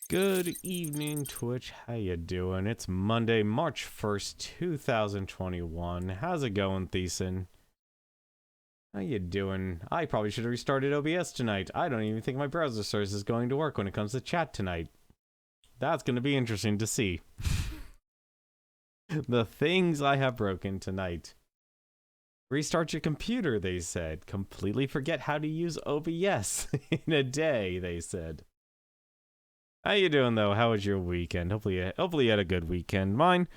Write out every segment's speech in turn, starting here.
Good evening, Twitch. How you doing? It's Monday, March 1st, 2021. How's it going, Thiessen? How you doing? I probably should have restarted OBS tonight. I don't even think my browser service is going to work when it comes to chat tonight. That's going to be interesting to see. The things I have broken tonight. Restart your computer, they said. Completely forget how to use OBS in a day, they said. How you doing, though? How was your weekend? Hopefully you had a good weekend. Mine,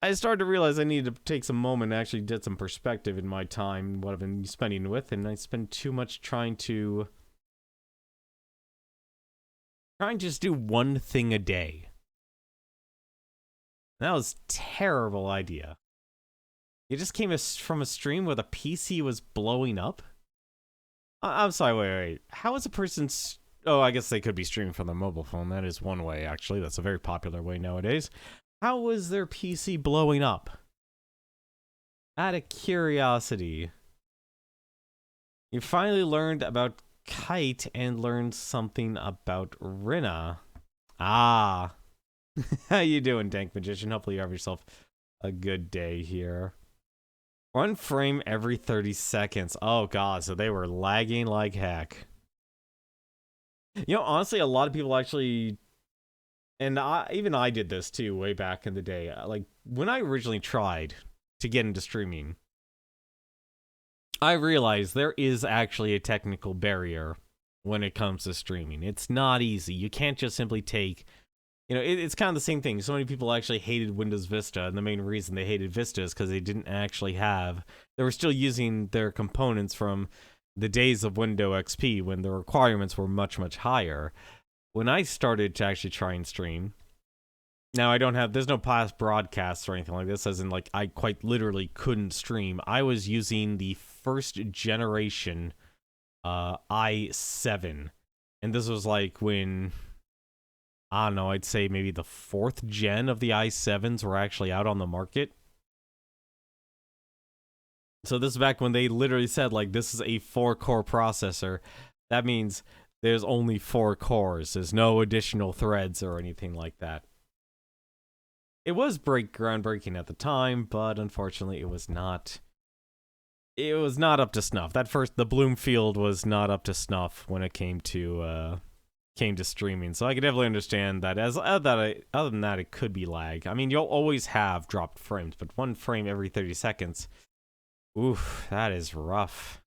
I started to realize I needed to take some moment and actually get some perspective in my time, what I've been spending with, and I spend too much trying to just do one thing a day. That was a terrible idea. You just came from a stream where the PC was blowing up? I'm sorry, wait. How is a person... Oh, I guess they could be streaming from their mobile phone. That is one way, actually. That's a very popular way nowadays. How was their PC blowing up? Out of curiosity. You finally learned about Kite and learned something about Rina. Ah. How you doing, Dank Magician? Hopefully you have yourself a good day here. One frame every 30 seconds. Oh, God. So they were lagging like heck. You know, honestly, a lot of people actually, and even I did this too way back in the day. Like, when I originally tried to get into streaming, I realized there is actually a technical barrier when it comes to streaming. It's not easy. You can't just simply take, you know, it's kind of the same thing. So many people actually hated Windows Vista, and the main reason they hated Vista is because they didn't actually have, they were still using their components from the days of Windows XP when the requirements were much, much higher. When I started to actually try and stream, now I don't have, there's no past broadcasts or anything like this, as in like I quite literally couldn't stream. I was using the first generation i7. And this was like when, I don't know, I'd say maybe the 4th gen of the i7s were actually out on the market. So this is back when they literally said, like, this is a 4-core processor. That means there's only 4 cores. There's no additional threads or anything like that. It was groundbreaking at the time, but unfortunately it was not. It was not up to snuff. The Bloomfield was not up to snuff when it came to streaming. So I could definitely understand that. Other than that, it could be lag. I mean, you'll always have dropped frames, but 1 frame every 30 seconds. Oof, that is rough.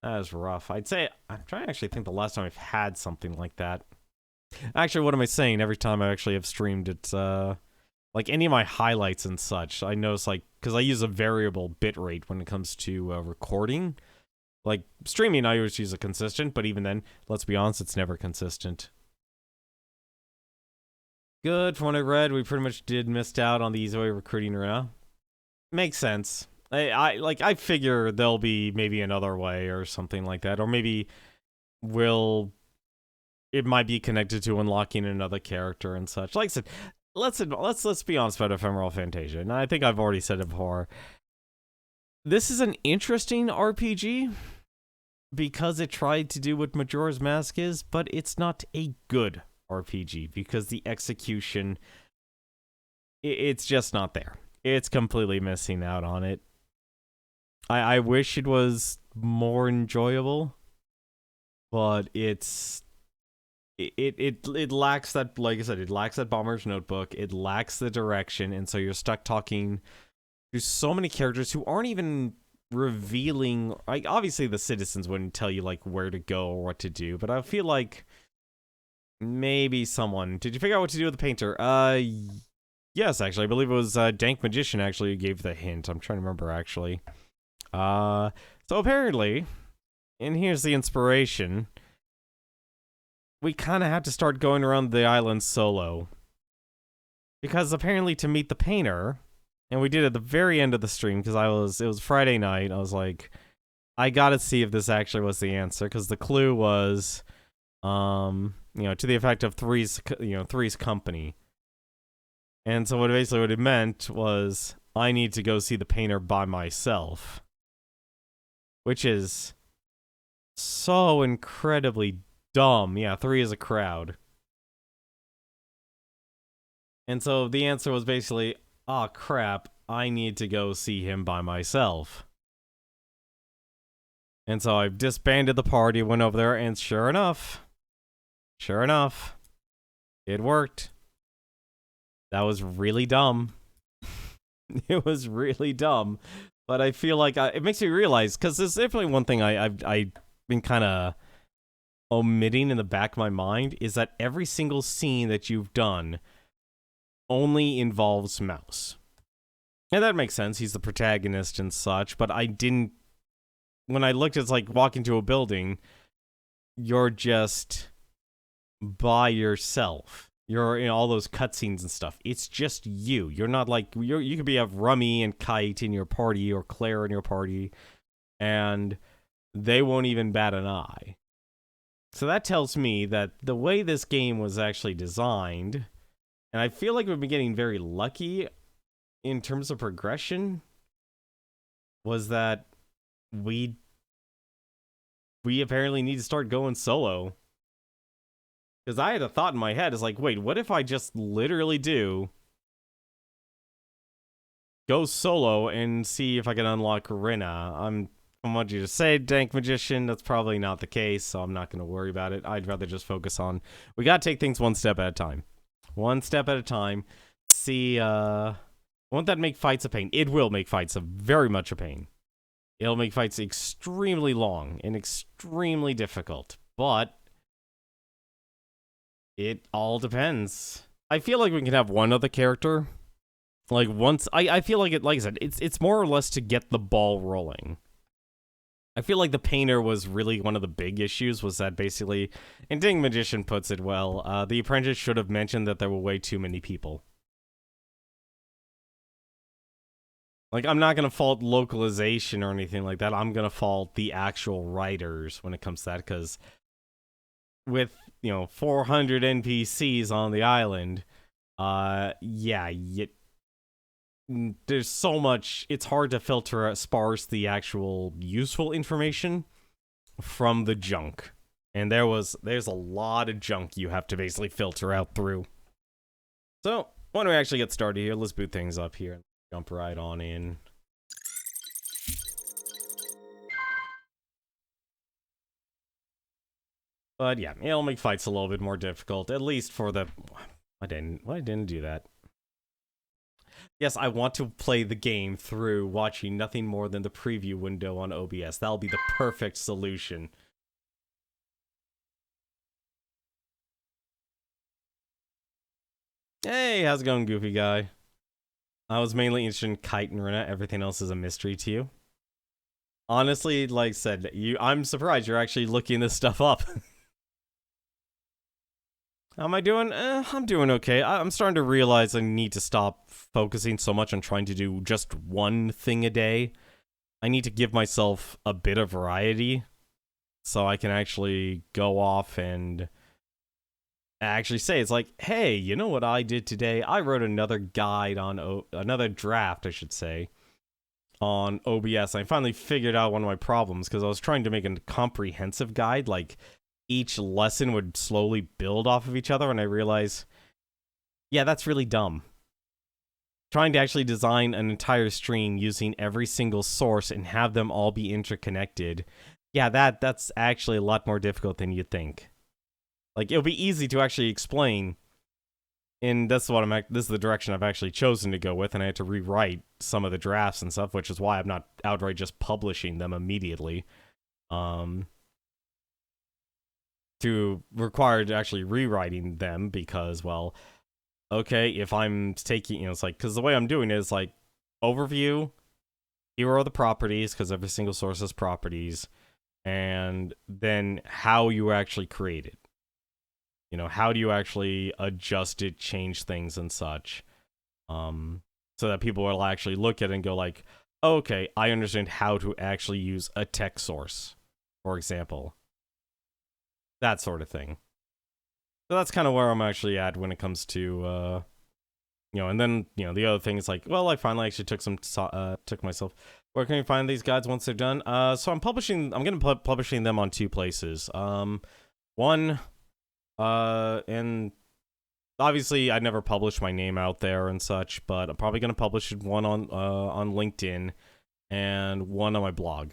That is rough. I'd say, I'm trying to actually think the last time I've had something like that. Actually, what am I saying? Every time I actually have streamed, it's, like any of my highlights and such, I notice, like, because I use a variable bitrate when it comes to recording. Like, streaming, I always use a consistent, but even then, let's be honest, it's never consistent. Good, from what I read, we pretty much missed out on the easy way of recruiting Rina. Makes sense. I figure there'll be maybe another way or something like that, or maybe it might be connected to unlocking another character and such. Like I said, let's be honest about Ephemeral Fantasia, and I think I've already said it before. This is an interesting RPG because it tried to do what Majora's Mask is, but it's not a good RPG because the execution, it's just not there. It's completely missing out on it. I wish it was more enjoyable, but it lacks that, like I said, it lacks that Bomber's Notebook, it lacks the direction, and so you're stuck talking to so many characters who aren't even revealing, like, obviously the citizens wouldn't tell you, like, where to go or what to do, but I feel like maybe someone, did you figure out what to do with the painter? Yes, actually, I believe it was Dank Magician actually who gave the hint. I'm trying to remember, actually. So apparently, and here's the inspiration, we kind of have to start going around the island solo. Because apparently to meet the painter, and we did at the very end of the stream, because it was Friday night, I was like, I gotta see if this actually was the answer, because the clue was, you know, to the effect of Three's company. And so what it meant was, I need to go see the painter by myself. Which is so incredibly dumb. Yeah, 3 is a crowd. And so the answer was basically, oh crap, I need to go see him by myself. And so I disbanded the party, went over there, and sure enough, it worked. That was really dumb. It was really dumb. But I feel like it makes me realize, because there's definitely one thing I've been kind of omitting in the back of my mind, is that every single scene that you've done only involves Mouse. And that makes sense. He's the protagonist and such, but I didn't... When I looked, it's like walk into a building, you're just by yourself. You're in all those cutscenes and stuff. It's just you. You're not like... You could have Rummy and Kite in your party, or Claire in your party, and they won't even bat an eye. So that tells me that the way this game was actually designed, and I feel like we've been getting very lucky in terms of progression, was that we apparently need to start going solo. Because I had a thought in my head, is like, wait, what if I just literally go solo and see if I can unlock Rinna? I want you to say, Dank Magician, that's probably not the case, so I'm not going to worry about it. I'd rather just focus on... We got to take things one step at a time. One step at a time. See, won't that make fights a pain? It will make fights very much a pain. It'll make fights extremely long and extremely difficult. But it all depends. I feel like we can have one other character. Like, once... I feel like it, like I said, it's more or less to get the ball rolling. I feel like the painter was really one of the big issues, was that basically, and Ding Magician puts it well, the apprentice should have mentioned that there were way too many people. Like, I'm not going to fault localization or anything like that. I'm going to fault the actual writers when it comes to that, because with, 400 NPCs on the island, there's so much, it's hard to sparse the actual useful information from the junk. And there's a lot of junk you have to basically filter out through. So, why don't we actually get started here? Let's boot things up here and jump right on in. But yeah, it'll make fights a little bit more difficult, at least for the... I didn't do that. Yes, I want to play the game through watching nothing more than the preview window on OBS. That'll be the perfect solution. Hey, how's it going, goofy guy? I was mainly interested in Kite and Rinna. Everything else is a mystery to you. Honestly, like I said, I'm surprised you're actually looking this stuff up. How am I doing? I'm doing okay. I'm starting to realize I need to stop focusing so much on trying to do just one thing a day. I need to give myself a bit of variety so I can actually go off and actually say, it's like, hey, you know what I did today? I wrote another guide on another draft, I should say, on OBS. I finally figured out one of my problems, because I was trying to make a comprehensive guide, like each lesson would slowly build off of each other, and I realized, yeah, that's really dumb. Trying to actually design an entire stream using every single source and have them all be interconnected, yeah, that's actually a lot more difficult than you'd think. Like, it'll be easy to actually explain, and this is the direction I've actually chosen to go with, and I had to rewrite some of the drafts and stuff, which is why I'm not outright just publishing them immediately. To require actually rewriting them, because, well, okay, if I'm taking, it's like, because the way I'm doing it is like, overview, here are the properties, because every single source has properties, and then how you actually create it. How do you actually adjust it, change things, and such, so that people will actually look at it and go like, okay, I understand how to actually use a text source, for example. That sort of thing. So that's kind of where I'm actually at when it comes to, and then, the other thing is like, well, I finally actually took myself, where can you find these guides once they're done? So I'm going to be publishing them on two places. One, and obviously I never published my name out there and such, but I'm probably gonna publish one on LinkedIn and one on my blog.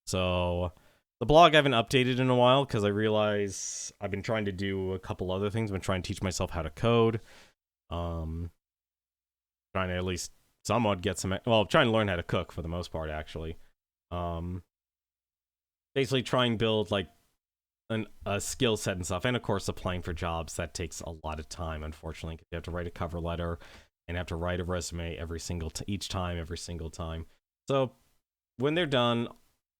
So the blog I haven't updated in a while because I realize I've been trying to do a couple other things. I've been trying to teach myself how to code. Trying to at least somewhat get some. Well, trying to learn how to cook for the most part, actually. Basically, try and build like a skill set and stuff, and of course, applying for jobs that takes a lot of time. Unfortunately, you have to write a cover letter and have to write a resume every single time. So when they're done,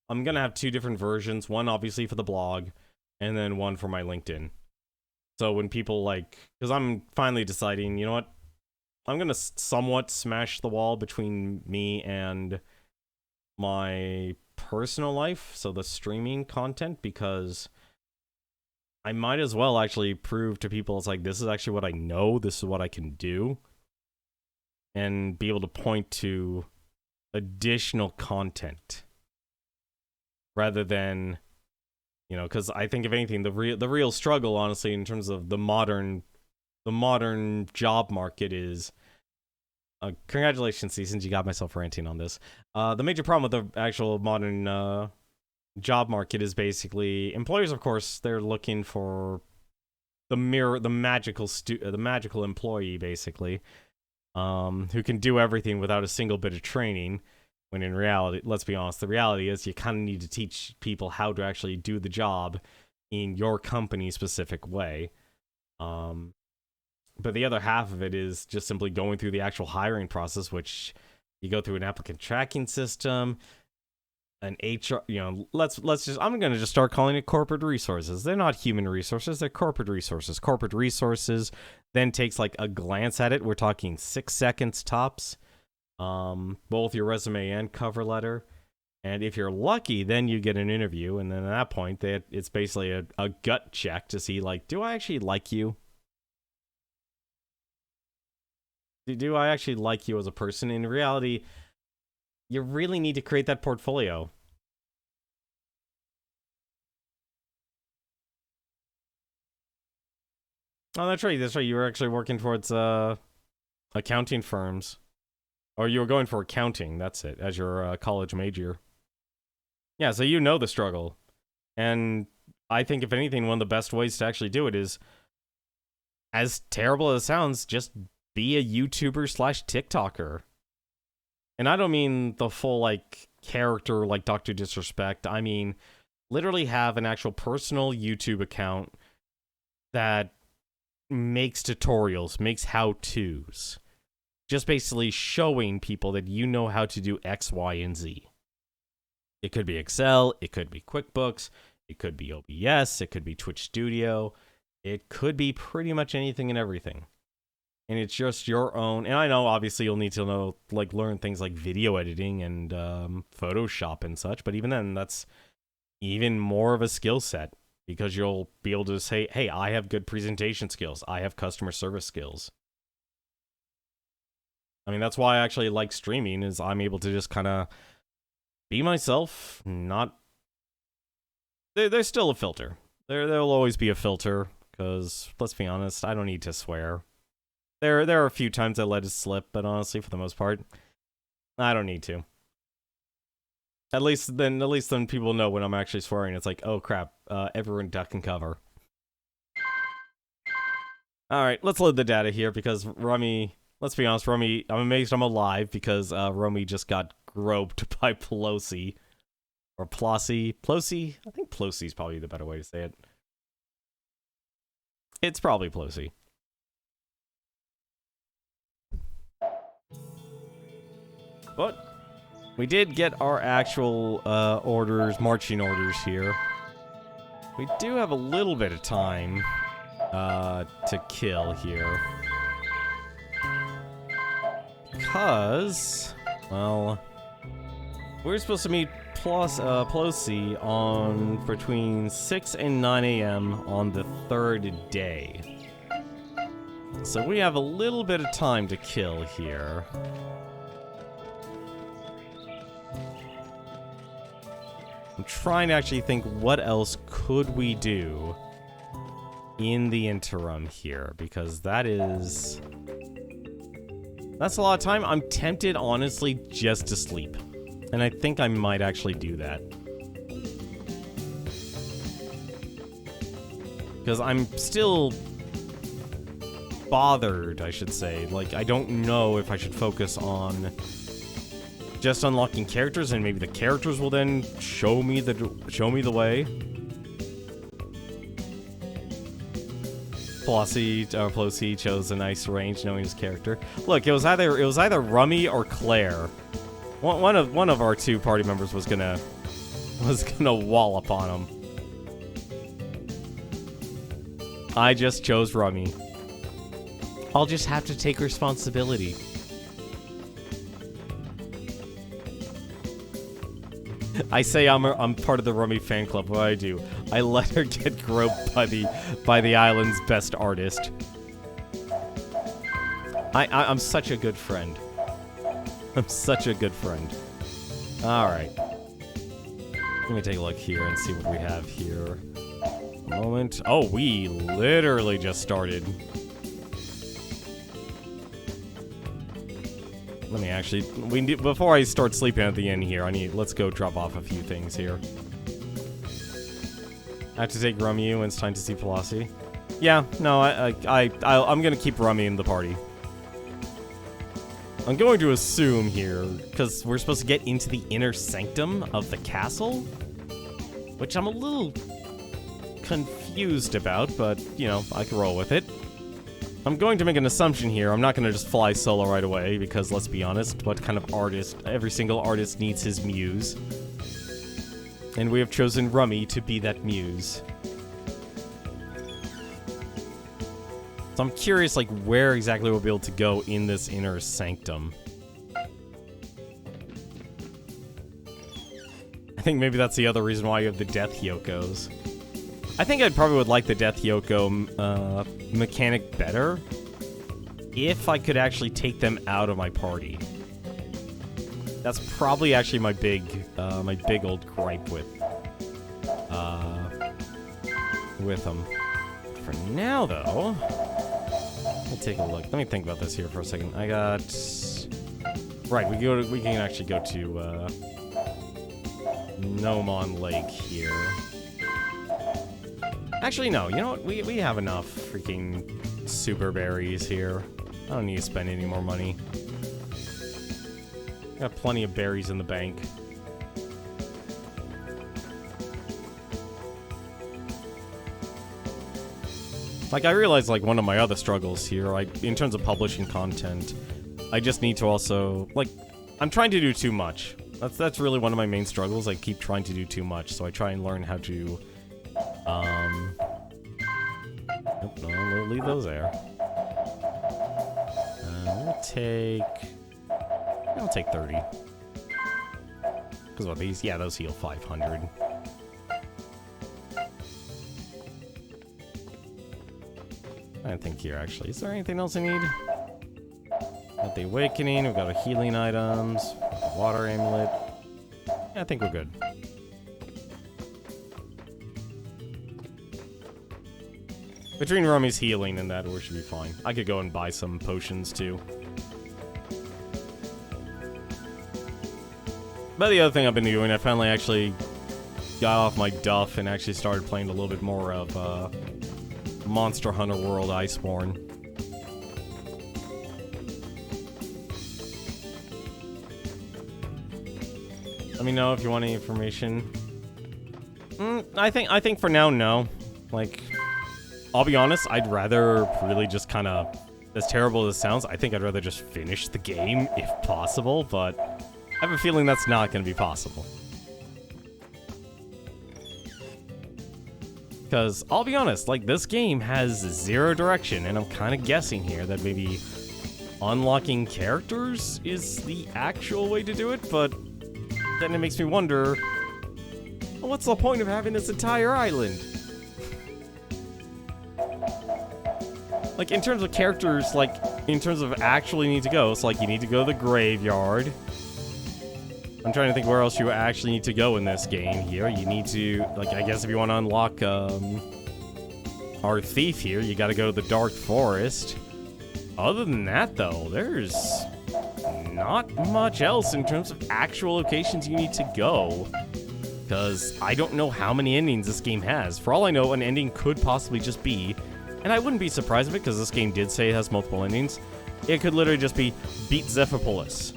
I'm gonna have two different versions. One obviously for the blog, and then one for my LinkedIn. So when people because I'm finally deciding, you know what, I'm gonna somewhat smash the wall between me and my personal life, so the streaming content, because I might as well actually prove to people it's like, this is actually what I know, this is what I can do, and be able to point to additional content rather than, because I think if anything, the real struggle, honestly, in terms of the modern job market is, congratulations, since you got myself ranting on this. The major problem with the actual modern job market is basically employers, of course, they're looking for the magical employee, basically, who can do everything without a single bit of training. When in reality, let's be honest, the reality is you kind of need to teach people how to actually do the job in your company specific way. But the other half of it is just simply going through the actual hiring process, which you go through an applicant tracking system, an HR, let's just, I'm going to just start calling it corporate resources. They're not human resources, they're corporate resources. Corporate resources then takes like a glance at it. We're talking 6 seconds tops, both your resume and cover letter. And if you're lucky, then you get an interview. And then at that point, it's basically a gut check to see, like, do I actually like you? Do I actually like you as a person? In reality, you really need to create that portfolio. Oh, that's right. That's right. You were actually working towards accounting firms. Or you were going for accounting, that's it, as your college major. Yeah, so you know the struggle. And I think, if anything, one of the best ways to actually do it is, as terrible as it sounds, just be a YouTuber / TikToker. And I don't mean the full, like, character like Dr. Disrespect. I mean, literally have an actual personal YouTube account that makes tutorials, makes how-tos. Just basically showing people that you know how to do X, Y, and Z. It could be Excel, it could be QuickBooks, it could be OBS, it could be Twitch Studio, it could be pretty much anything and everything. And it's just your own. And I know, obviously, you'll need to know, like, learn things like video editing and Photoshop and such. But even then, that's even more of a skill set, because you'll be able to say, hey, I have good presentation skills. I have customer service skills. I mean, that's why I actually like streaming, is I'm able to just kind of be myself. Not there's still a filter. There'll always be a filter, because let's be honest, I don't need to swear. There are a few times I let it slip, but honestly, for the most part, I don't need to. At least then people know when I'm actually swearing. It's like, oh crap, everyone duck and cover. Alright, let's load the data here, because Rummy, let's be honest, Rummy, I'm amazed I'm alive, because Rummy just got groped by Pelosi. Or Pelosi? I think Pelosi's probably the better way to say it. It's probably Pelosi. But we did get our actual marching orders here. We do have a little bit of time to kill here. Because, well, we're supposed to meet Pelosi on between 6 and 9 a.m. on the 3rd day. So we have a little bit of time to kill here. I'm trying to actually think, what else could we do in the interim here, because that's a lot of time. I'm tempted, honestly, just to sleep. And I think I might actually do that. Because I'm still bothered, I should say. Like, I don't know if I should focus on just unlocking characters, and maybe the characters will then show me the way. Pelosi chose a nice range knowing his character. Look, it was either Rummy or Claire. One of our two party members was gonna wallop on him. I just chose Rummy. I'll just have to take responsibility. I say I'm part of the Rummy fan club. What I do? I let her get groped by the island's best artist. I'm such a good friend. I'm such a good friend. All right. Let me take a look here and see what we have here. A moment. Oh, we literally just started. Let me actually, before I start sleeping at the end here, let's go drop off a few things here. I have to take Rummy when it's time to see Pelosi. Yeah, no, I'm gonna keep Rummy in the party. I'm going to assume here, because we're supposed to get into the inner sanctum of the castle, which I'm a little confused about, but, you know, I can roll with it. I'm going to make an assumption here. I'm not going to just fly solo right away, because let's be honest, what kind of artist? Every single artist needs his muse. And we have chosen Rummy to be that muse. So I'm curious, like, where exactly we'll be able to go in this inner sanctum. I think maybe that's the other reason why you have the Death Hyokos. I think I probably would like the Death Hyoko mechanic better if I could actually take them out of my party. That's probably actually my big old gripe with them. For now, though, let me take a look. Let me think about this here for a second. I got right. We can actually go to Nomon Lake here. Actually, no. You know what? We have enough freaking super berries here. I don't need to spend any more money. Got plenty of berries in the bank. Like, I realize, like, one of my other struggles here, in terms of publishing content, I just need to also, like, I'm trying to do too much. That's really one of my main struggles. I keep trying to do too much, so I try and learn how to, nope, no, we'll leave those there. I'll take 30. Because what, these, yeah, those heal 500. I think here, actually. Is there anything else I need? Got the Awakening, we've got the healing items, Water Amulet. Yeah, I think we're good. Between Rummy's healing and that, we should be fine. I could go and buy some potions, too. But the other thing I've been doing, I finally actually got off my duff and actually started playing a little bit more of, Monster Hunter World Iceborne. Let me know if you want any information. I think for now, no. Like, I'll be honest, I'd rather really just kind of, as terrible as it sounds, I think I'd rather just finish the game if possible, but I have a feeling that's not going to be possible. Because, I'll be honest, like, this game has zero direction, and I'm kind of guessing here that maybe unlocking characters is the actual way to do it, but then it makes me wonder, well, what's the point of having this entire island? Like, in terms of characters, like, in terms of actually need to go, it's like you need to go to the graveyard. I'm trying to think where else you actually need to go in this game here. You need to, like, I guess if you want to unlock, our thief here. You gotta go to the dark forest. Other than that, though, there's not much else in terms of actual locations you need to go. Because I don't know how many endings this game has. For all I know, an ending could possibly just be, and I wouldn't be surprised if it, because this game did say it has multiple endings, it could literally just be, beat Zephyropolis.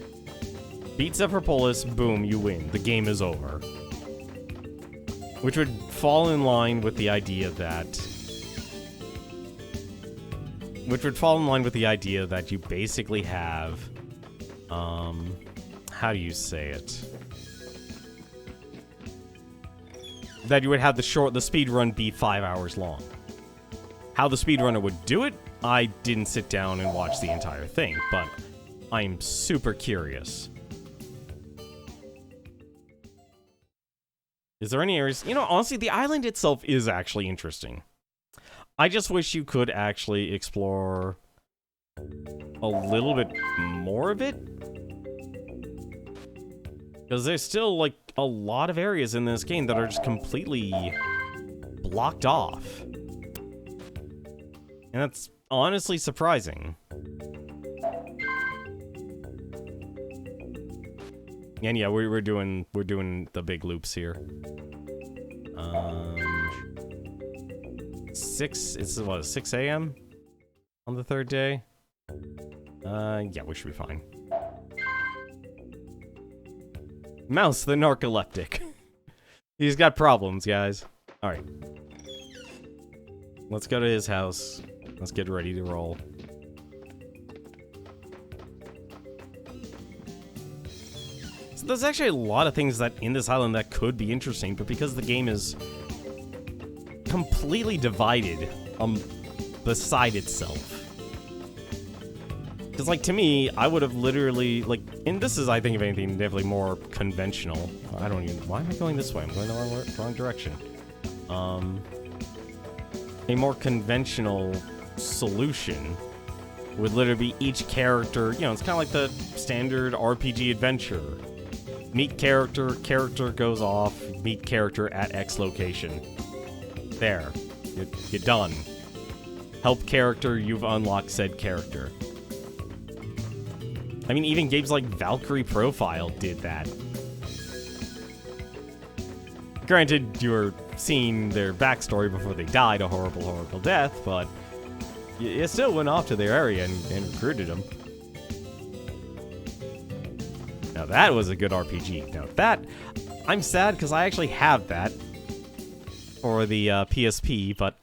Beat Zephyropolis, boom, you win. The game is over. Which would fall in line with the idea that... you basically have... how do you say it? That you would have the speed run be 5 hours long. How the speedrunner would do it, I didn't sit down and watch the entire thing, but I'm super curious. Is there any areas... You know, honestly, the island itself is actually interesting. I just wish you could actually explore a little bit more of it. Because there's still, like, a lot of areas in this game that are just completely blocked off. And that's honestly surprising. And yeah, we're doing the big loops here. 6 a.m. on the third day? Yeah, we should be fine. Mouse the narcoleptic. He's got problems, guys. Alright. Let's go to his house. Let's get ready to roll. So there's actually a lot of things that in this island that could be interesting, but because the game is completely divided beside itself. Because, like, to me, I would have literally, like, and this is, I think, if anything, definitely more conventional. I don't even, why am I going this way? I'm going the wrong direction. A more conventional solution would literally be each character, you know, it's kind of like the standard RPG adventure. Meet character, character goes off, meet character at X location. There. You're done. Help character, you've unlocked said character. I mean, even games like Valkyrie Profile did that. Granted, you were seeing their backstory before they died a horrible, horrible death, but you still went off to their area and recruited them. Now that was a good RPG. Now that, I'm sad because I actually have that for the PSP, but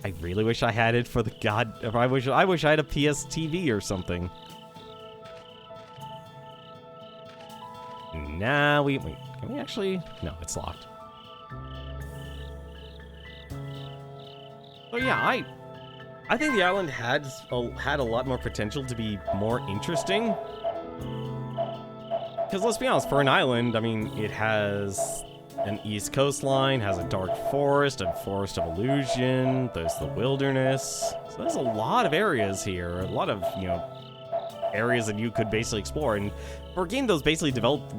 I really wish I had it for the I wish I had a PS TV or something. Now wait, can we actually? No, it's locked. So yeah, I think the island had a lot more potential to be more interesting. Because let's be honest, for an island, I mean, it has an east coastline, has a dark forest, a forest of illusion, there's the wilderness. So there's a lot of areas here, a lot of, you know, areas that you could basically explore. And for a game that was basically developed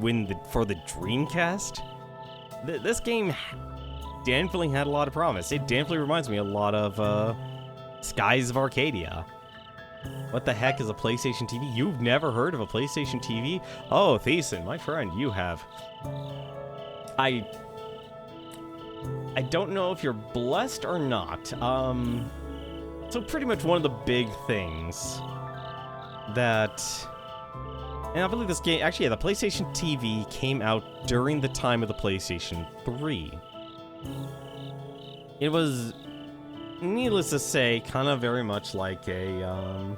for the Dreamcast, this game definitely had a lot of promise. It definitely reminds me a lot of Skies of Arcadia. What the heck is a PlayStation TV? You've never heard of a PlayStation TV? Oh, Thiessen, my friend, you have. I don't know if you're blessed or not. So pretty much one of the big things that... And I believe this game... Actually, yeah, the PlayStation TV came out during the time of the PlayStation 3. It was... needless to say, kind of very much like a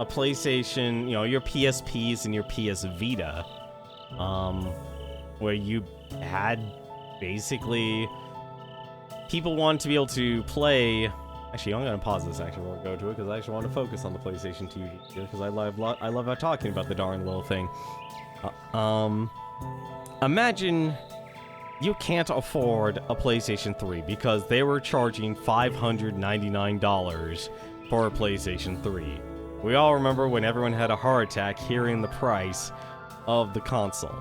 PlayStation, you know, your PSPs and your PS Vita, where you had basically people wanted to be able to play. Actually, I'm gonna pause this. Actually, we'll go to it because I actually want to focus on the PlayStation TV because I love talking about the darn little thing. Imagine. You can't afford a PlayStation 3 because they were charging $599 for a PlayStation 3. We all remember when everyone had a heart attack hearing the price of the console.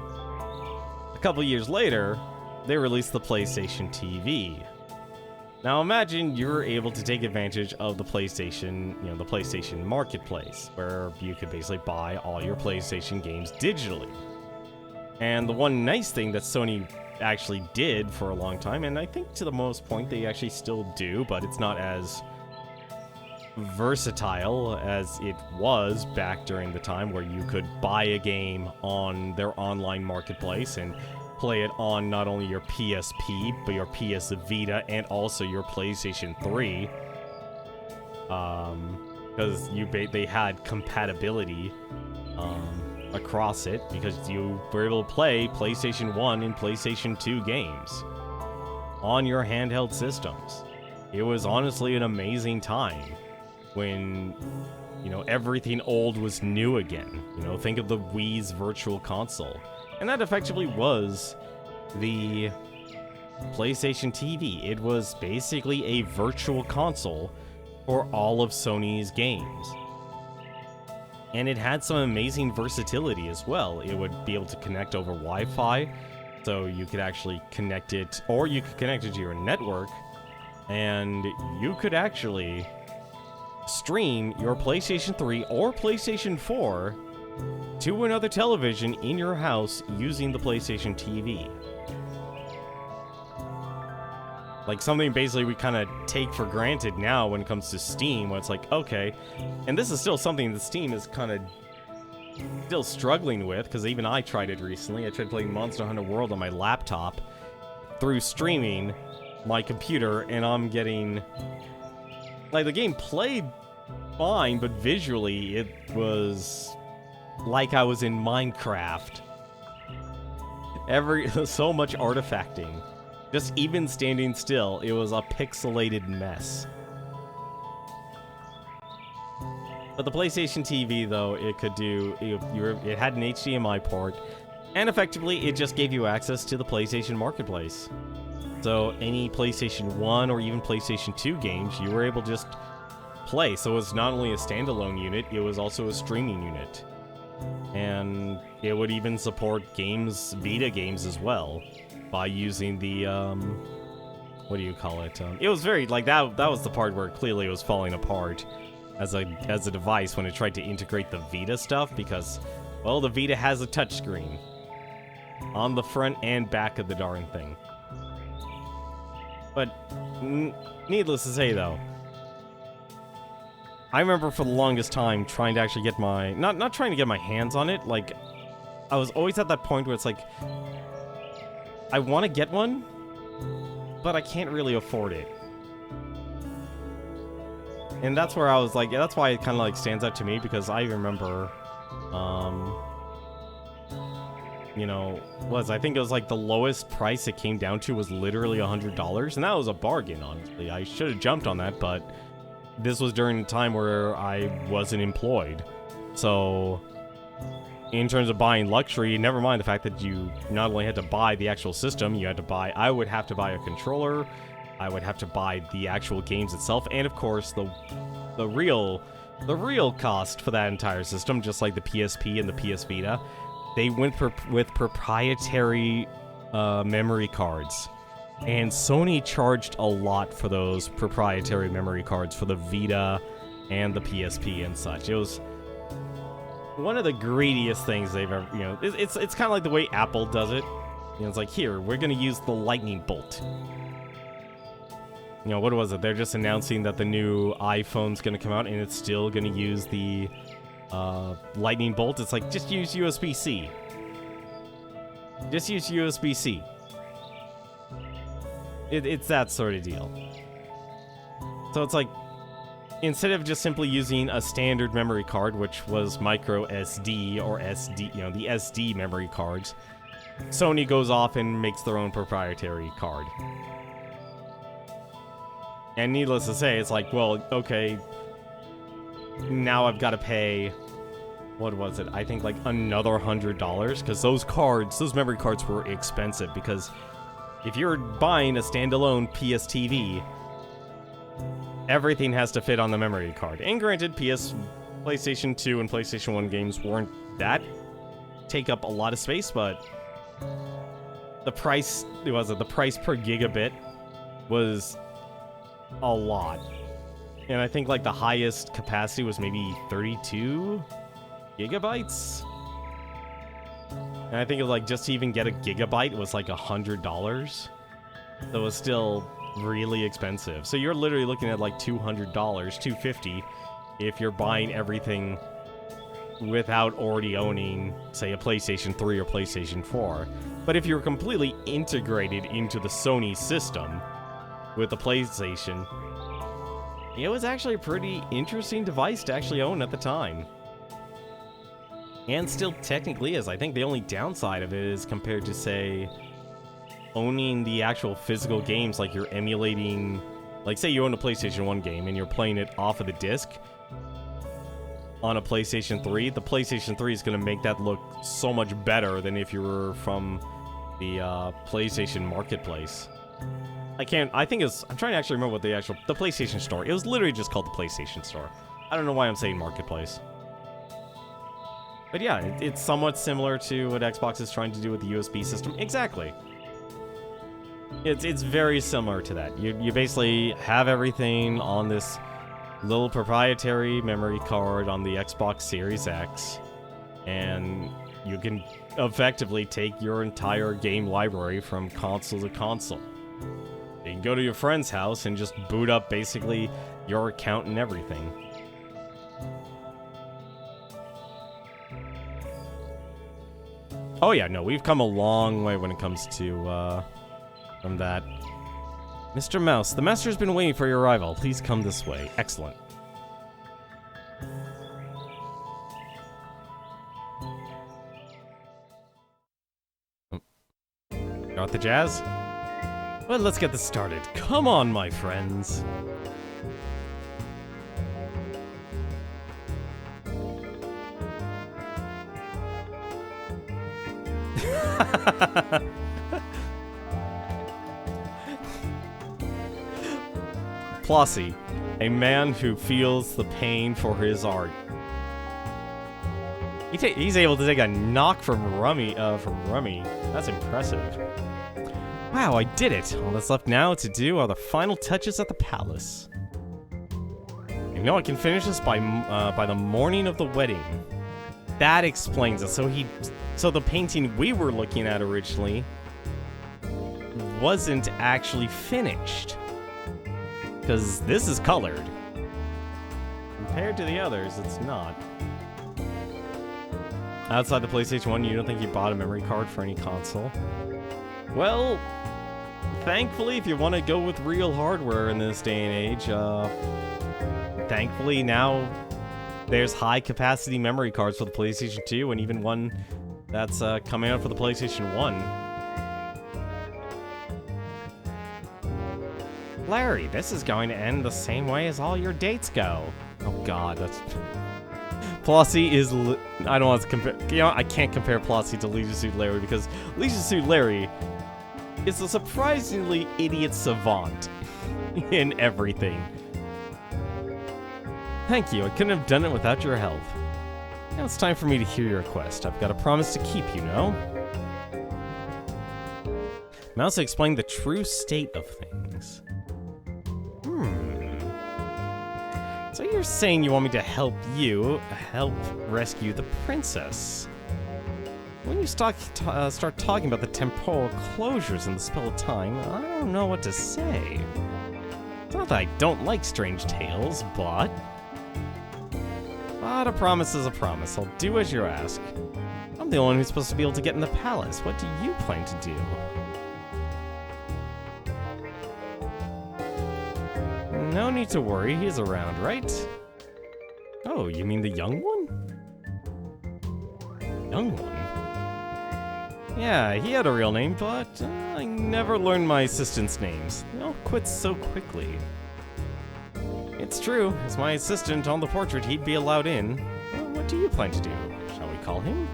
A couple years later, they released the PlayStation TV. Now imagine you're able to take advantage of the PlayStation, the PlayStation Marketplace, where you could basically buy all your PlayStation games digitally. And the one nice thing that Sony actually did for a long time, and I think to the most point they actually still do, but it's not as versatile as it was back during the time where you could buy a game on their online marketplace and play it on not only your PSP, but your PS Vita and also your PlayStation 3. Because they had compatibility across it, because you were able to play PlayStation 1 and PlayStation 2 games on your handheld systems. It was honestly an amazing time when, everything old was new again. Think of the Wii's Virtual Console. And that effectively was the PlayStation TV. It was basically a virtual console for all of Sony's games. And it had some amazing versatility as well. It would be able to connect over Wi-Fi, so you could actually connect it, or you could connect it to your network, and you could actually stream your PlayStation 3 or PlayStation 4 to another television in your house using the PlayStation TV. Like something basically we kind of take for granted now when it comes to Steam, where it's like, okay, and this is still something that Steam is kind of still struggling with, because even I tried it recently. I tried playing Monster Hunter World on my laptop through streaming my computer, and I'm getting... the game played fine, but visually it was like I was in Minecraft. So much artifacting. Just even standing still, it was a pixelated mess. But the PlayStation TV, though, it could do... It had an HDMI port, and effectively, it just gave you access to the PlayStation Marketplace. So any PlayStation 1 or even PlayStation 2 games, you were able to just play. So it was not only a standalone unit, it was also a streaming unit. And it would even support Vita games as well, by using the, what do you call it? It was very, that was the part where clearly it was falling apart as a device when it tried to integrate the Vita stuff, because, well, the Vita has a touchscreen on the front and back of the darn thing. But, needless to say, though, I remember for the longest time trying to actually get my... Not trying to get my hands on it, I was always at that point where it's like, I want to get one, but I can't really afford it. And that's where I was like, that's why it kind of stands out to me, because I remember, I think it was the lowest price it came down to was literally $100, and that was a bargain, honestly. I should have jumped on that, but this was during a time where I wasn't employed. So, in terms of buying luxury, never mind the fact that you not only had to buy the actual system, you had to buy... I would have to buy a controller, I would have to buy the actual games itself, and of course, the real cost for that entire system, just like the PSP and the PS Vita, they went with proprietary memory cards. And Sony charged a lot for those proprietary memory cards for the Vita and the PSP and such. It was one of the greediest things they've ever, it's kind of like the way Apple does it. It's like, here, we're going to use the lightning bolt. What was it? They're just announcing that the new iPhone's going to come out and it's still going to use the lightning bolt. It's like, just use USB-C. Just use USB-C. It's that sort of deal. So it's like, instead of just simply using a standard memory card, which was micro SD or SD, the SD memory cards, Sony goes off and makes their own proprietary card. And needless to say, it's like, well, okay, now I've got to pay, what was it? I think another $100, because those memory cards were expensive, because if you're buying a standalone PS TV, everything has to fit on the memory card. And granted, PlayStation 2 and PlayStation 1 games weren't that take up a lot of space, but the price per gigabit was a lot. And I think like the highest capacity was maybe 32 gigabytes. And I think it was like just to even get a gigabyte was like $100. That was still really expensive. So you're literally looking at like $200, $250 if you're buying everything without already owning, say, a PlayStation 3 or PlayStation 4. But if you're completely integrated into the Sony system with the PlayStation, it was actually a pretty interesting device to actually own at the time. And still technically is. I think the only downside of it is compared to, say, owning the actual physical games, like you're emulating, like say you own a PlayStation 1 game and you're playing it off of the disc on a PlayStation 3, the PlayStation 3 is going to make that look so much better than if you were from the PlayStation Marketplace. I'm trying to actually remember what the PlayStation Store, it was literally just called the PlayStation Store. I don't know why I'm saying Marketplace. But yeah, it's somewhat similar to what Xbox is trying to do with the USB system. Exactly. It's very similar to that. You basically have everything on this little proprietary memory card on the Xbox Series X, and you can effectively take your entire game library from console to console. You can go to your friend's house and just boot up basically your account and everything. Oh yeah, no, we've come a long way when it comes to, from that. Mr. Mouse, the master's been waiting for your arrival. Please come this way. Excellent. Got the jazz? Well, let's get this started. Come on, my friends. Plossie, a man who feels the pain for his art. He's able to take a knock from Rummy. That's impressive. Wow, I did it. All that's left now to do are the final touches at the palace. You know I can finish this by the morning of the wedding. That explains it. So the painting we were looking at originally wasn't actually finished. Because this is colored. Compared to the others, it's not. Outside the PlayStation 1, you don't think you bought a memory card for any console? Well, thankfully, if you want to go with real hardware in this day and age, thankfully now there's high-capacity memory cards for the PlayStation 2, and even one that's coming out for the PlayStation 1. Larry, this is going to end the same way as all your dates go. Oh god, that's... Plossie is... I don't want to compare... You know, I can't compare Plossie to Leisure Suit Larry, because Leisure Suit Larry is a surprisingly idiot savant in everything. Thank you, I couldn't have done it without your help. Now it's time for me to hear your request. I've got a promise to keep, you know? Mouse explained the true state of things. So you're saying you want me to help rescue the princess? When you start talking about the temporal closures in the spell of time, I don't know what to say. It's not that I don't like strange tales, but a promise is a promise. I'll do as you ask. I'm the only one who's supposed to be able to get in the palace. What do you plan to do? No need to worry, he's around, right? Oh, you mean the young one? Young one? Yeah, he had a real name, but I never learned my assistants' names. They all quit so quickly. It's true, as my assistant on the portrait, he'd be allowed in. Well, what do you plan to do? Shall we call him?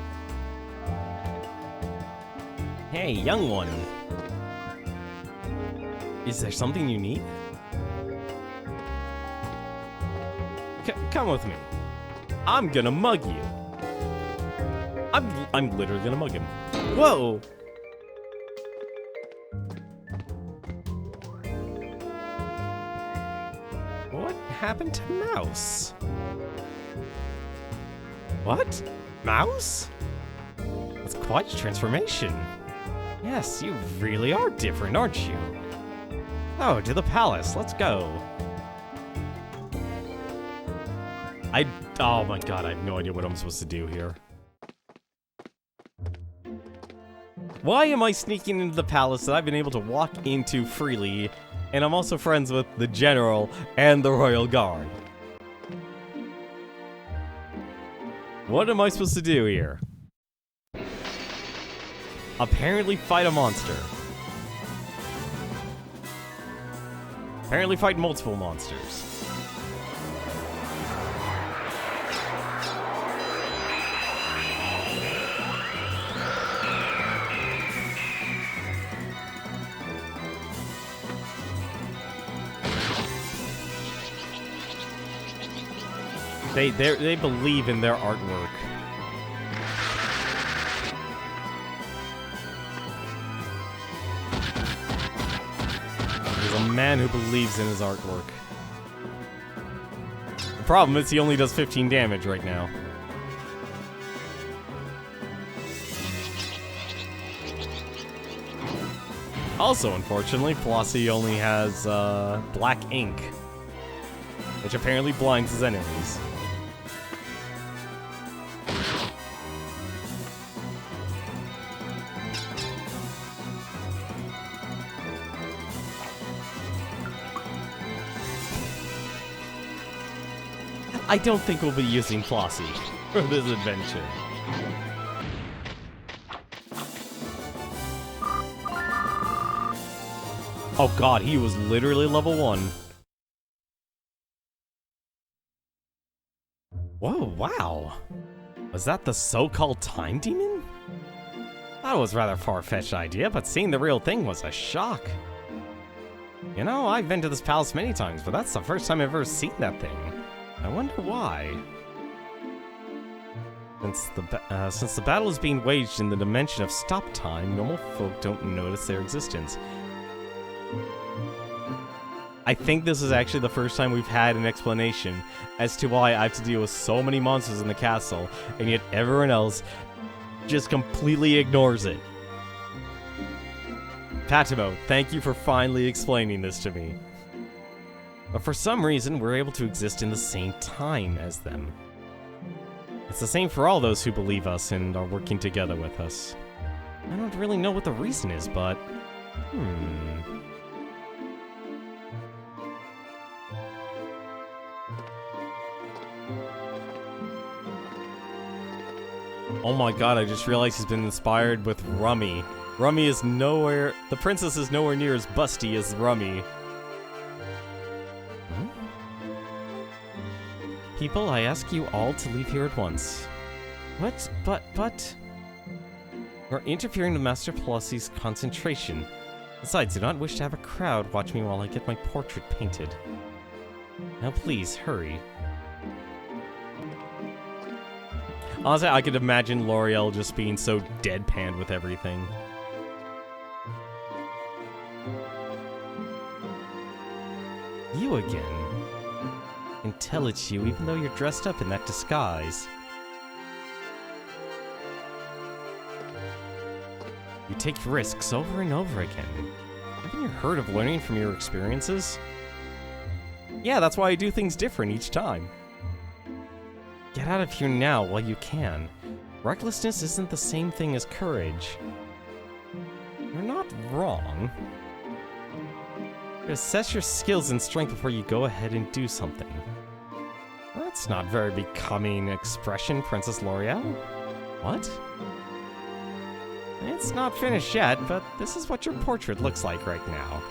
Hey, young one. Is there something you need? Come with me. I'm gonna mug you. I'm literally gonna mug him. Whoa! happened to Mouse? What? Mouse? That's quite a transformation. Yes, you really are different, aren't you? Oh, to the palace. Let's go. Oh my god, I have no idea what I'm supposed to do here. Why am I sneaking into the palace that I've been able to walk into freely, and I'm also friends with the general and the royal guard? What am I supposed to do here? Apparently fight a monster. Apparently fight multiple monsters. They believe in their artwork. He's a man who believes in his artwork. The problem is he only does 15 damage right now. Also, unfortunately, Flossie only has black ink, which apparently blinds his enemies. I don't think we'll be using Flossie for this adventure. Oh god, he was literally level 1. Whoa, wow. Was that the so-called time demon? That was a rather far-fetched idea, but seeing the real thing was a shock. You know, I've been to this palace many times, but that's the first time I've ever seen that thing. I wonder why. Since the battle is being waged in the dimension of stop time, normal folk don't notice their existence. I think this is actually the first time we've had an explanation as to why I have to deal with so many monsters in the castle, and yet everyone else just completely ignores it. Patimo, thank you for finally explaining this to me. But for some reason, we're able to exist in the same time as them. It's the same for all those who believe us and are working together with us. I don't really know what the reason is, but... Oh my god, I just realized he's been inspired with Rummy. Rummy is nowhere... The princess is nowhere near as busty as Rummy. People, I ask you all to leave here at once. What? But... You're interfering with Master Flossie's concentration. Besides, I do not wish to have a crowd watch me while I get my portrait painted. Now please, hurry. Honestly, I could imagine L'Oreal just being so deadpan with everything. You again. I can tell it's you even though you're dressed up in that disguise. You take risks over and over again. Haven't you heard of learning from your experiences? Yeah, that's why I do things different each time. Get out of here now while you can. Recklessness isn't the same thing as courage. You're not wrong. Assess your skills and strength before you go ahead and do something. That's not very becoming expression, Princess L'Oreal. What? It's not finished yet, but this is what your portrait looks like right now.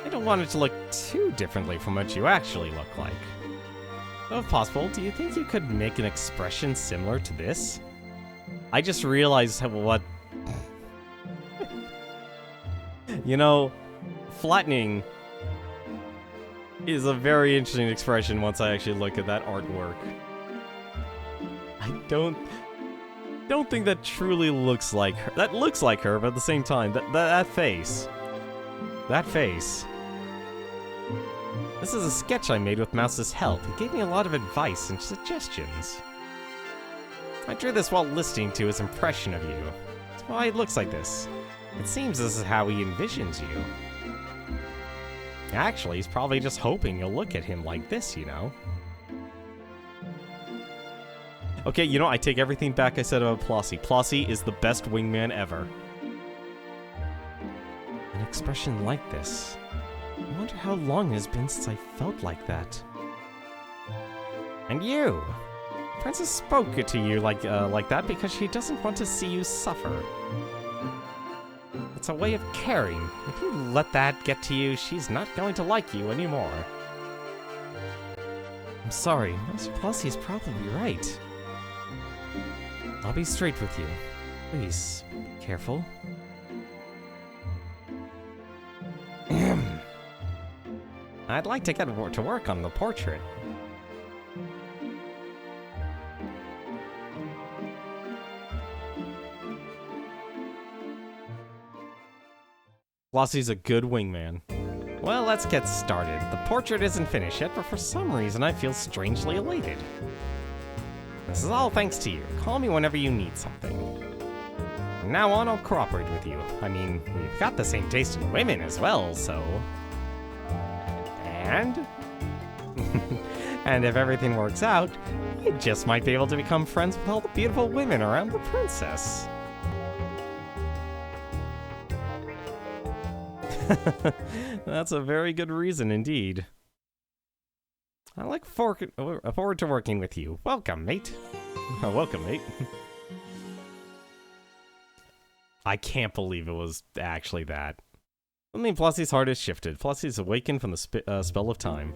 I don't want it to look too differently from what you actually look like. So if possible, do you think you could make an expression similar to this? I just realized what... You know, flattening is a very interesting expression once I actually look at that artwork. I don't think that truly looks like her. That looks like her, but at the same time, that face. That face. This is a sketch I made with Mouse's help. He gave me a lot of advice and suggestions. I drew this while listening to his impression of you. That's why it looks like this. It seems this is how he envisions you. Actually, he's probably just hoping you'll look at him like this, you know? Okay, you know, I take everything back I said about Plossie. Plossie is the best wingman ever. An expression like this. I wonder how long it has been since I felt like that. And you! The princess spoke to you like that because she doesn't want to see you suffer. It's a way of caring. If you let that get to you, she's not going to like you anymore. I'm sorry, Master Plossie is probably right. I'll be straight with you. Please, be careful. I'd like to get to work on the portrait. Flossie's a good wingman. Well, let's get started. The portrait isn't finished yet, but for some reason I feel strangely elated. This is all thanks to you. Call me whenever you need something. From now on, I'll cooperate with you. I mean, we've got the same taste in women as well, so... And? And if everything works out, I just might be able to become friends with all the beautiful women around the princess. That's a very good reason indeed. I look forward to working with you. Welcome, mate. Welcome, mate. I can't believe it was actually that. I mean, Flossie's heart has shifted. Flossie's awakened from the spell of time.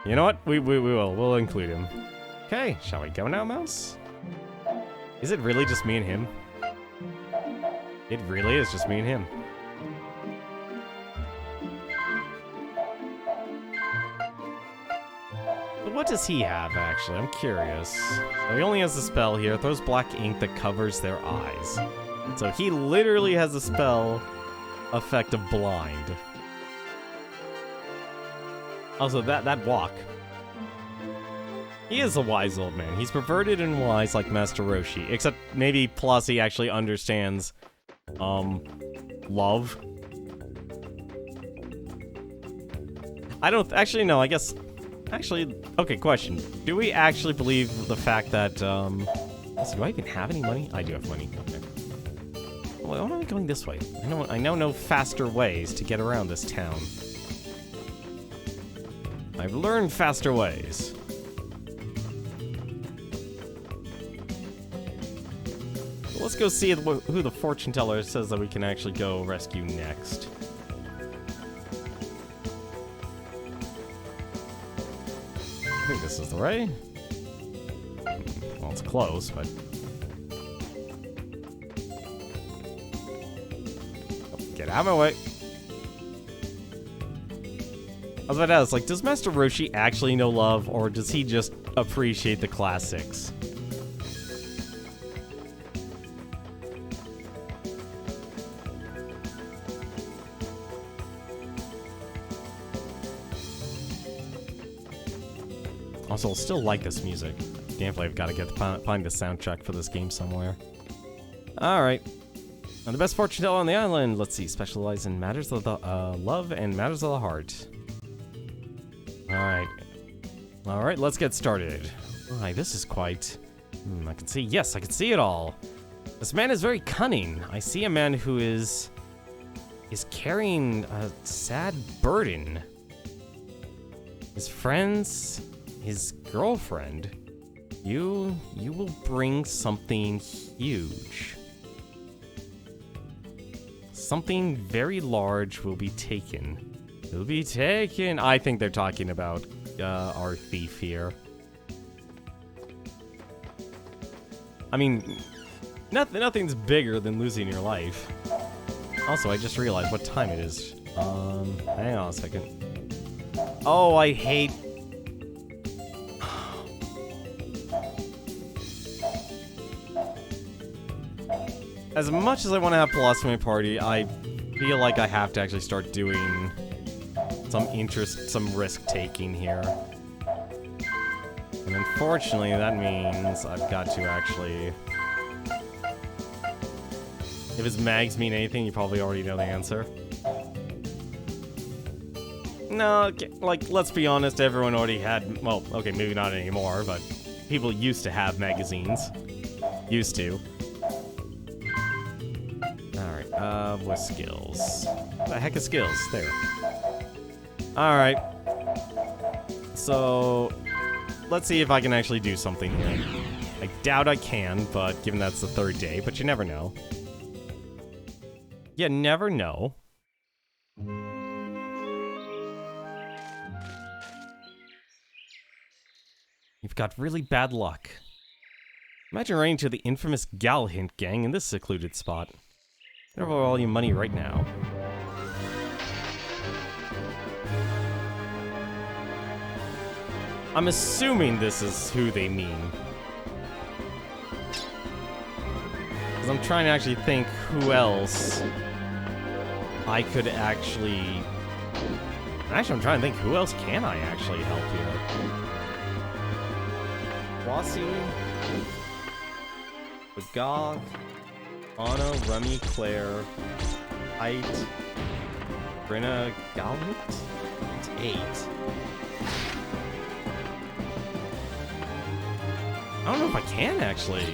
You know what? We will. We'll include him. Okay, shall we go now, Mouse? Is it really just me and him? It really is just me and him. But what does he have, actually? I'm curious. So he only has a spell here. It throws black ink that covers their eyes. So he literally has a spell effect of blind. Also, that walk. He is a wise old man. He's perverted and wise like Master Roshi. Except maybe Plossie actually understands, love. I don't... Actually, no, I guess... Actually, okay, question. Do we actually believe the fact that, do I even have any money? I do have money, okay. Well, why am I going this way? I now know faster ways to get around this town. I've learned faster ways. Well, let's go see who the fortune teller says that we can actually go rescue next. I think this is the way. Well, it's close, but... Get out of my way. I was about to ask, like, does Master Roshi actually know love, or does he just appreciate the classics? Also, I'll still like this music. Damn, I've got to find the soundtrack for this game somewhere. Alright. The best fortune teller on the island. Let's see. Specialize in matters of the love and matters of the heart. Alright. Alright, let's get started. Alright, this is quite... I can see... Yes, I can see it all. This man is very cunning. I see a man who is carrying a sad burden. His friends... His girlfriend, you will bring something huge. Something very large will be taken. Will be taken. I think they're talking about our thief here. I mean, nothing's bigger than losing your life. Also, I just realized what time it is. Hang on a second. Oh, I hate... As much as I want to have Philosophy party, I feel like I have to actually start doing some risk-taking here. And unfortunately, that means I've got to actually... If his mags mean anything, you probably already know the answer. No, like, let's be honest, everyone already had... Well, okay, maybe not anymore, but people used to have magazines. Used to. Alright, with skills. What the heck is skills? There. Alright. So, let's see if I can actually do something here. I doubt I can, but given that's the third day, but you never know. You never know. You've got really bad luck. Imagine running to the infamous Galhint gang in this secluded spot. They're over all your money right now. I'm assuming this is who they mean. Because I'm trying to actually think who else I could actually... Actually, I'm trying to think who else can I actually help here. Wasi, Bagog, Anna, Remy, Claire, Height, Brenna, Galvin? It's 8. I don't know if I can actually.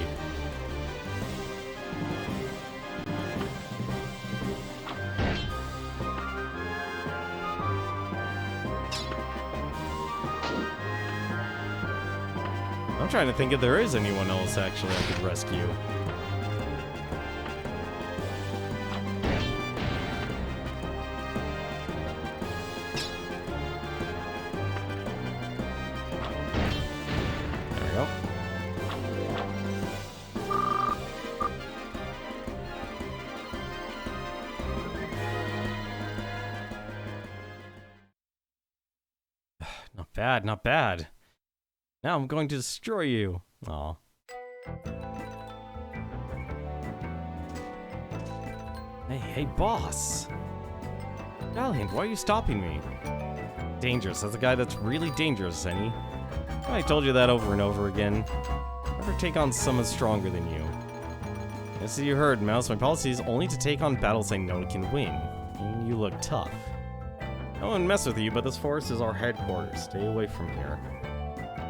I'm trying to think if there is anyone else actually I could rescue. There we go. Not bad, not bad. Now I'm going to destroy you. Aw. Hey, boss. Galhint, why are you stopping me? Dangerous. That's a guy that's really dangerous, Zenny. I told you that over and over again. Never take on someone stronger than you. As you heard, Mouse, my policy is only to take on battles I know can win. And you look tough. I won't mess with you, but this forest is our headquarters. Stay away from here.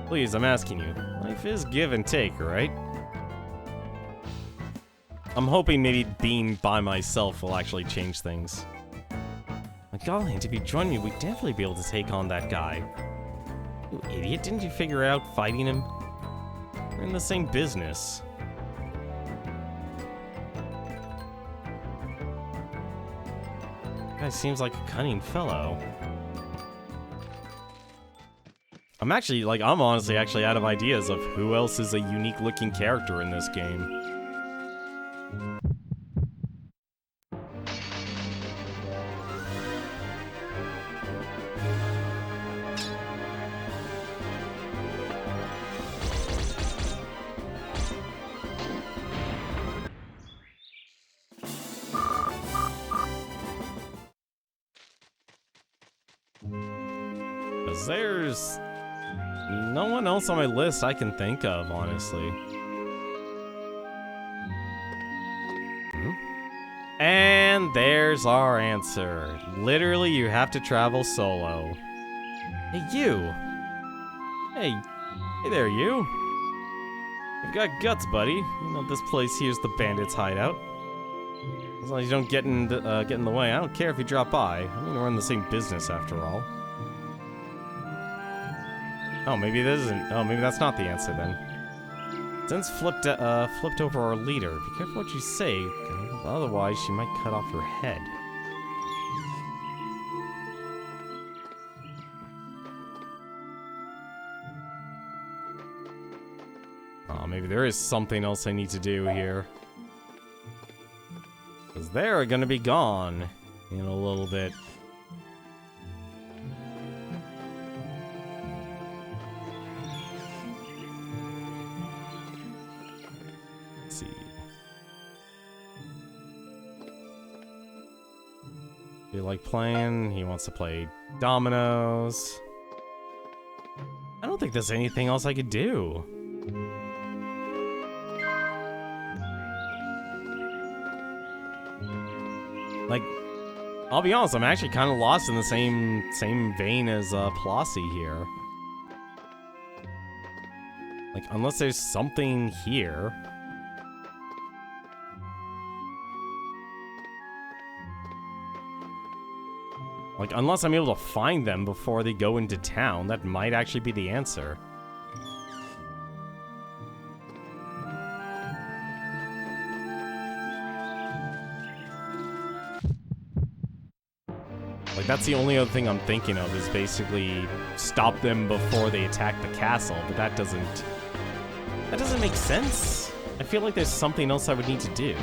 Please, I'm asking you. Life is give and take, right? I'm hoping maybe being by myself will actually change things. My Galhint, if you join me, we'd definitely be able to take on that guy. You idiot, didn't you figure out fighting him? We're in the same business. Guy seems like a cunning fellow. I'm honestly actually out of ideas of who else is a unique looking character in this game. Because there's no one else on my list I can think of, honestly. And there's our answer. Literally, you have to travel solo. Hey, you! Hey there, you! You've got guts, buddy. You know this place here's the bandits' hideout. As long as you don't get in the way, I don't care if you drop by. I mean, we're in the same business after all. Oh, maybe this isn't. Oh, maybe that's not the answer then. Zen's flipped over our leader. Be careful what you say, otherwise she might cut off your head. Oh, maybe there is something else I need to do here. Because they're gonna be gone in a little bit. You like playing? He wants to play dominoes. I don't think there's anything else I could do. Like, I'll be honest, I'm actually kind of lost in the same vein as Plossie here. Like, unless there's something here. Like, unless I'm able to find them before they go into town, that might actually be the answer. Like, that's the only other thing I'm thinking of, is basically stop them before they attack the castle, but that doesn't make sense. I feel like there's something else I would need to do.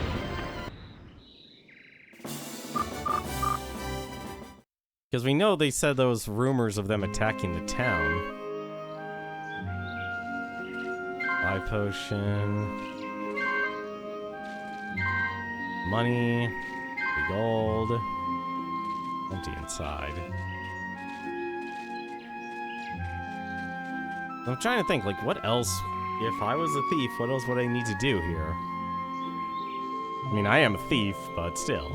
Because we know they said those rumors of them attacking the town. 5 potion. Money. Gold. Empty inside. I'm trying to think, like, what else, if I was a thief, what else would I need to do here? I mean, I am a thief, but still.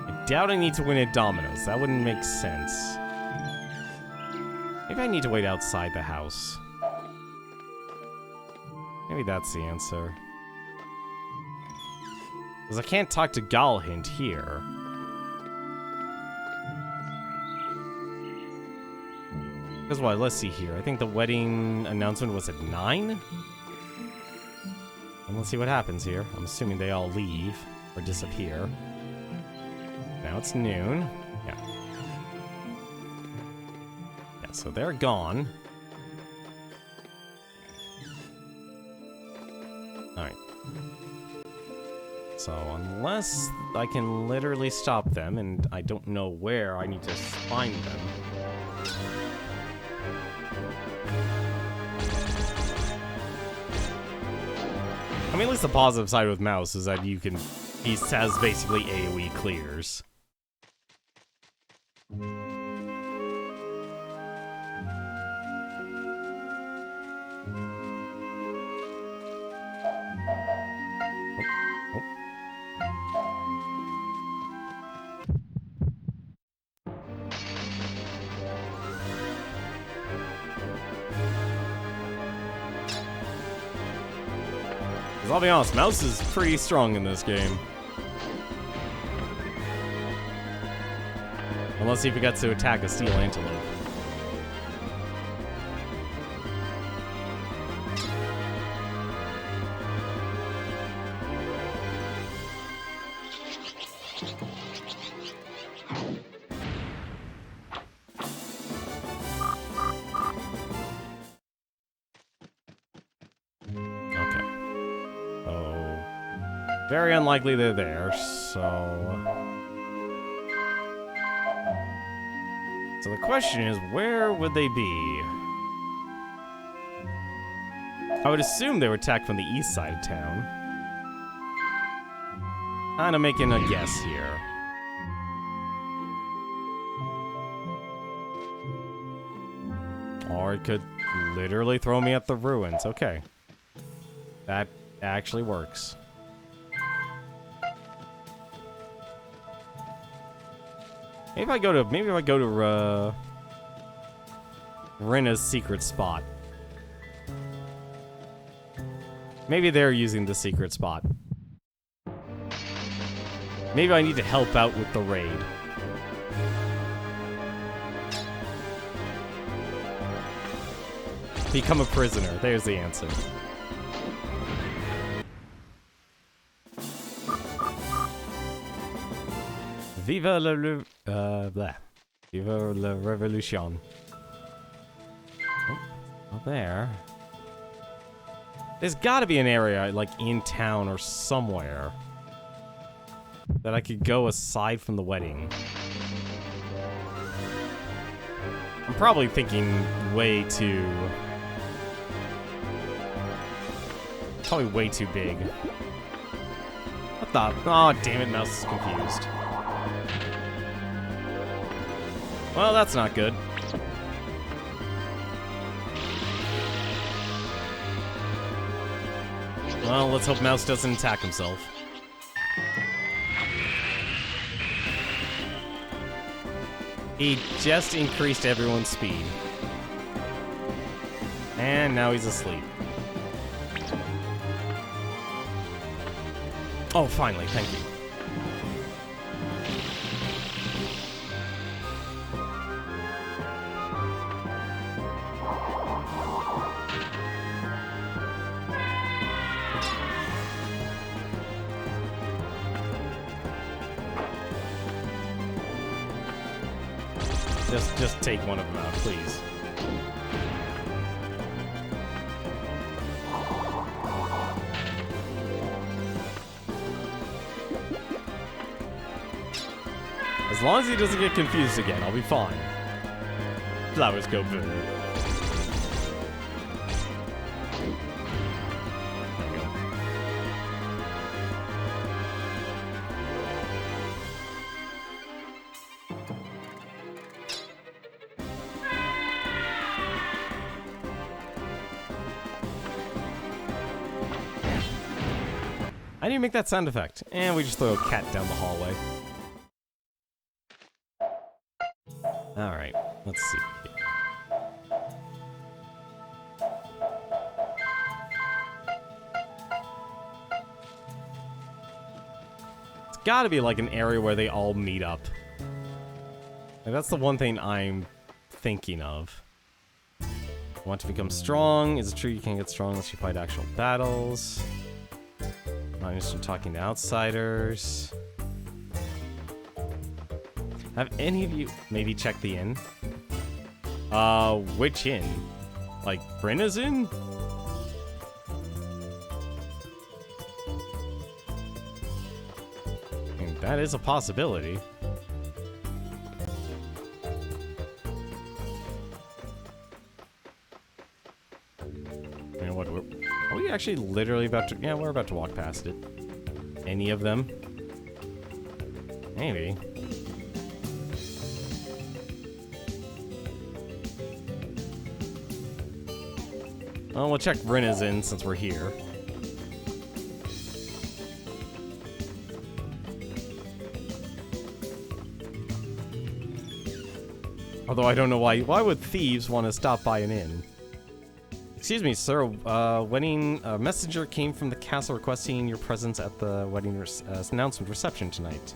I doubt I need to win at dominoes. That wouldn't make sense. Maybe I need to wait outside the house. Maybe that's the answer. Because I can't talk to Galhint here. Because what? Let's see here. I think the wedding announcement was at 9? And let's see what happens here. I'm assuming they all leave or disappear. Now it's noon. Yeah. Yeah, so they're gone. Alright. So unless I can literally stop them, and I don't know where I need to find them. I mean, at least the positive side with Mouse is that he has basically AoE clears. I'll be honest, Mouse is pretty strong in this game. Unless he forgets to attack a steel antelope. Very unlikely they're there, so the question is, where would they be? I would assume they were attacked from the east side of town. Kinda making a guess here. Or it could literally throw me at the ruins. Okay. That actually works. Maybe if I go to Rena's secret spot. Maybe they're using the secret spot. Maybe I need to help out with the raid. Become a prisoner. There's the answer. Viva la revolution. Oh, not there. There's gotta be an area, like, in town or somewhere that I could go aside from the wedding. I'm probably thinking way too probably way too big. What the? Oh, damn it, mouse is confused. Well, that's not good. Well, let's hope Mouse doesn't attack himself. He just increased everyone's speed. And now he's asleep. Oh, finally, thank you. Just take one of them out, please. As long as he doesn't get confused again, I'll be fine. Flowers go boom. There you go. I need to make that sound effect. And we just throw a cat down the hallway. Alright, let's see. It's gotta be like an area where they all meet up. Like, that's the one thing I'm thinking of. Want to become strong. Is it true you can't get strong unless you fight actual battles? Not interested in talking to outsiders. Have any of you maybe checked the inn? Which inn? Like, Brenna's inn? I mean, that is a possibility. You know what, are we actually literally about to... Yeah, we're about to walk past it. Any of them? Maybe. Well, we'll check Brenna's in since we're here. Although I don't know why. Why would thieves want to stop by an inn? Excuse me, sir. Wedding messenger came from the castle requesting your presence at the wedding announcement reception tonight.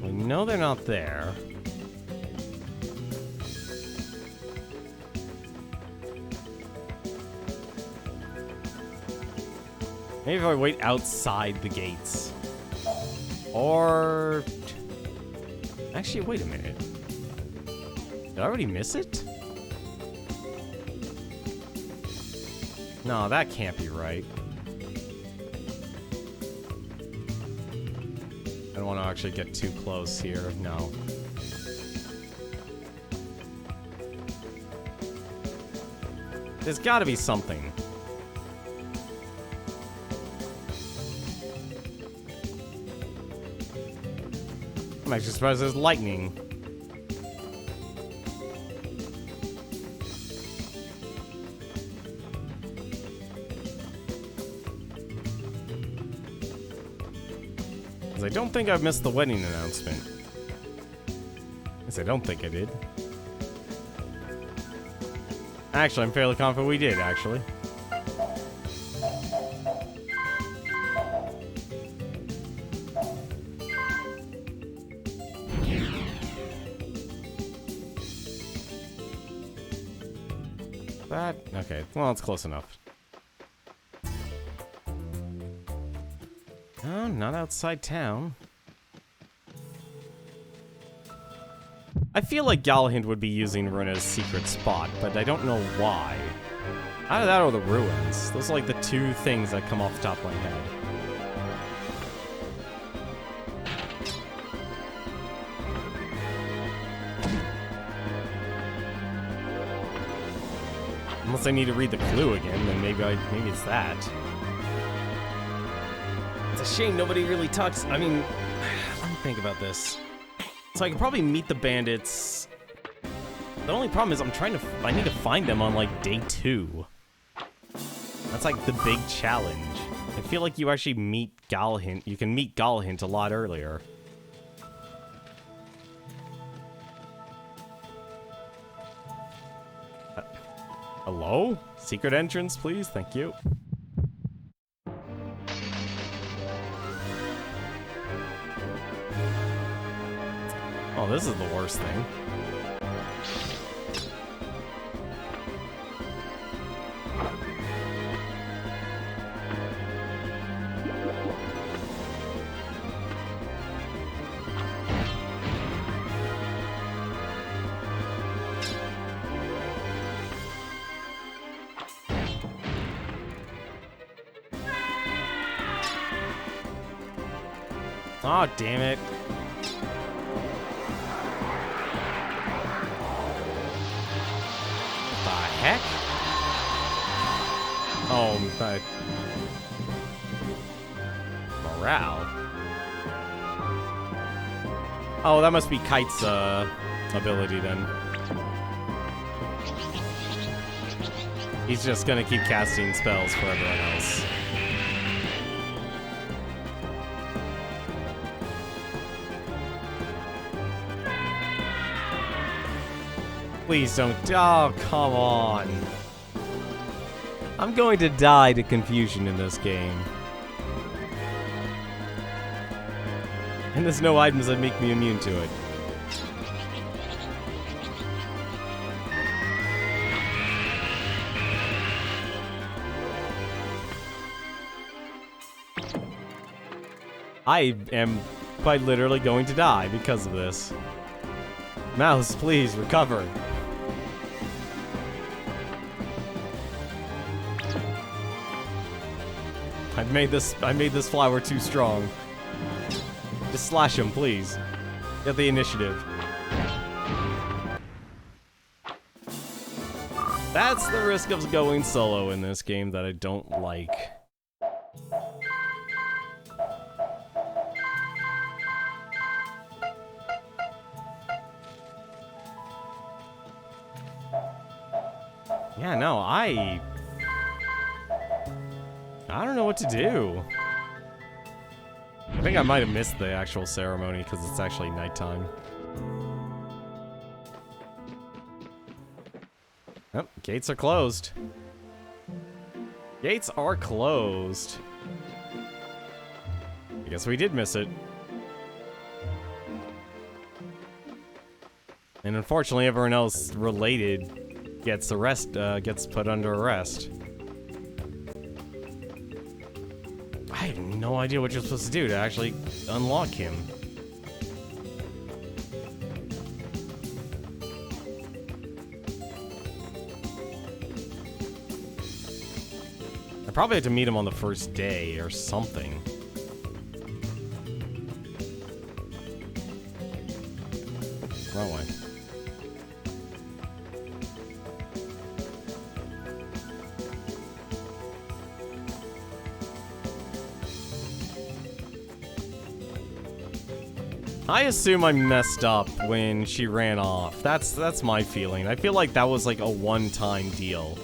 No, they're not there. Maybe if I wait outside the gates. Or... Actually, wait a minute. Did I already miss it? No, that can't be right. I don't want to actually get too close here. No. There's got to be something. I'm actually surprised there's lightning. Because I don't think I've missed the wedding announcement. Yes, I don't think I did. Actually, I'm fairly confident we did, actually. Okay, well, it's close enough. Oh, not outside town. I feel like Galahad would be using Runa's secret spot, but I don't know why. Either that or the ruins. Those are like the two things that come off the top of my head. Unless I need to read the clue again, then maybe it's that. It's a shame nobody really talks. I mean, let me think about this. So I could probably meet the bandits. The only problem is I need to find them on like day 2. That's like the big challenge. I feel like you actually meet Galahint. You can meet Galahint a lot earlier. Hello? Secret entrance, please? Thank you. Oh, this is the worst thing. Oh, damn it. What the heck? Oh, morale. Oh, that must be Kite's ability then. He's just gonna keep casting spells for everyone else. Please don't. Oh, come on. I'm going to die to confusion in this game. And there's no items that make me immune to it. I am quite literally going to die because of this. Mouse, please recover. I made this flower too strong. Just slash him, please. Get the initiative. That's the risk of going solo in this game that I don't like. Yeah, no, I don't know what to do. I think I might have missed the actual ceremony because it's actually nighttime. Oh, gates are closed. Gates are closed. I guess we did miss it. And unfortunately, everyone else related gets put under arrest. I have no idea what you're supposed to do to actually unlock him. I probably have to meet him on the first day or something. Wrong way. I assume I messed up when she ran off. That's my feeling. I feel like that was like a one-time deal.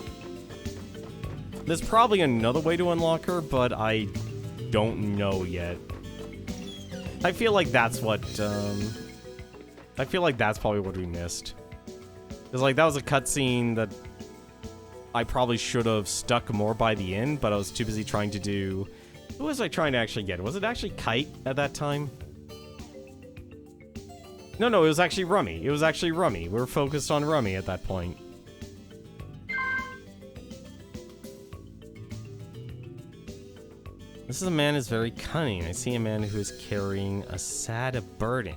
There's probably another way to unlock her, but I don't know yet. I feel like that's what, I feel like that's probably what we missed. Because, like, that was a cutscene that I probably should have stuck more by the end, but I was too busy trying to do... Who was I trying to actually get? Was it actually Kite at that time? No, it was actually Rummy. It was actually Rummy. We were focused on Rummy at that point. This is a man who's very cunning. I see a man who is carrying a sad burden.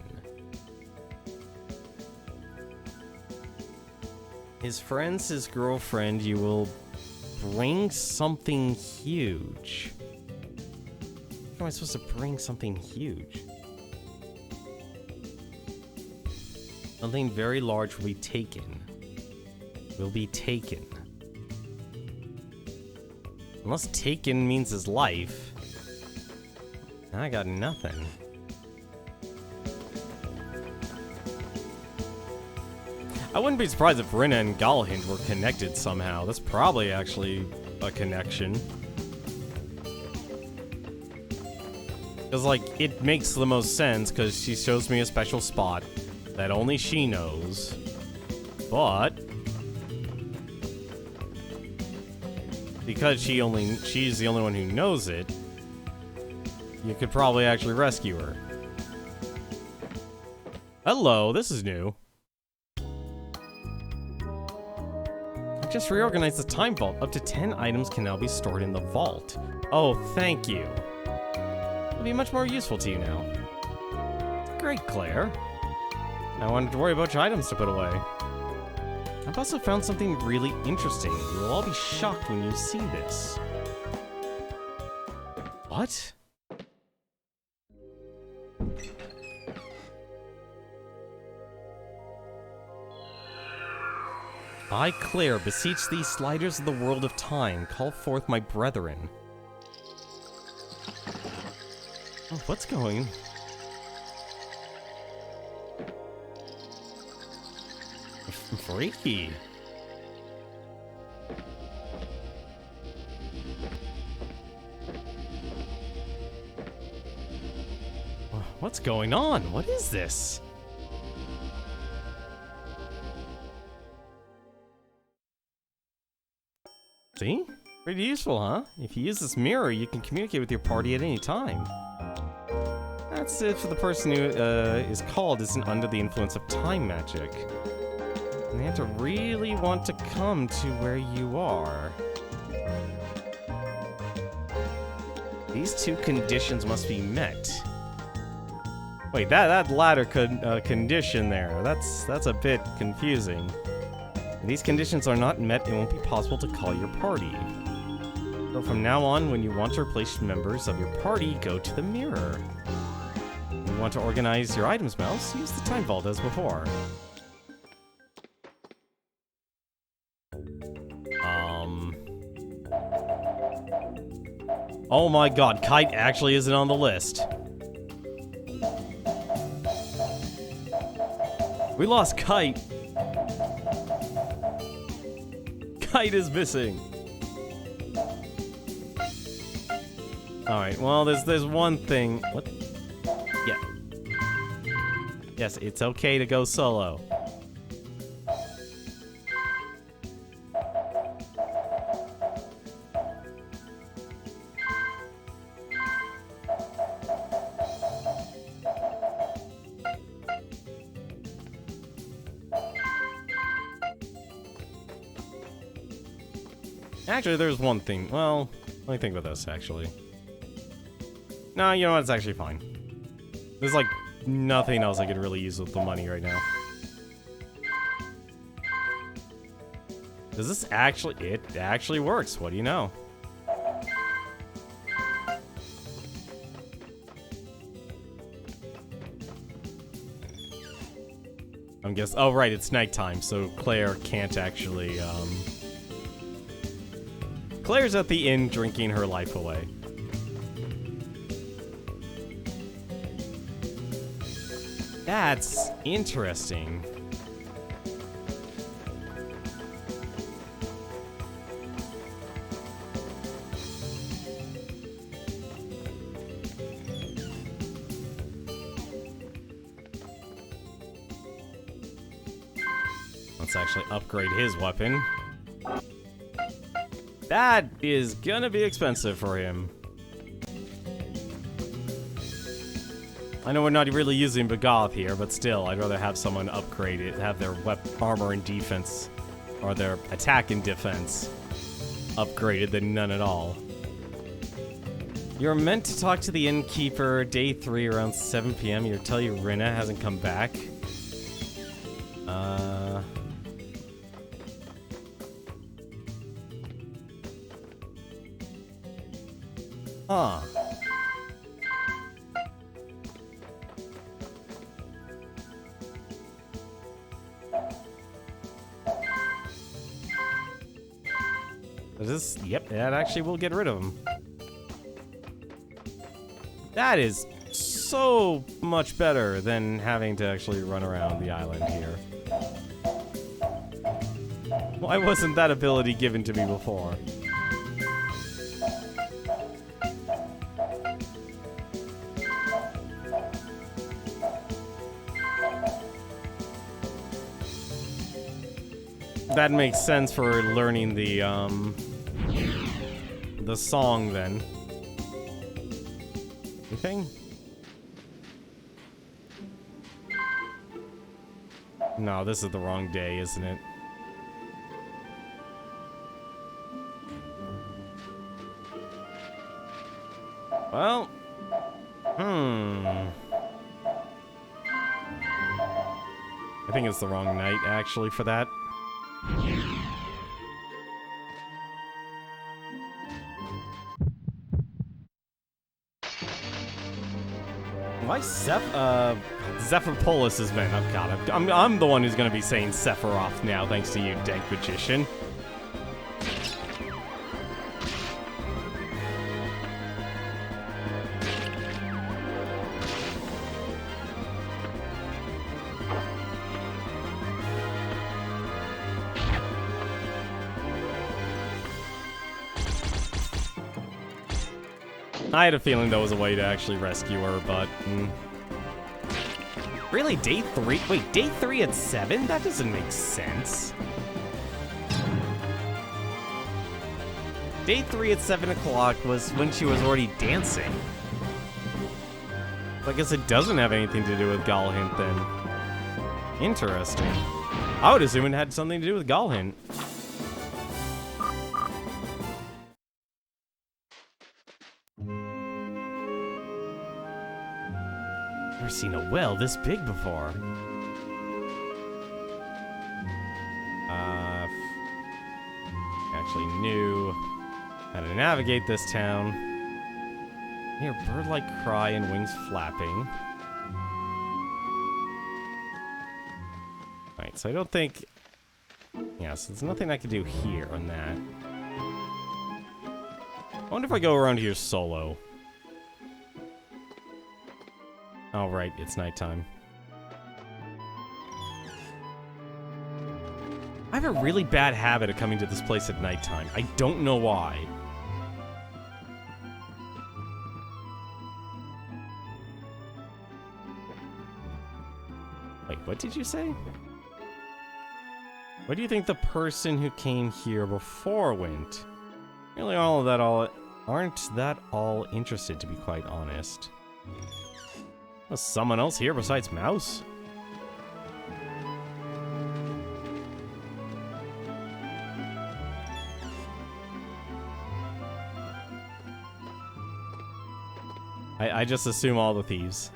His friends, his girlfriend, you will bring something huge. How am I supposed to bring something huge? Something very large will be taken. Will be taken. Unless taken means his life. I got nothing. I wouldn't be surprised if Rinna and Galahint were connected somehow. That's probably actually a connection. Because, like, it makes the most sense because she shows me a special spot that only she knows. But because she's the only one who knows it, you could probably actually rescue her. Hello, this is new. I just reorganized the time vault. Up to 10 items can now be stored in the vault. Oh, thank you. It'll be much more useful to you now. Great, Claire. I wanted to worry about your items to put away. I've also found something really interesting. You will all be shocked when you see this. What? I, Claire, beseech thee, sliders of the world of time, call forth my brethren. Oh, what's going? Freaky. What's going on? What is this? See? Pretty useful, huh? If you use this mirror, you can communicate with your party at any time. That's if the person who is called isn't under the influence of time magic. And they have to really want to come to where you are. These two conditions must be met. Wait, that latter condition there, that's a bit confusing. If these conditions are not met, it won't be possible to call your party. So from now on, when you want to replace members of your party, go to the mirror. When you want to organize your items mouse, use the time vault as before. Oh my god, Kite actually isn't on the list. We lost Kite. Kite is missing. Alright, well, there's one thing. What? Yeah. Yes, it's okay to go solo. Actually, there's one thing. Well, let me think about this, actually. No, you know what? It's actually fine. There's, like, nothing else I could really use with the money right now. Does this actually... It actually works. What do you know? I'm guessing... Oh, right. It's nighttime, so Claire can't actually, Claire's at the inn drinking her life away. That's interesting. Let's actually upgrade his weapon. That is gonna be expensive for him. I know we're not really using Backlog here, but still, I'd rather have someone upgrade it, have their armor and defense, or their attack and defense upgraded than none at all. You're meant to talk to the innkeeper day 3 around 7 p.m. You'll tell you Rinna hasn't come back. Huh. Yep, that actually will get rid of him. That is so much better than having to actually run around the island here. Why wasn't that ability given to me before? That makes sense for learning the song then. Anything? No, this is the wrong day, isn't it? Well, I think it's the wrong night, actually, for that. Why Zephyropolis has been... Oh god, I'm the one who's gonna be saying Sephiroth now, thanks to you, dank magician. I had a feeling there was a way to actually rescue her, but... Really? Day 3? Wait, day 3 at 7? That doesn't make sense. Day 3 at 7 o'clock was when she was already dancing. I guess it doesn't have anything to do with Galhint then. Interesting. I would assume it had something to do with Galhint. Never seen a well this big before. Actually knew how to navigate this town. Hear bird-like cry and wings flapping. Alright, so I don't think... Yeah, so there's nothing I can do here on that. I wonder if I go around here solo. Oh, right, it's nighttime. I have a really bad habit of coming to this place at nighttime. I don't know why. Wait, what did you say? What do you think the person who came here before went? Really aren't that all interested, to be quite honest. Was someone else here besides Mouse? I just assume all the thieves.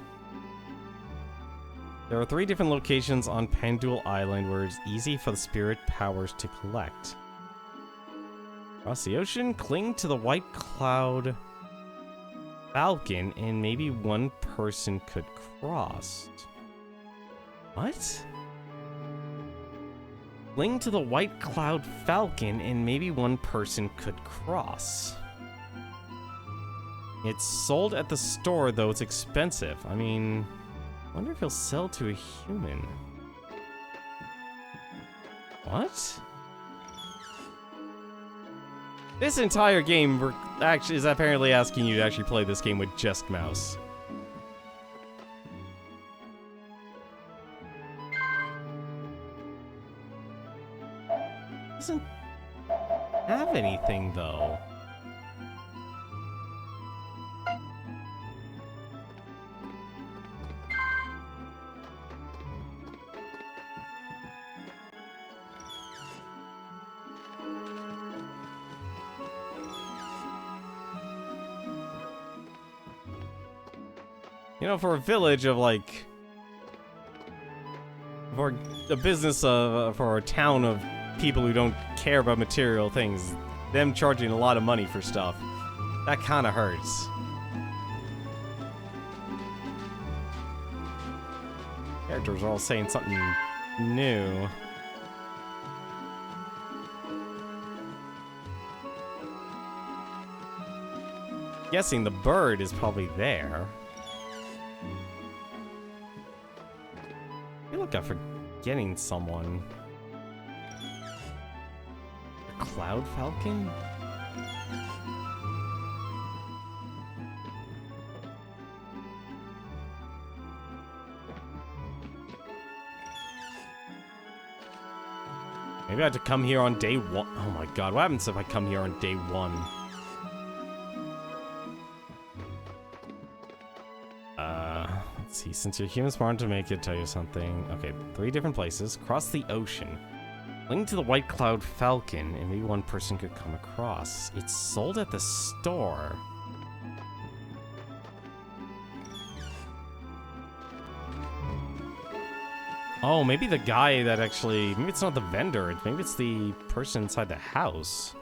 There are 3 different locations on Pendule Island where it's easy for the spirit powers to collect. Across the ocean, cling to the white cloud falcon, and maybe one person could cross. What? Cling to the white cloud falcon, and maybe one person could cross. It's sold at the store, though it's expensive. I mean, I wonder if he'll sell to a human. What? This entire game is apparently asking you to actually play this game with just mouse. Doesn't have anything, though. You know, for a village of, like... For a business of... For a town of people who don't care about material things, them charging a lot of money for stuff That kind of hurts. Characters are all saying something new. Guessing the bird is probably there. I feel like I'm forgetting someone. The Cloud Falcon? Maybe I had to come here on day one. Oh my god, what happens if I come here on day one? Let's see, since you're human smart to make it, tell you something. Okay, 3 different places. Cross the ocean. Link to the White Cloud Falcon, and maybe one person could come across. It's sold at the store. Oh, maybe the guy that actually... Maybe it's not the vendor. Maybe it's the person inside the house.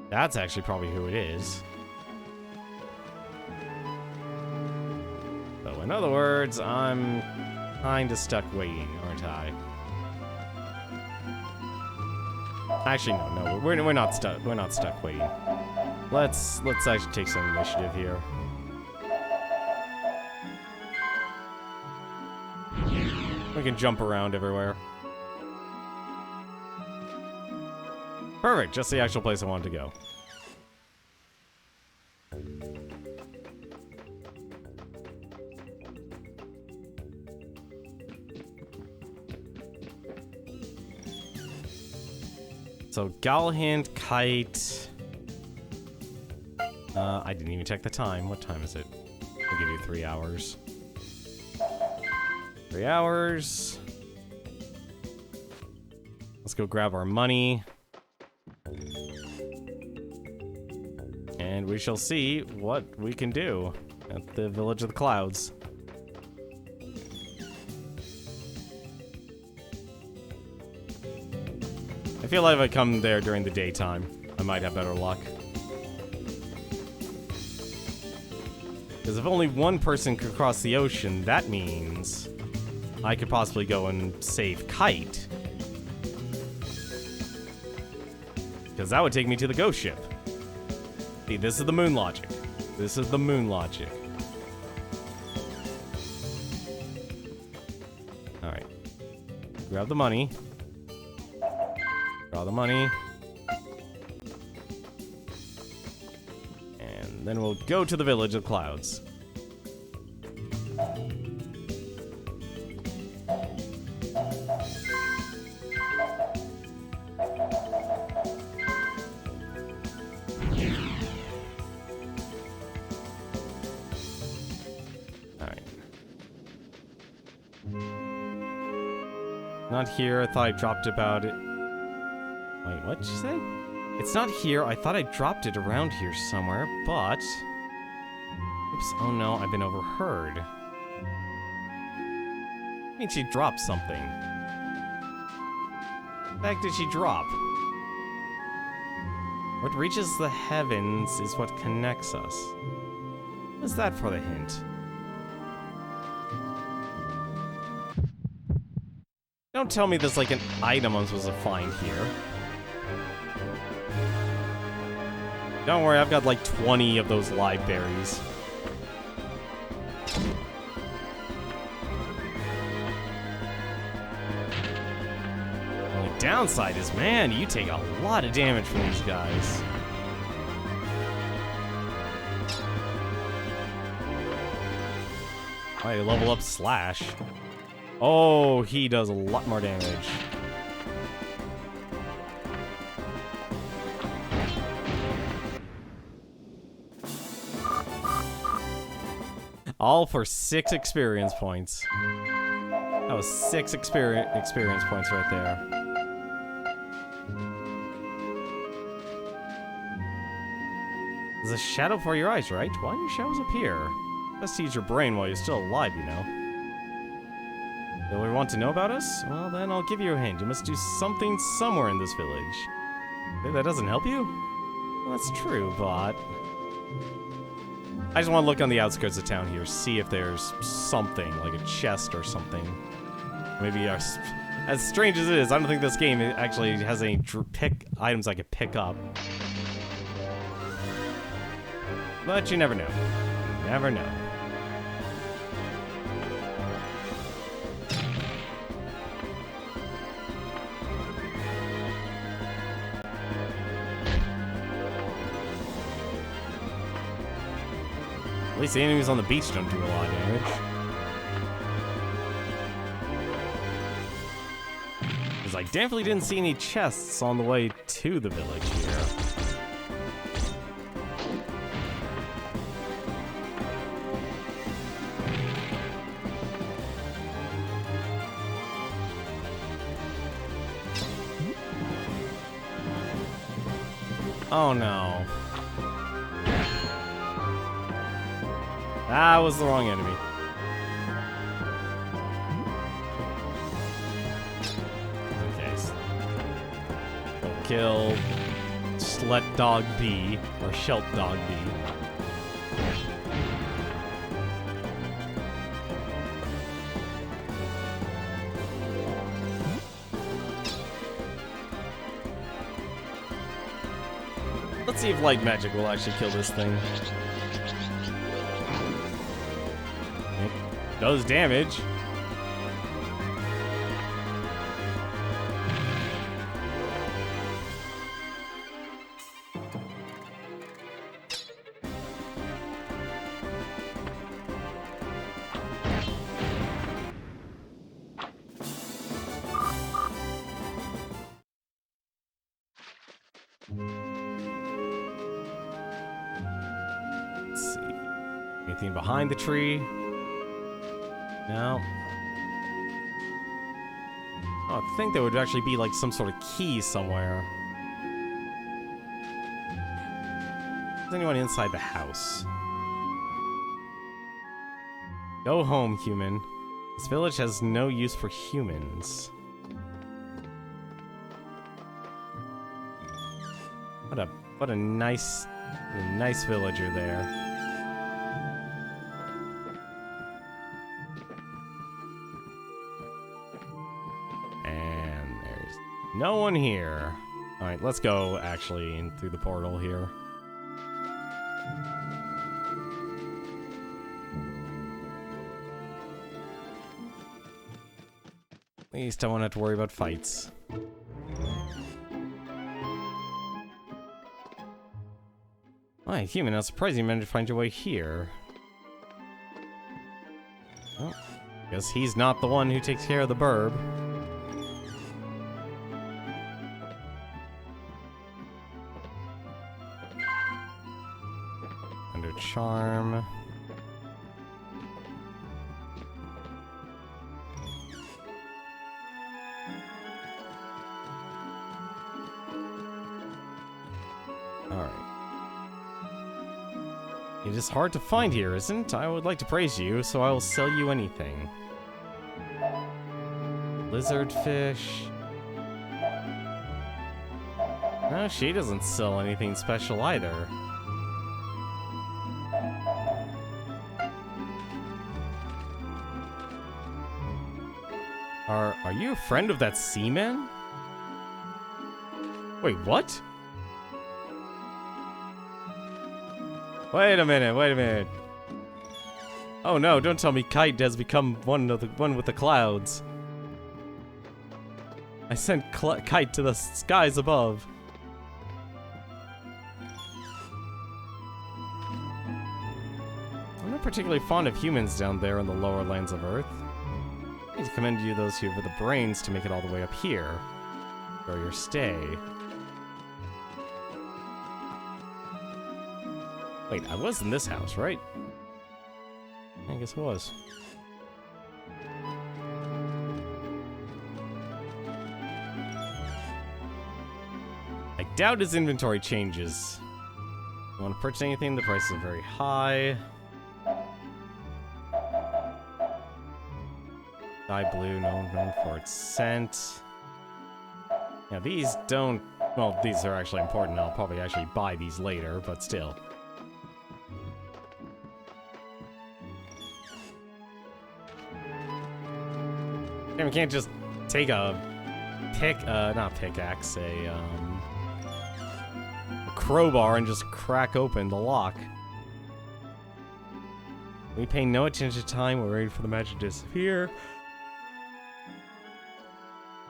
That's actually probably who it is. So, in other words, I'm kinda stuck waiting, aren't I? Actually, no, we're not stuck. We're not stuck waiting. Let's actually take some initiative here. We can jump around everywhere. Perfect, just the actual place I wanted to go. So, Galhant, Kite... I didn't even check the time. What time is it? I'll give you 3 hours. 3 hours. Let's go grab our money. And we shall see what we can do at the Village of the Clouds. I feel like if I come there during the daytime, I might have better luck. Because if only one person could cross the ocean, that means I could possibly go and save Kite. Because that would take me to the ghost ship. See, this is the moon logic. This is the moon logic. Alright. Grab the money. Draw the money. And then we'll go to the Village of Clouds. Not here. I thought I dropped about it. Wait, what did you say? It's not here. I thought I dropped it around here somewhere, but... Oops. Oh no, I've been overheard. I mean, she dropped something. What the heck did she drop? What reaches the heavens is what connects us. What's that for the hint? Don't tell me there's like an item I'm supposed to find here. Don't worry, I've got like 20 of those live berries. The only downside is, man, you take a lot of damage from these guys. Alright, level up Slash. Oh, he does a lot more damage. All for 6 experience points. That was 6 experience points right there. There's a shadow for your eyes, right? Why do your shadows appear? Best to use your brain while you're still alive, you know. Do we want to know about us? Well, then I'll give you a hint. You must do something somewhere in this village. That doesn't help you? Well, that's true, but... I just want to look on the outskirts of town here, see if there's something, like a chest or something. Maybe, as strange as it is, I don't think this game actually has any items I could pick up. But you never know. You never know. At least the enemies on the beach don't do a lot of damage. Because I definitely didn't see any chests on the way to the village here. Oh no. That was the wrong enemy. Okay. So kill Slut Dog B, or Shelt Dog B. Let's see if light magic will actually kill this thing. Does damage. Let's see. Anything behind the tree? No. Oh, I think there would actually be like some sort of key somewhere. Is anyone inside the house? Go home, human. This village has no use for humans. What a nice villager there. No one here. Alright, let's go actually in through the portal here. At least I won't have to worry about fights. Alright, human, I'm surprised you managed to find your way here. Well, guess he's not the one who takes care of the burb. Charm. Alright. It is hard to find here, isn't it? I would like to praise you, so I will sell you anything. Lizard fish. No, she doesn't sell anything special either. Are you a friend of that seaman? Wait, what? Wait a minute. Oh no, don't tell me Kite has become one with the clouds. I sent Kite to the skies above. I'm not particularly fond of humans down there in the lower lands of Earth. I need to commend you those who have the brains to make it all the way up here. For your stay. Wait, I was in this house, right? I guess it was. I doubt his inventory changes. You want to purchase anything? The prices are very high. Sky blue, known for its scent. Yeah, these don't Well, these are actually important. I'll probably actually buy these later, but still. And we can't just take a not pickaxe, a crowbar and just crack open the lock. We pay no attention to time. We're waiting for the magic to disappear.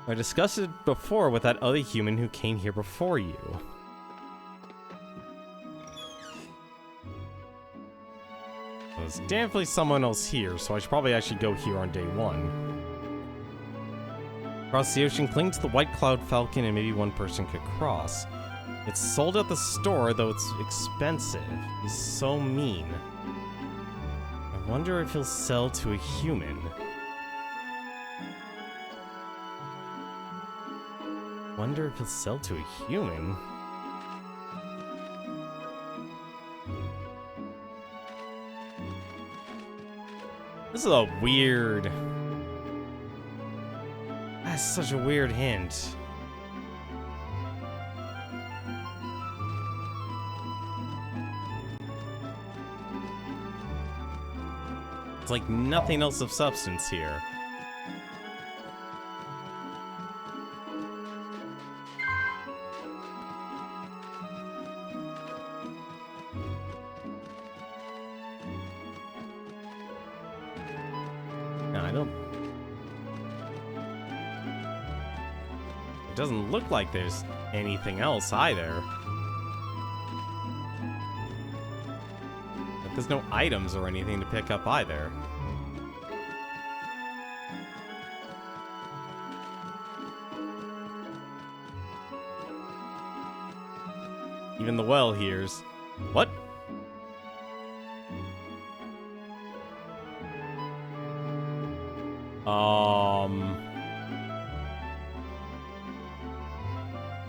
I discussed it before with that other human who came here before you. There's definitely someone else here, so I should probably actually go here on day 1. Across the ocean, cling to the white cloud falcon and maybe one person could cross. It's sold at the store, though it's expensive. He's so mean. I wonder if he'll sell to a human. Wonder if he'll sell to a human? This is a weird... That's such a weird hint. It's like nothing else of substance here. No, I don't... It doesn't look like there's anything else either. There's no items or anything to pick up either. Even the well hears. What?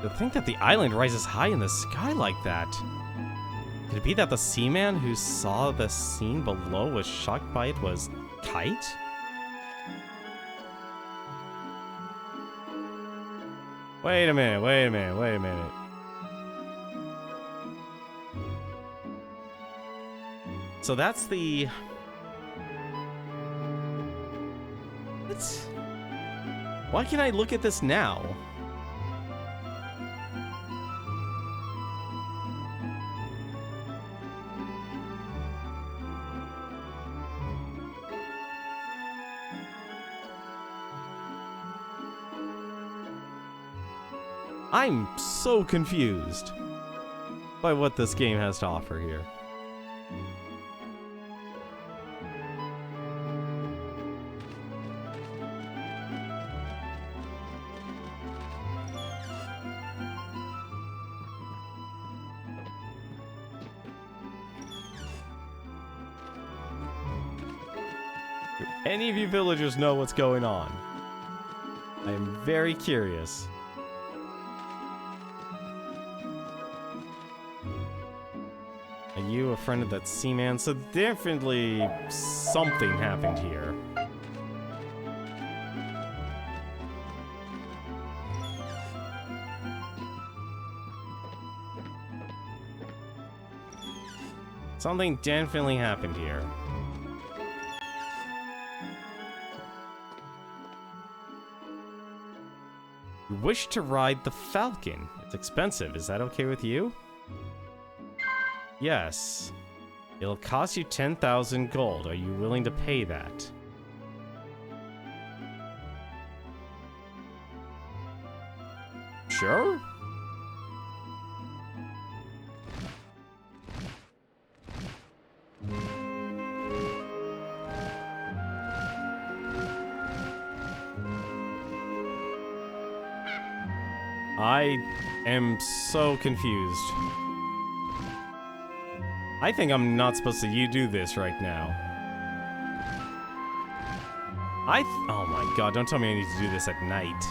To think that the island rises high in the sky like that. Could it be that the seaman who saw the scene below was shocked by it was Kite? Wait a minute, wait a minute, wait a minute. So that's the... What? Why can't I look at this now? I'm so confused by what this game has to offer here. Do any of you villagers know what's going on? I am very curious. Are you a friend of that seaman? So definitely something happened here. Something definitely happened here. You wish to ride the Falcon. It's expensive. Is that okay with you? Yes. It'll cost you 10,000 gold. Are you willing to pay that? Sure. I am so confused. I think I'm not supposed to do this right now. Oh my god, don't tell me I need to do this at night.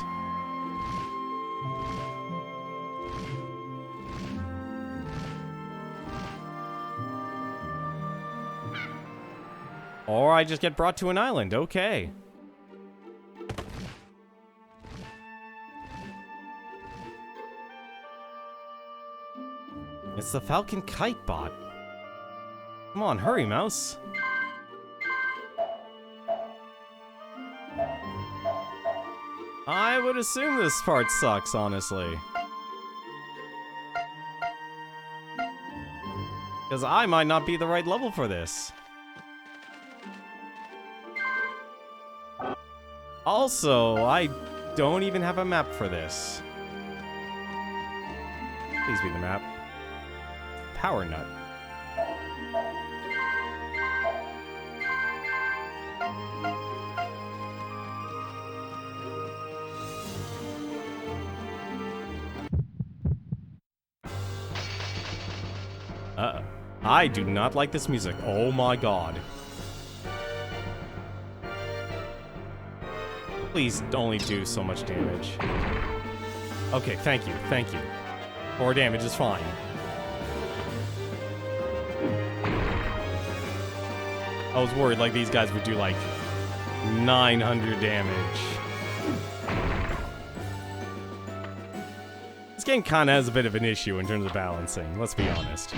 Or I just get brought to an island, okay. It's the Falcon Kite Bot. Come on, hurry, mouse. I would assume this part sucks, honestly. Because I might not be the right level for this. Also, I don't even have a map for this. Please be the map. Power nut. I do not like this music. Oh my god. Please only do so much damage. Okay, thank you, thank you. 4 damage is fine. I was worried like these guys would do like 900 damage. This game kinda has a bit of an issue in terms of balancing, let's be honest.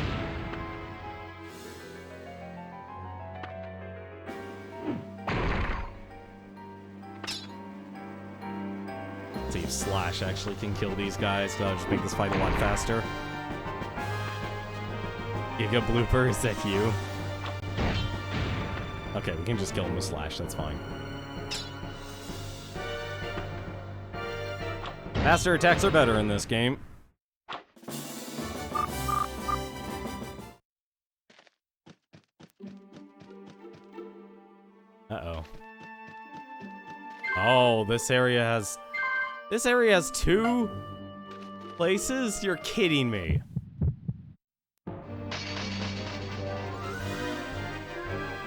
See if Slash actually can kill these guys. That'll just make this fight a lot faster. Giga Blooper, is that you? Okay, we can just kill him with Slash, that's fine. Faster attacks are better in this game. Uh-oh. Oh, this area has 2 places? You're kidding me.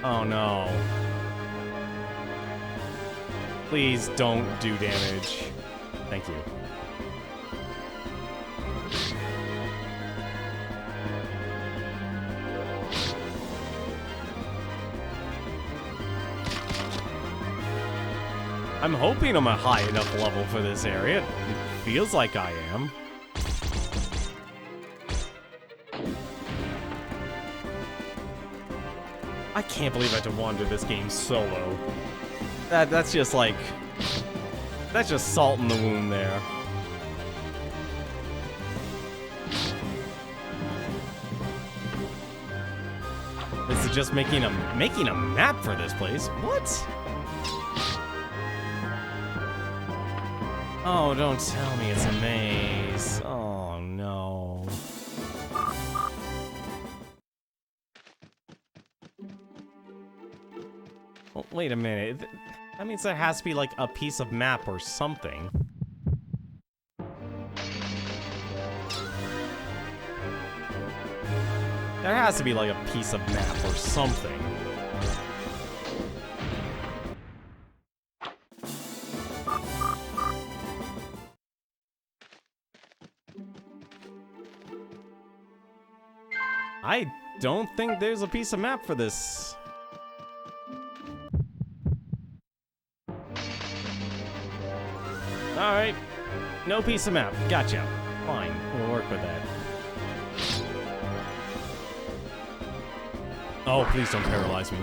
Oh no. Please don't do damage. Thank you. I'm hoping I'm a high enough level for this area. It feels like I am. I can't believe I had to wander this game solo. That's just like... That's just salt in the wound there. This is just making a map for this place. What? Oh, don't tell me it's a maze. Oh, no. Well, wait a minute. That means there has to be, like, a piece of map or something. There has to be, like, a piece of map or something. I don't think there's a piece of map for this. Alright. No piece of map. Gotcha. Fine. We'll work with that. Oh, please don't paralyze me.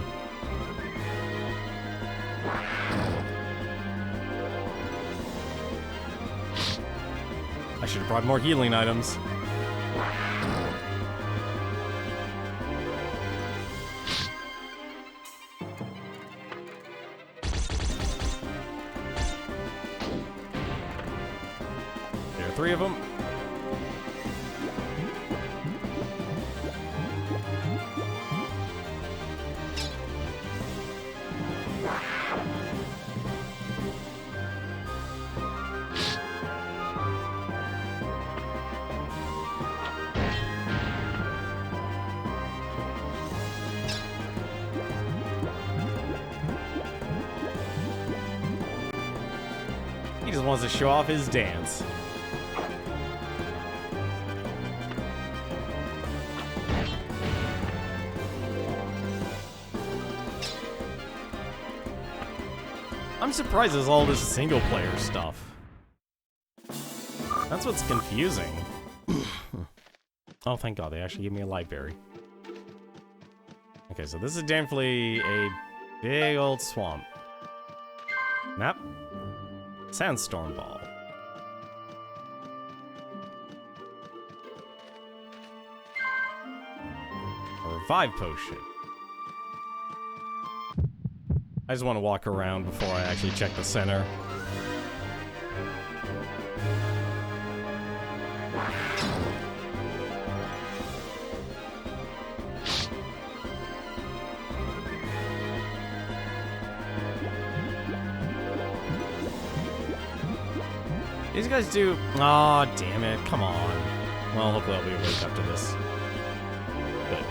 I should have brought more healing items. There are 3 of them. He just wants to show off his dance. I'm surprised there's all this single player stuff. That's what's confusing. Oh, thank God, they actually gave me a library. Okay, so this is definitely a big old swamp. Map. Sandstorm ball. A revive potion. I just want to walk around before I actually check the center. These guys do... Aw, oh, damn it. Come on. Well, hopefully I'll be awake after this. Good.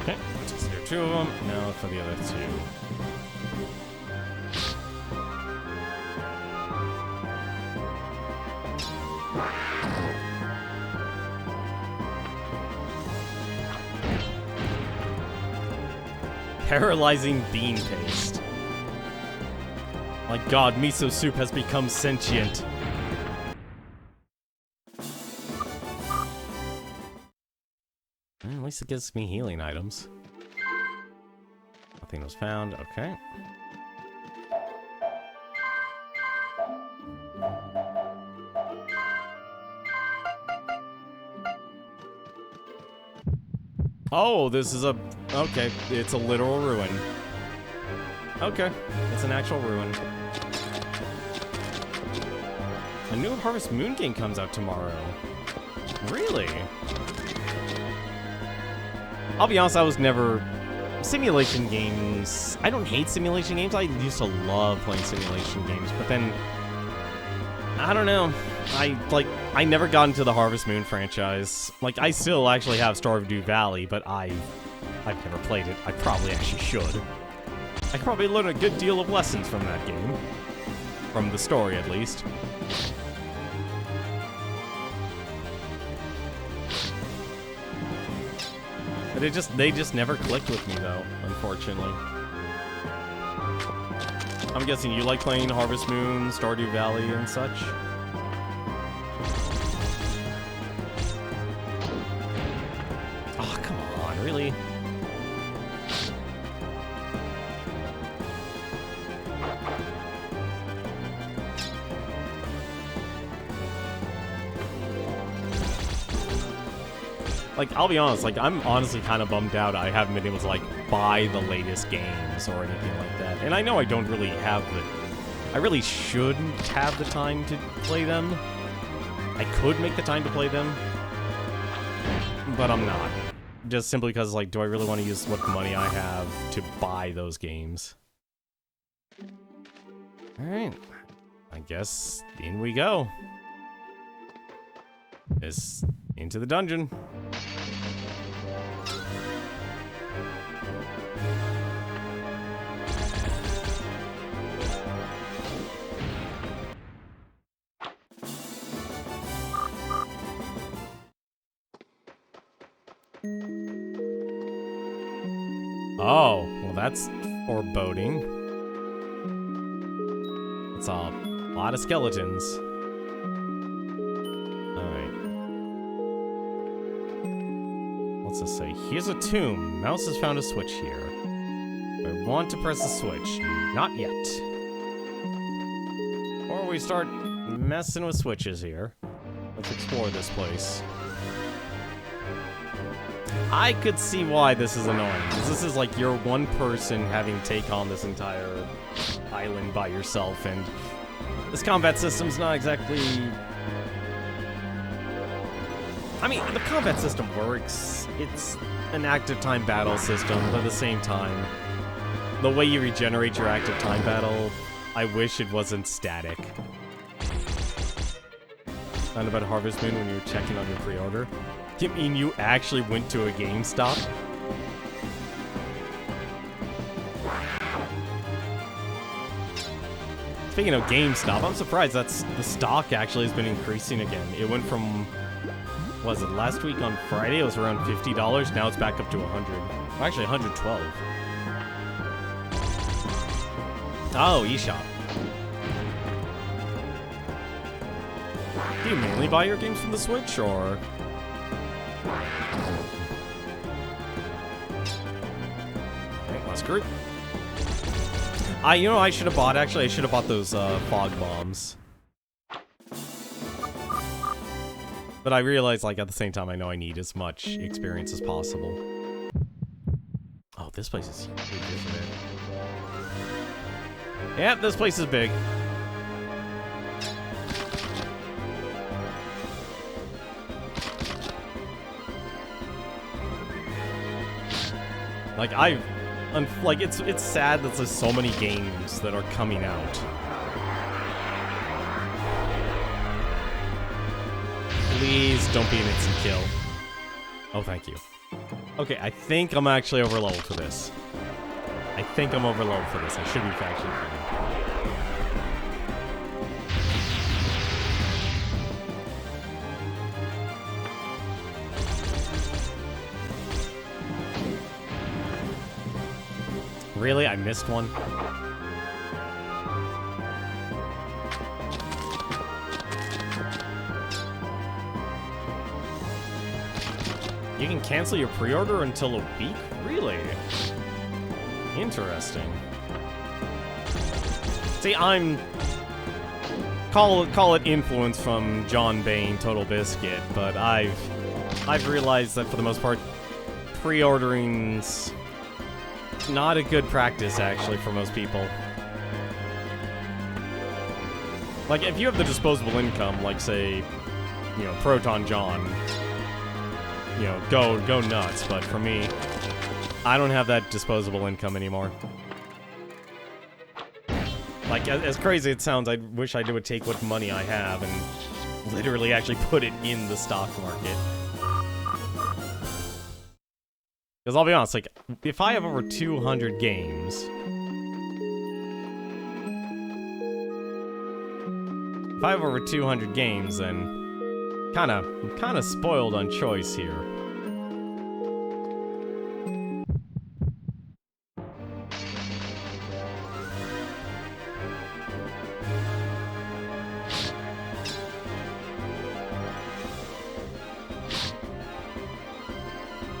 Okay. Is there two of them? No, for the other two. Paralyzing bean paste. My God, miso soup has become sentient. At least it gives me healing items. Nothing was found. Okay. Oh, this is a... Okay, it's a literal ruin. Okay, it's an actual ruin. A new Harvest Moon game comes out tomorrow. Really? I'll be honest, I was never... Simulation games... I don't hate simulation games. I used to love playing simulation games, but then... I don't know. I never got into the Harvest Moon franchise. Like, I still actually have Stardew Valley, but I've never played it. I probably actually should. I could probably learn a good deal of lessons from that game. From the story, at least. But they just never clicked with me, though, unfortunately. I'm guessing you like playing Harvest Moon, Stardew Valley, and such? Oh, come on, really? Like, I'll be honest, like, I'm honestly kind of bummed out I haven't been able to, like, buy the latest games or anything like that. And I know I don't really have the... I really shouldn't have the time to play them. I could make the time to play them, but I'm not. Just simply because, like, do I really want to use what money I have to buy those games? Alright. I guess in we go. It's into the dungeon. Oh, well that's foreboding. It's a lot of skeletons. Alright. What's this say? Here's a tomb. Mouse has found a switch here. I want to press the switch. Not yet. Or we start messing with switches here. Let's explore this place. I could see why this is annoying, because this is like you're one person having to take on this entire island by yourself, and this combat system's not exactly... I mean, the combat system works. It's an active time battle system, but at the same time, the way you regenerate your active time battle, I wish it wasn't static. Found about Harvest Moon when you were checking on your pre-order. You mean you actually went to a GameStop? Speaking of GameStop, I'm surprised the stock actually has been increasing again. It went from, Was it last week on Friday? It was around $50. Now it's back up to 100. Well, actually, 112. Oh, eShop. Do you mainly buy your games from the Switch, or? Okay, last group. You know, I should have bought. Actually, I should have bought those fog bombs. But I realized, like, at the same time, I know I need as much experience as possible. Oh, this place is huge, isn't it? Yeah, this place is big. Like, it's sad that there's so many games that are coming out. Please don't be an instant kill. Oh, thank you. Okay, I think I'm actually over level for this. I think I'm over level for this. I should be actually fine. Really? I missed one? You can cancel your pre-order until a week? Really? Interesting. See, call it influence from John Bain, Total Biscuit, but I've realized that for the most part, pre-ordering's not a good practice, actually, for most people. Like, if you have the disposable income, like, say, you know, Proton John, you know, go nuts, but for me, I don't have that disposable income anymore. Like, as crazy it sounds, I wish I would take what money I have and literally actually put it in the stock market. Because I'll be honest, like, if I have over 200 games... If I have over 200 games, then I'm kinda spoiled on choice here.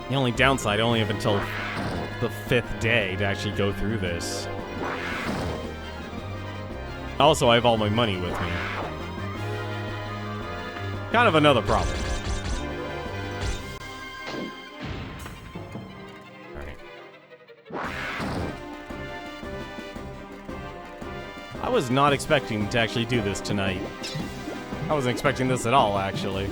The only downside, I only have until the 5th day to actually go through this. Also, I have all my money with me. Kind of another problem. Alright. I was not expecting to actually do this tonight. I wasn't expecting this at all, actually.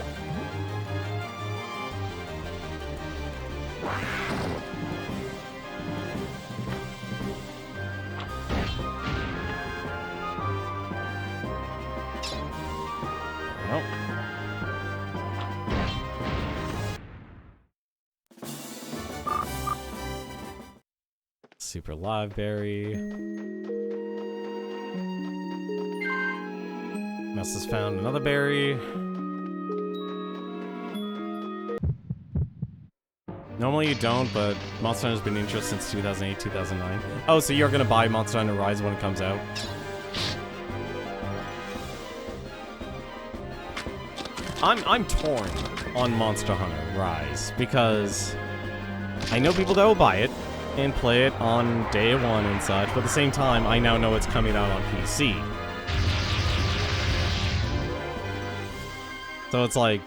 Super Live Berry. Mouse has found another berry. Normally you don't, but Monster Hunter's been interested since 2008, 2009. Oh, so you're gonna buy Monster Hunter Rise when it comes out? I'm torn on Monster Hunter Rise because I know people that will buy it and play it on day one and such, but at the same time, I now know it's coming out on PC. So it's like,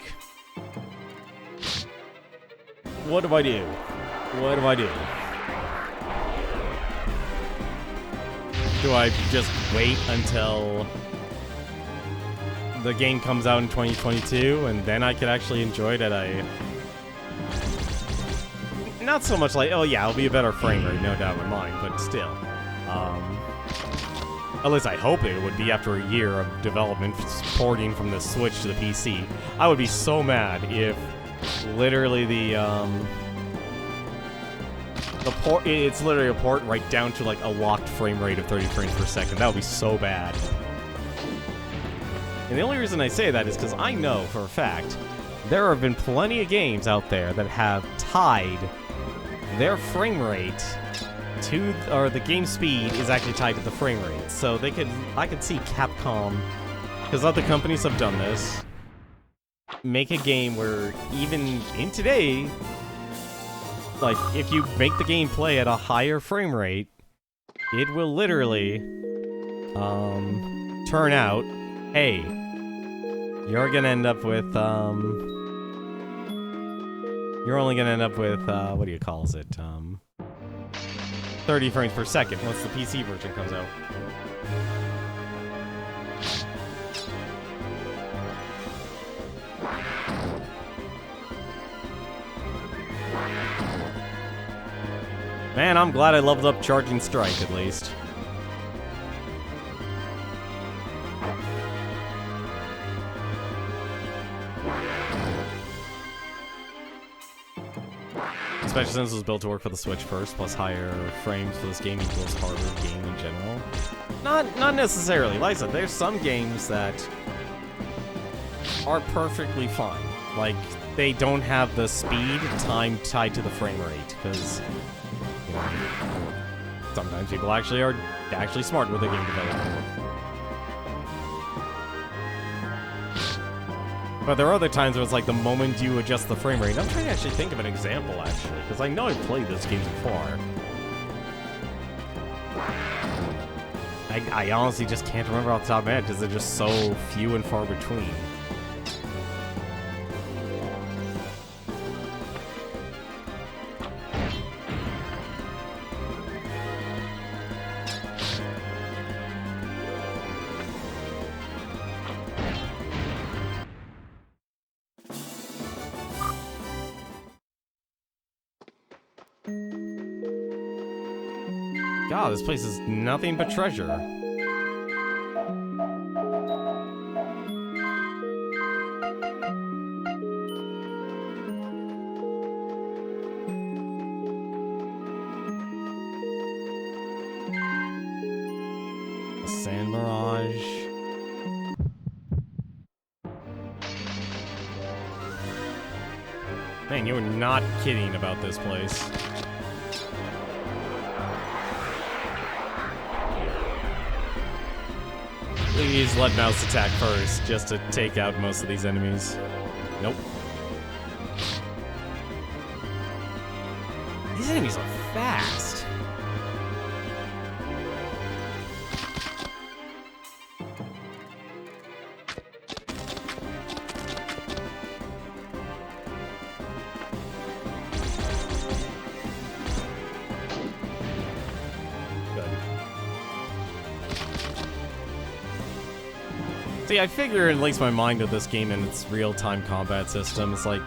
what do I do? What do I do? Do I just wait until the game comes out in 2022 and then I could actually enjoy it at a... Not so much like, oh yeah, it'll be a better frame rate, no doubt in mind, but still. At least I hope it would be after a year of development porting from the Switch to the PC. I would be so mad if literally it's literally a port right down to like a locked frame rate of 30 frames per second. That would be so bad. And the only reason I say that is because I know for a fact there have been plenty of games out there that have tied their frame rate to, or the game speed is actually tied to the frame rate. So I could see Capcom, because other companies have done this, make a game where even in today, like, if you make the game play at a higher frame rate, it will literally, turn out, hey, you're gonna end up with, you're only gonna end up with, what do you call it, 30 frames per second once the PC version comes out. Man, I'm glad I leveled up Charging Strike, at least. Especially since it was built to work for the Switch first, plus higher frames for this game equals harder game in general. Not necessarily. Like I said, there's some games that are perfectly fine. Like, they don't have the speed time tied to the frame rate, because sometimes people actually are smart with the game development. But there are other times where it's like the moment you adjust the frame rate. I'm trying to actually think of an example, actually, because I know I've played this game before. I honestly just can't remember off the top of my head because they're just so few and far between. God, this place is nothing but treasure. A sand mirage. Man, you were not kidding about this place. Please let mouse attack first, just to take out most of these enemies. Nope. These enemies are fast. See, I figure it links my mind to this game and its real-time combat system. It's like,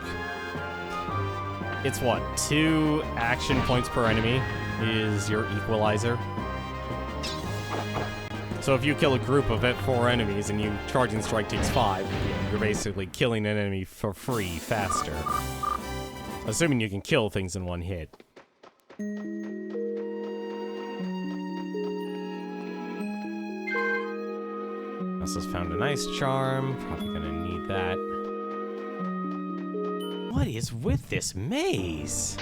it's what, 2 action points per enemy is your equalizer. So if you kill a group of 4 enemies and you Charging Strike takes 5, you're basically killing an enemy for free faster. Assuming you can kill things in one hit. Also found an ice charm. Probably gonna need that. What is with this maze?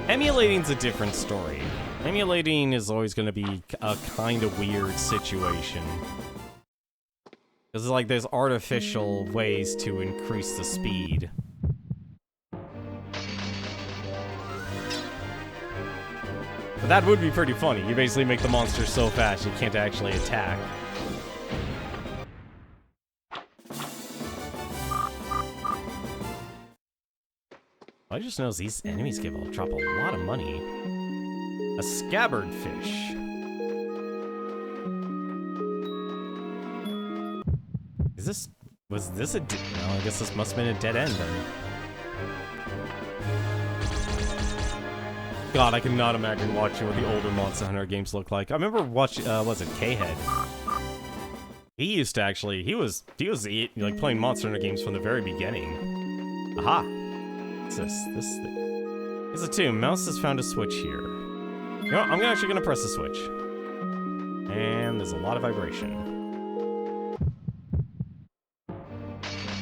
Emulating's a different story. Emulating is always gonna be a kind of weird situation. Because like there's artificial ways to increase the speed. But that would be pretty funny. You basically make the monster so fast you can't actually attack. I just noticed these enemies drop a lot of money. A scabbard fish. Was this a no, I guess this must have been a dead end then. God, I cannot imagine watching what the older Monster Hunter games look like. I remember watching, was it K-Head? He used to actually, he was like playing Monster Hunter games from the very beginning. Aha! What's this? This is a tomb. Mouse has found a switch here. You know, I'm actually gonna press the switch. And there's a lot of vibration.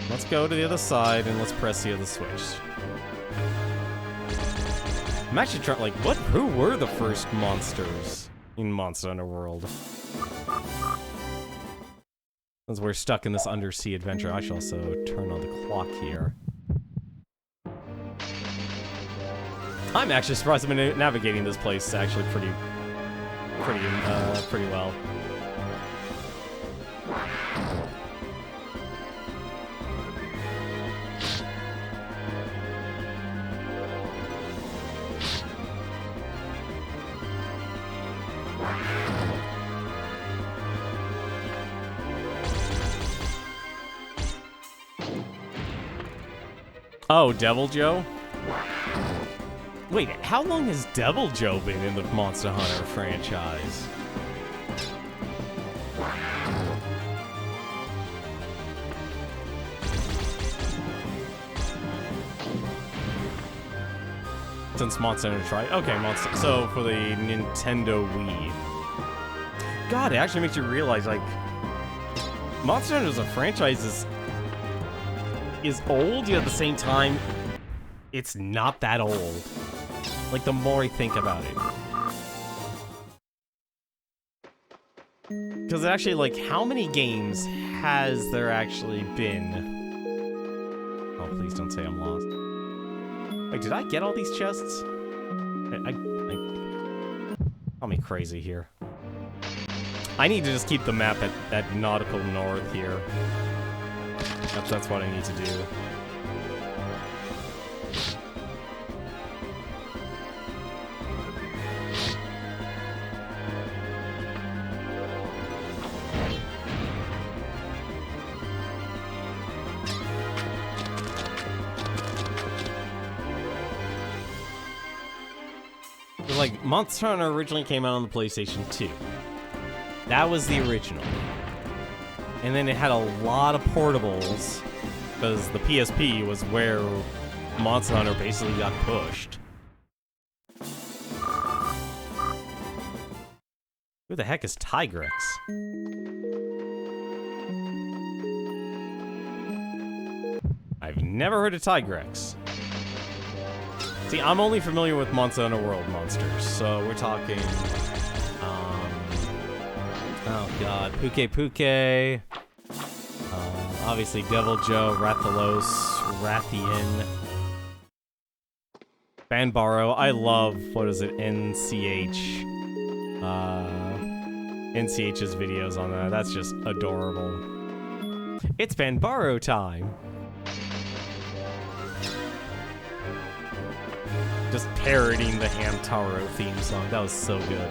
Let's go to the other side and let's press the other switch. I'm actually trying, like, who were the first monsters in Monster Hunter World? Since we're stuck in this undersea adventure, I should also turn on the clock here. I'm actually surprised I've been navigating this place actually pretty well. Oh, Devil Joe? Wait, how long has Devil Joe been in the Monster Hunter franchise? Since Monster Hunter Tri... Okay, so for the Nintendo Wii. God, it actually makes you realize, like... Monster Hunter as a franchise is old, yet at the same time, it's not that old. Like, the more I think about it. Because actually, like, how many games has there actually been? Oh, please don't say I'm lost. Wait, did I get all these chests? Call me crazy here. I need to just keep the map at nautical north here. That's what I need to do. Like, Monster Hunter originally came out on the PlayStation 2. That was the original. And then it had a lot of portables, because the PSP was where Monster Hunter basically got pushed. Who the heck is Tigrex? I've never heard of Tigrex. See, I'm only familiar with Monster Hunter World monsters, so we're talking, oh god, Puke, obviously Devil Joe, Rathalos, Rathian, Banbaro. I love, what is it, NCH's videos on that. That's just adorable. It's Banbaro time! Just parodying the Hamtaro theme song. That was so good.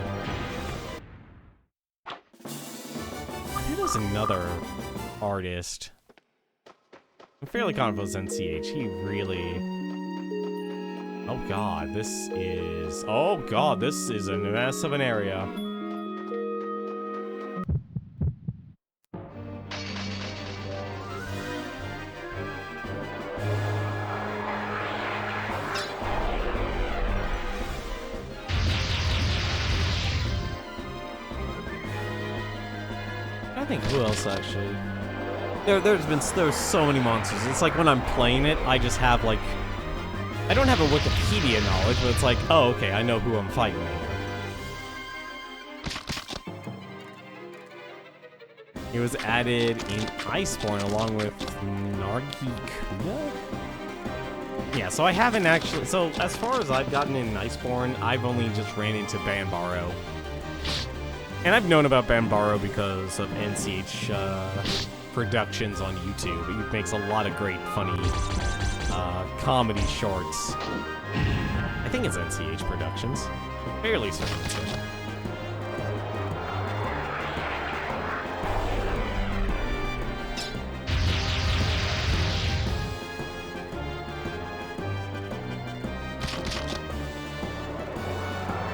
That was another artist. I'm fairly confident it was NCH. He really... Oh god, this is... Oh god, this is a mess of an area. I think who else actually? There's so many monsters. It's like when I'm playing it, I just have like, I don't have a Wikipedia knowledge, but it's like, oh okay, I know who I'm fighting here. It was added in Iceborne along with Nargikuya? Yeah, so I haven't actually, so as far as I've gotten in Iceborne, I've only just ran into Banbaro. And I've known about Banbaro because of NCH productions on YouTube. He makes a lot of great, funny comedy shorts. I think it's NCH Productions. Fairly certain it's him.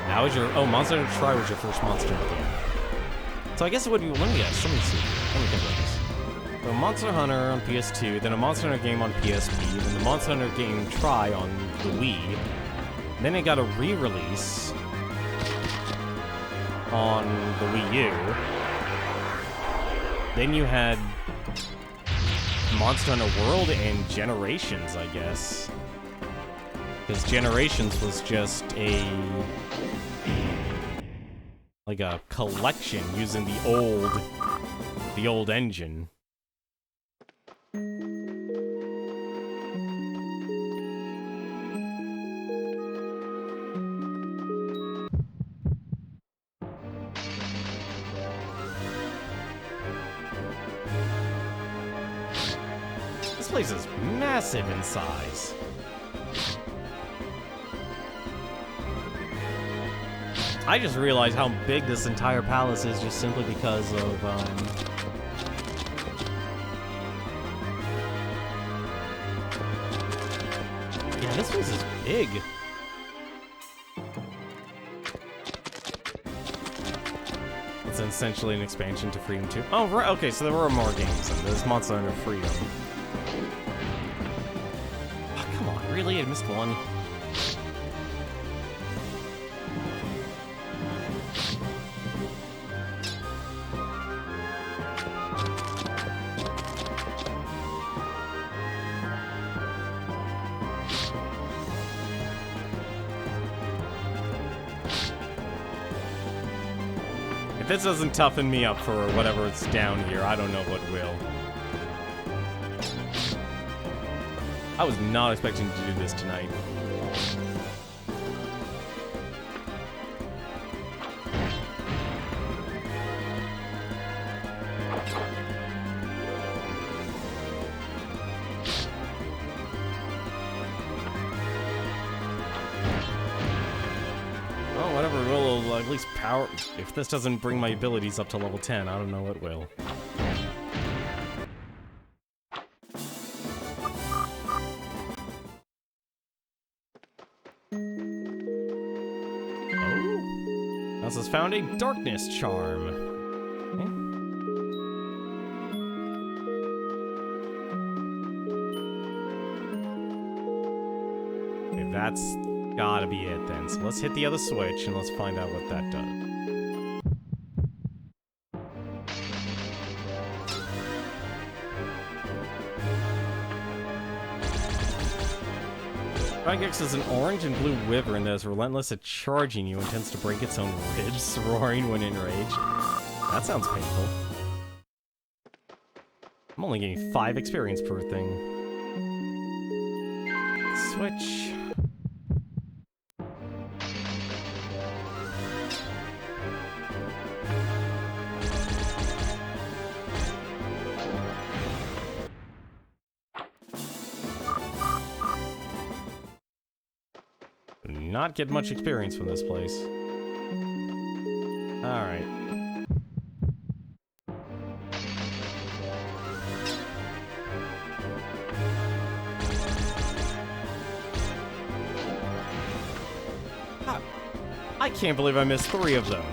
How was your... Oh, Monster Hunter Tri was your first Monster Hunter game. So I guess it would be... Let me guess. Let me see. Let me think about this. So Monster Hunter on PS2, then a Monster Hunter game on PSP, then the Monster Hunter game Tri on the Wii. Then it got a re-release on the Wii U. Then you had Monster Hunter World and Generations, I guess. Because Generations was just like a collection using the old engine. This place is massive in size. I just realized how big this entire palace is just simply because of, yeah, this place is big. It's essentially an expansion to Freedom 2. Oh, right, okay, so there were more games, and there's Monster Hunter Freedom. Oh, come on, really? I missed one. If this doesn't toughen me up for whatever it's down here, I don't know what will. I was not expecting to do this tonight. Oh, whatever will at least power... If this doesn't bring my abilities up to level 10, I don't know what will. Oh? This has found a darkness charm. Okay, that's gotta be it then. So let's hit the other switch and let's find out what that does. Gygax is an orange and blue wyvern that is relentless at charging you and tends to break its own ribs, roaring when enraged. That sounds painful. I'm only getting 5 experience per thing. Switch. Not get much experience from this place. Alright. I can't believe I missed 3 of them.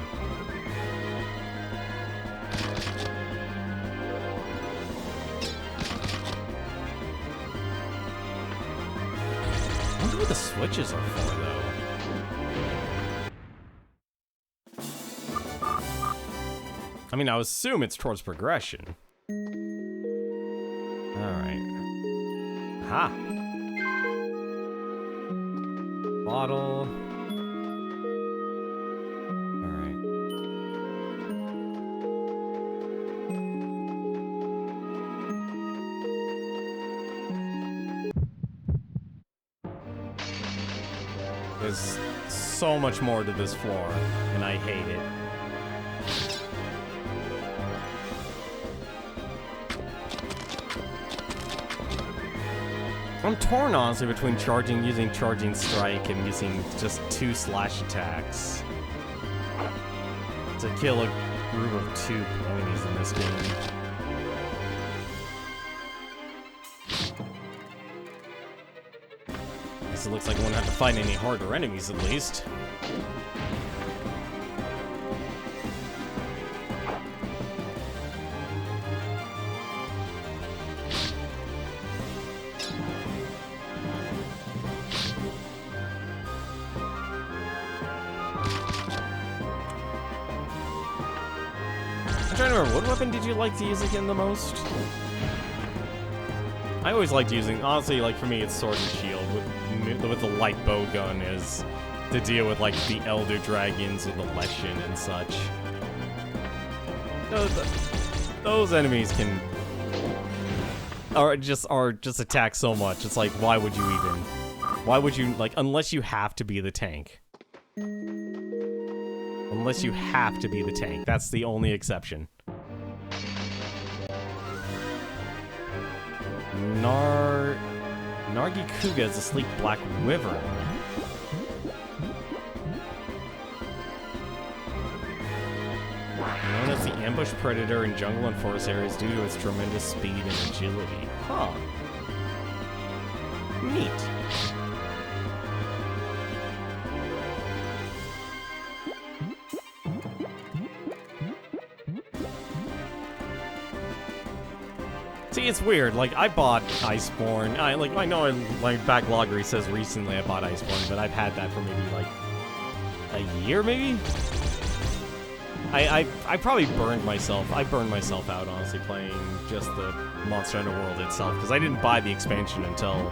I wonder what the switches are for, though. I mean, I would assume it's towards progression. Alright. Ha! Bottle. Alright. There's so much more to this floor, and I hate it. I'm torn, honestly, between using Charging Strike and using just 2 slash attacks to kill a group of 2 enemies in this game. Guess it looks like I won't have to fight any harder enemies, at least. trying to remember, what weapon did you like to use again the most? I always liked using, honestly, like for me, it's sword and shield with the light bow gun is to deal with like the elder dragons or the leshen and such. Those enemies can are just attack so much. It's like, why would you like, unless you have to be the tank. Unless you have to be the tank. That's the only exception. Nargikuga is a sleek black wyvern. Known as the ambush predator in jungle and forest areas due to its tremendous speed and agility. Huh. Neat. See, it's weird. Like, I bought Iceborne. I know my backloggery says recently I bought Iceborne, but I've had that for maybe like a year, maybe. I probably burned myself. I burned myself out, honestly, playing just the Monster Hunter World itself, because I didn't buy the expansion until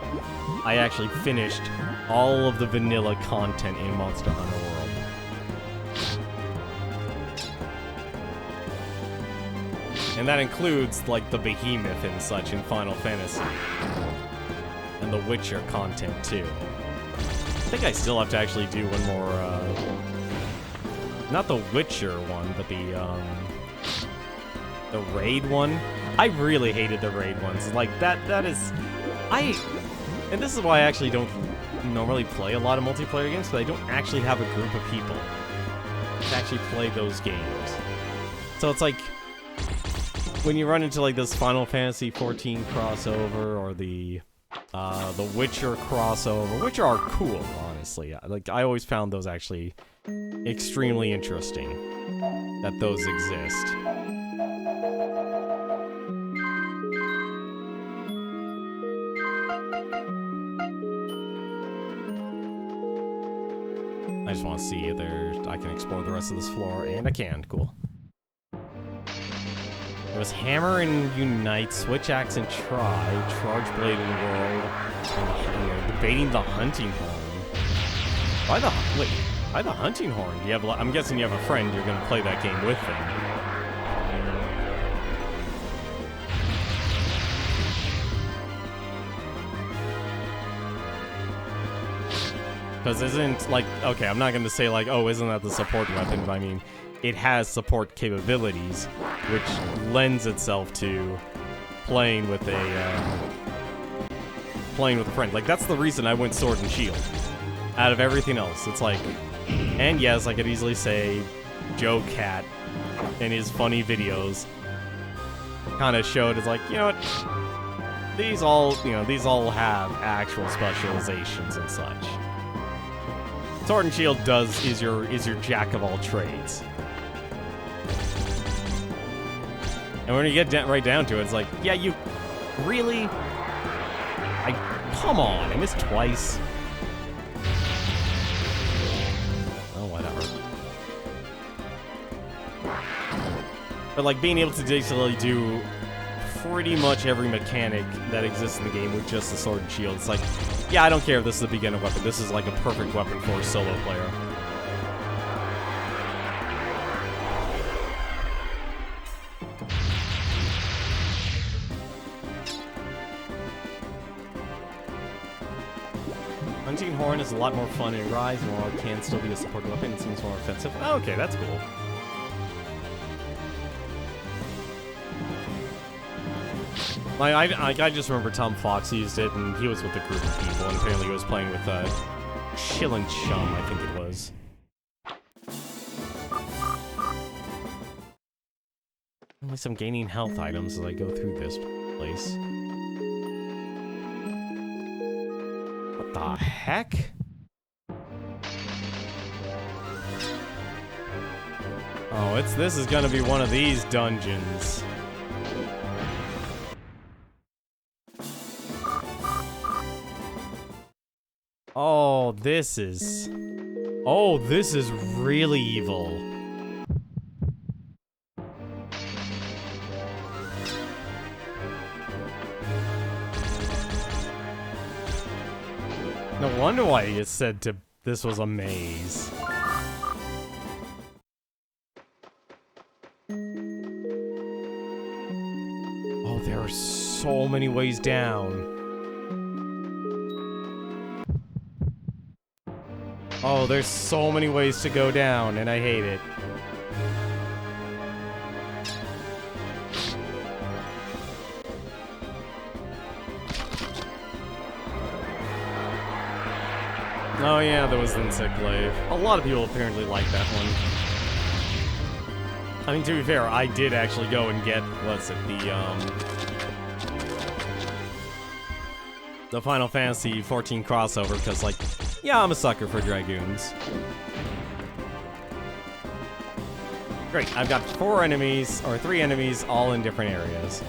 I actually finished all of the vanilla content in Monster Hunter World. And that includes, like, the Behemoth and such in Final Fantasy. And the Witcher content, too. I think I still have to actually do one more, not the Witcher one, but the raid one. I really hated the raid ones. Like, that is... And this is why I actually don't normally play a lot of multiplayer games, because I don't actually have a group of people to actually play those games. So it's like... when you run into like this Final Fantasy 14 crossover or the Witcher crossover, which are cool, honestly. Like, I always found those actually extremely interesting that those exist. I just want to see if I can explore the rest of this floor, and I can. Cool. It was Hammer and Unite, Switch Axe and Try, Charge Blade and World, and debating the Hunting Horn. Why the Hunting Horn? Do you have? I'm guessing you have a friend. You're gonna play that game with them. Because isn't like, okay, I'm not gonna say like, oh, isn't that the support weapon? But I mean, it has support capabilities, which lends itself to playing with a friend. Like, that's the reason I went Sword and Shield. Out of everything else, it's like, and yes, I could easily say Joe Cat in his funny videos kind of showed, it's like, you know what, these all have actual specializations and such. Sword and Shield is your jack of all trades. And when you get right down to it, it's like, yeah, you really? Come on, I missed twice. Oh, whatever. But like, being able to basically do pretty much every mechanic that exists in the game with just the Sword and Shield, it's like, yeah, I don't care if this is a beginner weapon. This is like a perfect weapon for a solo player. Hunting Horn is a lot more fun in Rise, and while it can still be a support weapon, it seems more offensive. Oh, okay, that's cool. I just remember Tom Fox used it, and he was with a group of people, and apparently he was playing with Chill and Chum, I think it was. At least I'm gaining health items as I go through this place. What the heck? Oh, this is gonna be one of these dungeons. Oh, this is really evil. wonder why you said this was a maze. Oh, there are so many ways down. Oh, there's so many ways to go down, and I hate it. Oh yeah, there was the Insect Glaive. A lot of people apparently like that one. I mean, to be fair, I did actually go and get, what's it, the Final Fantasy 14 crossover, because, like, yeah, I'm a sucker for Dragoons. Great, I've got 3 enemies, all in different areas.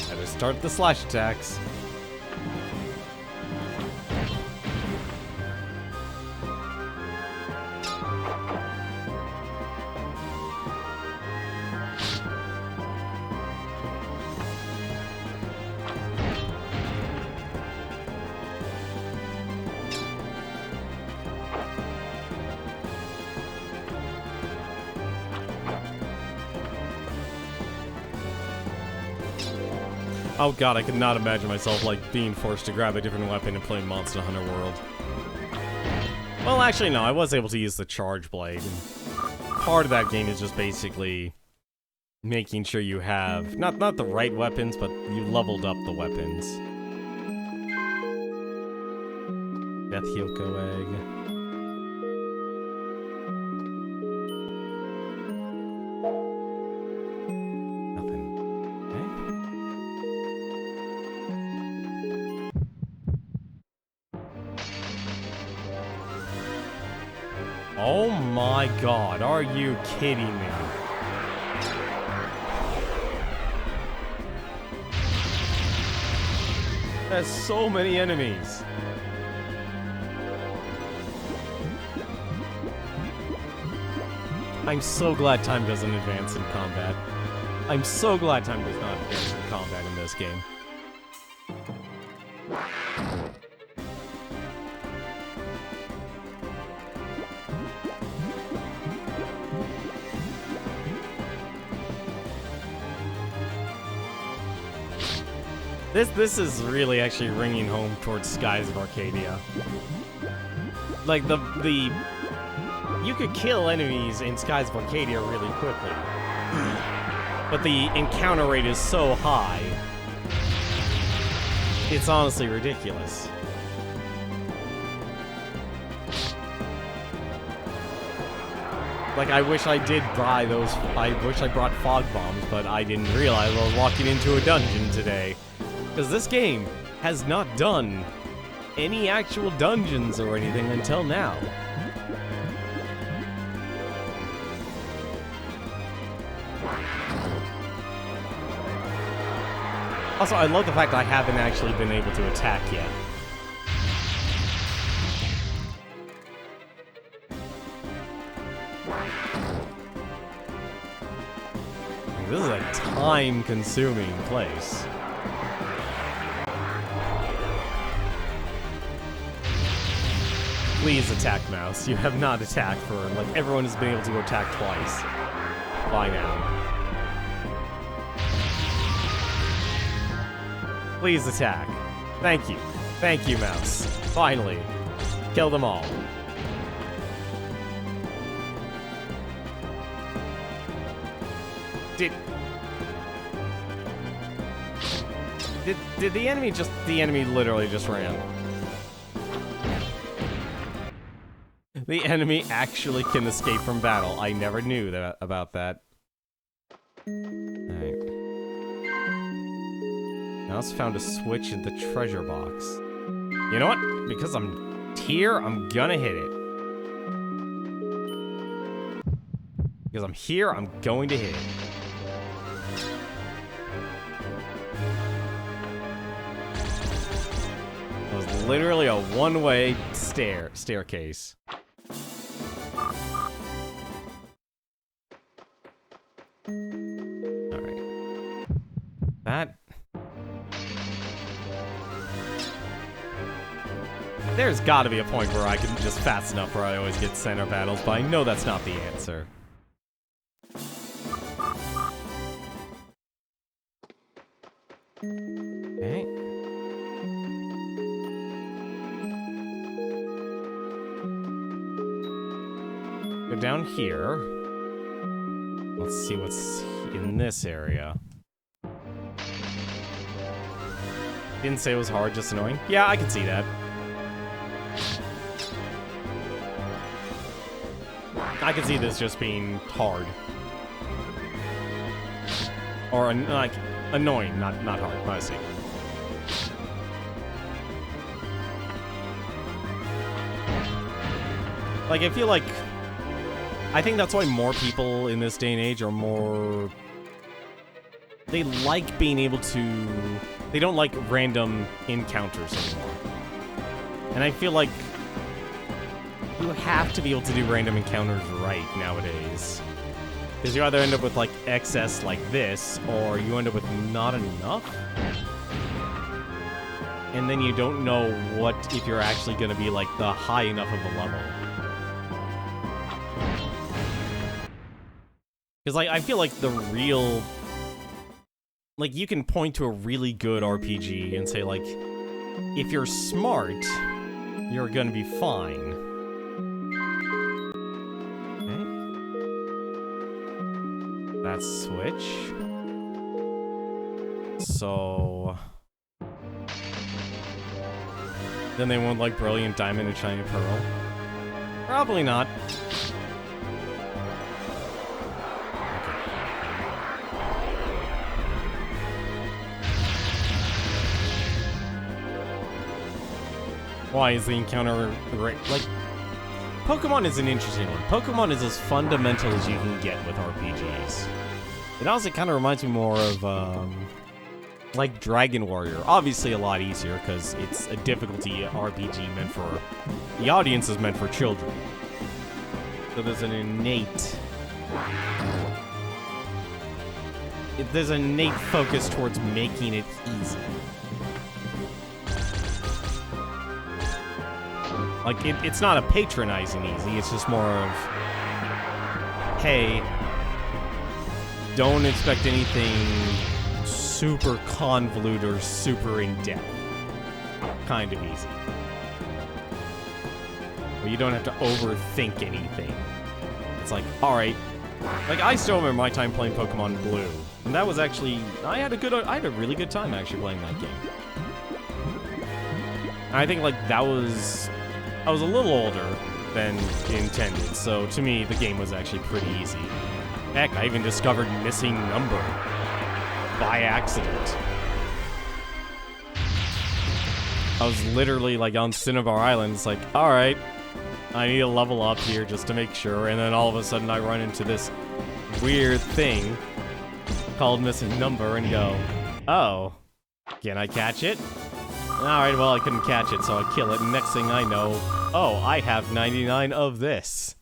Better start the slash attacks. Oh god, I could not imagine myself, like, being forced to grab a different weapon and play Monster Hunter World. Well, actually, no, I was able to use the Charge Blade. And part of that game is just basically making sure you have, not the right weapons, but you leveled up the weapons. Death Hyoko Egg. Oh my god, are you kidding me? There's so many enemies. I'm so glad time doesn't advance in combat. I'm so glad time does not advance in combat in this game. This is really actually ringing home towards Skies of Arcadia. Like, you could kill enemies in Skies of Arcadia really quickly. But the encounter rate is so high. It's honestly ridiculous. Like, I wish I did buy those, I wish I brought fog bombs, but I didn't realize I was walking into a dungeon today. Because this game has not done any actual dungeons or anything until now. Also, I love the fact I haven't actually been able to attack yet. This is a time-consuming place. Please attack, Mouse. You have not attacked for, like, everyone has been able to attack twice by now. Please attack. Thank you. Thank you, Mouse. Finally. Kill them all. Did the enemy just... The enemy literally just ran. The enemy actually can escape from battle. I never knew about that. Alright. I also found a switch in the treasure box. You know what? Because I'm here, I'm gonna hit it. Because I'm here, I'm going to hit it. It was literally a one-way staircase. Alright. That... There's gotta be a point where I can just fast enough where I always get center battles, but I know that's not the answer. Okay. Go down here. Let's see what's in this area. Didn't say it was hard, just annoying. Yeah, I can see that. I can see this just being hard. Or, like, annoying, not hard, I see. Like, I feel like... I think that's why more people in this day and age are more... They like being able to... They don't like random encounters anymore. And I feel like... You have to be able to do random encounters right nowadays. Because you either end up with, like, excess like this, or you end up with not enough. And then you don't know what, if you're actually going to be, like, the high enough of a level. Because, like, I feel like the real... Like, you can point to a really good RPG and say, like, if you're smart, you're going to be fine. That switch. So... Then they won't like Brilliant Diamond and Shiny Pearl? Probably not. Why is the encounter right? Like, Pokemon is an interesting one. Pokemon is as fundamental as you can get with RPGs. It also kind of reminds me more of, like Dragon Warrior. Obviously a lot easier, because it's a difficulty RPG meant for... The audience is meant for children. So there's an innate... There's an innate focus towards making it easy. Like, it's not a patronizing easy, it's just more of... Hey... Don't expect anything super convoluted or super in-depth. Kind of easy. Where you don't have to overthink anything. It's like, alright. Like, I still remember my time playing Pokemon Blue. And that was actually... I had a really good time actually playing that game. And I think, like, that was... I was a little older than intended, so to me, the game was actually pretty easy. Heck, I even discovered Missing Number by accident. I was literally, like, on Cinnabar Island. It's like, alright, I need to level up here just to make sure. And then all of a sudden I run into this weird thing called Missing Number and go, oh, can I catch it? Alright, well, I couldn't catch it, so I kill it. And next thing I know, oh, I have 99 of this.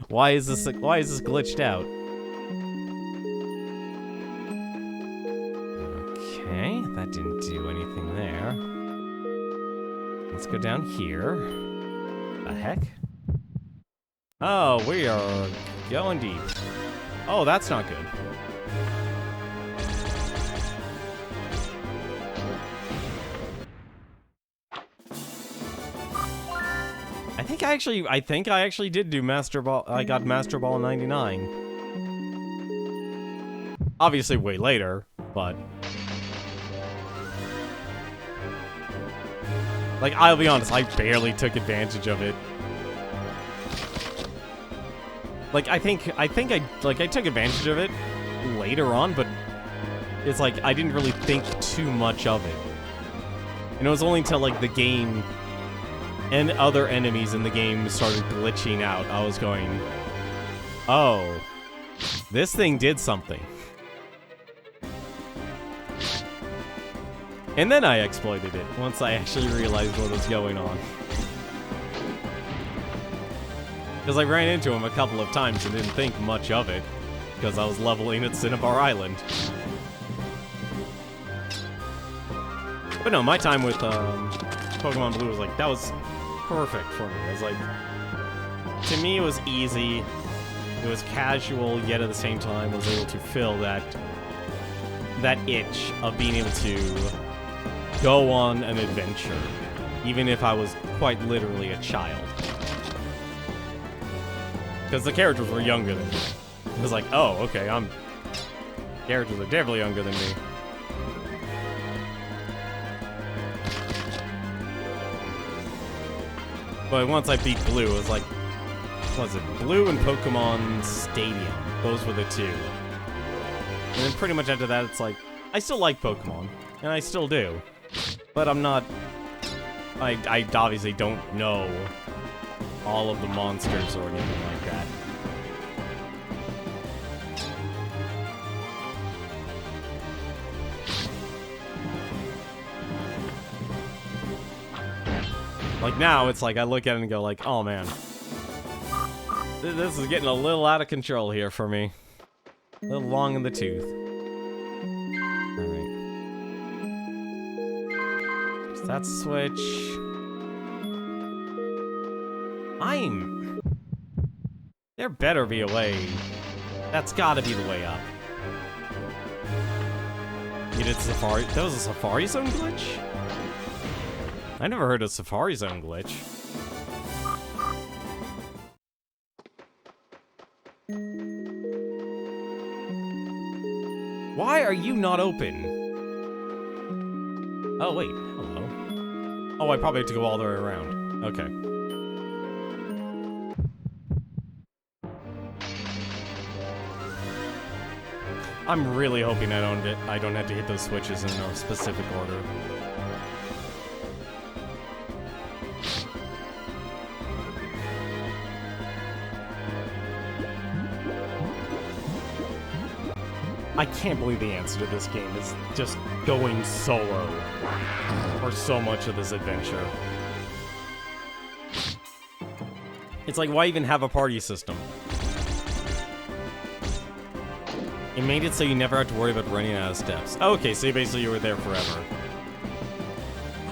Why is this glitched out? Okay, that didn't do anything there. Let's go down here. The heck? Oh, we are going deep. Oh, that's not good. I think I actually did do Master Ball. I got Master Ball 99. Obviously way later, but... Like, I'll be honest, I barely took advantage of it. Like, I think I took advantage of it later on, but it's like, I didn't really think too much of it. And it was only until, like, the game... and other enemies in the game started glitching out, I was going, oh, this thing did something. And then I exploited it, once I actually realized what was going on. Because I ran into him a couple of times and didn't think much of it, because I was leveling at Cinnabar Island. But no, my time with, Pokemon Blue was like, that was perfect for me. It was like, to me, it was easy. It was casual, yet at the same time was able to fill that itch of being able to go on an adventure, even if I was quite literally a child. Because the characters were younger than me. It was like, oh, okay, characters are definitely younger than me. But once I beat Blue, it was like, what was it? Blue and Pokemon Stadium. Those were the two. And then pretty much after that, it's like, I still like Pokemon, and I still do. But I'm not... I obviously don't know all of the monsters or anything like that. Like now, it's like I look at it and go like, oh man. This is getting a little out of control here for me. A little long in the tooth. Alright. There's that switch. There better be a way. That's gotta be the way up. You did Safari? That was a Safari Zone glitch? I never heard of Safari Zone glitch. Why are you not open? Oh, wait. Hello. Oh, I probably have to go all the way around. Okay. I'm really hoping I don't have to hit those switches in a specific order. I can't believe the answer to this game is just going solo for so much of this adventure. It's like, why even have a party system? It made it so you never have to worry about running out of steps. Okay, so basically you were there forever.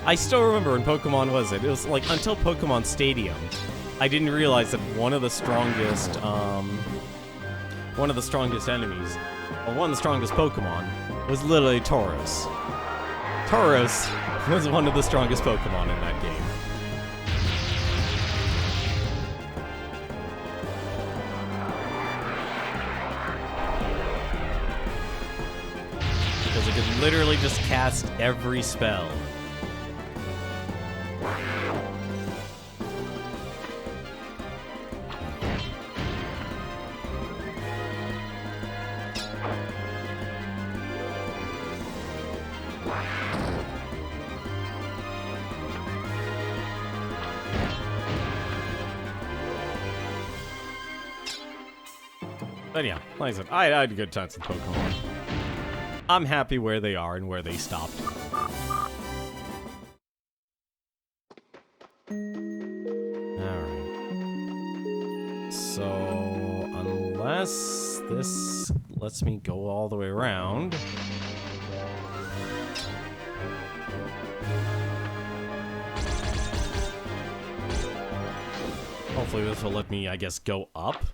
I still remember when Pokemon was it? It was like, until Pokemon Stadium, I didn't realize that one of the strongest enemies, or one of the strongest Pokemon, was literally Tauros. Tauros was one of the strongest Pokemon in that game. Because it could literally just cast every spell. But yeah, like I said, I had good times with Pokemon. I'm happy where they are and where they stopped. Alright. So, unless this lets me go all the way around... Hopefully this will let me, I guess, go up.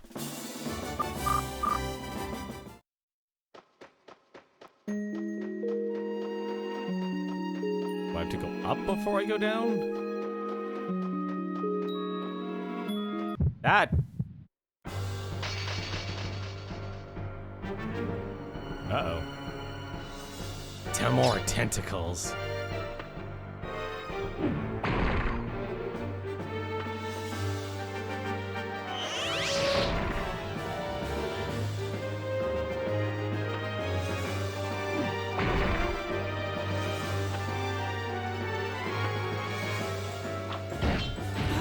Do I have to go up before I go down? That... Uh-oh. 10 more tentacles.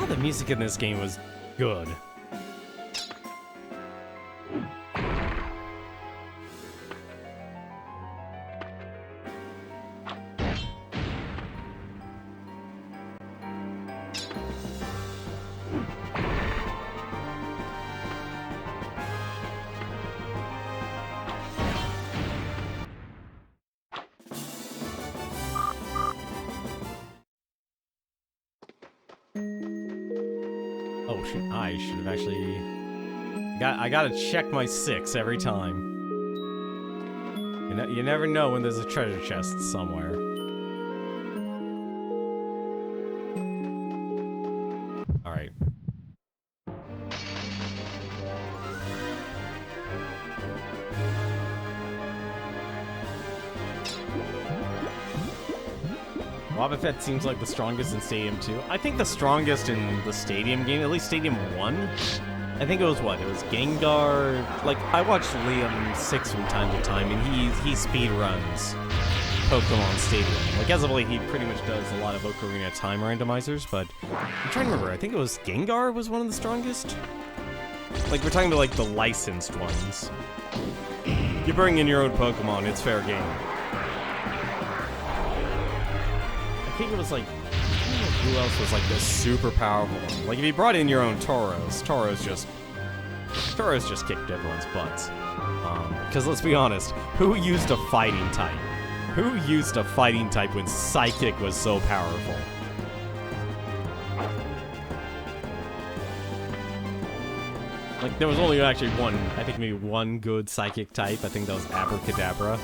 The music in this game was good. Oh shit! I should have actually. I gotta check my 6 every time. You never know when there's a treasure chest somewhere. All right. Wobbuffet seems like the strongest in Stadium 2. I think the strongest in the Stadium game, at least Stadium 1, I think it was what? It was Gengar. Like, I watched Liam 6 from time to time, and he speed runs Pokemon Stadium. Like, as of late, he pretty much does a lot of Ocarina time randomizers, but I'm trying to remember. I think it was Gengar was one of the strongest? Like, we're talking about, like, the licensed ones. You bring in your own Pokemon, it's fair game. I think it was, like, I don't know who else was, like, this super powerful one. Like, if you brought in your own Tauros, Tauros just kicked everyone's butts. Because let's be honest, who used a fighting type? Who used a fighting type when Psychic was so powerful? Like, there was only actually one, I think maybe one good Psychic type. I think that was Abracadabra.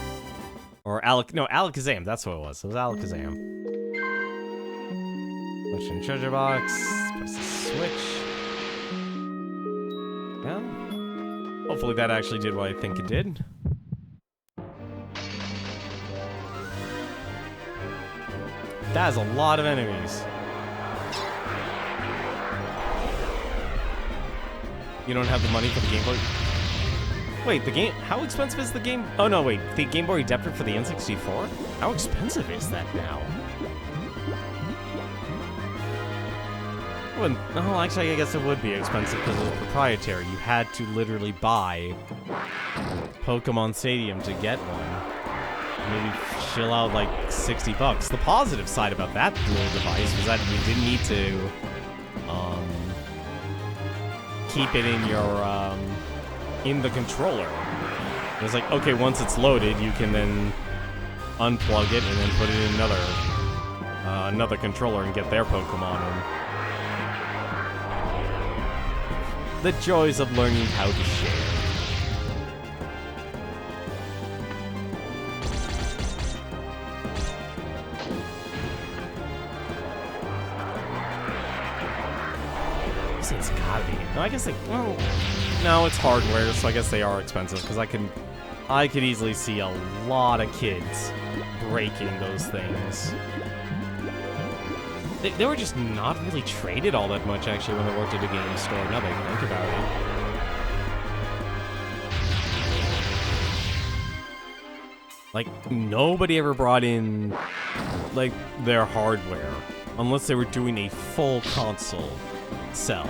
Or Alakazam, that's what it was. It was Alakazam. Push in treasure box, press the switch. Yeah. Hopefully that actually did what I think it did. That is a lot of enemies. You don't have the money for the Game Boy? Wait, the game... How expensive is the game... Oh, no, wait. The Game Boy Adapter for the N64? How expensive is that now? Oh, actually, I guess it would be expensive because it was proprietary. You had to literally buy Pokemon Stadium to get one. Maybe chill out like $60. The positive side about that little device was that you didn't need to keep it in your in the controller. It was like, okay, once it's loaded, you can then unplug it and then put it in another controller and get their Pokemon in. The joys of learning how to share. It's gotta be. No, I guess they. Well, no, it's hardware, so I guess they are expensive. Because I could easily see a lot of kids breaking those things. They were just not really traded all that much, actually, when they worked at a game store. Now that I think about it. Like, nobody ever brought in, like, their hardware. Unless they were doing a full console sell.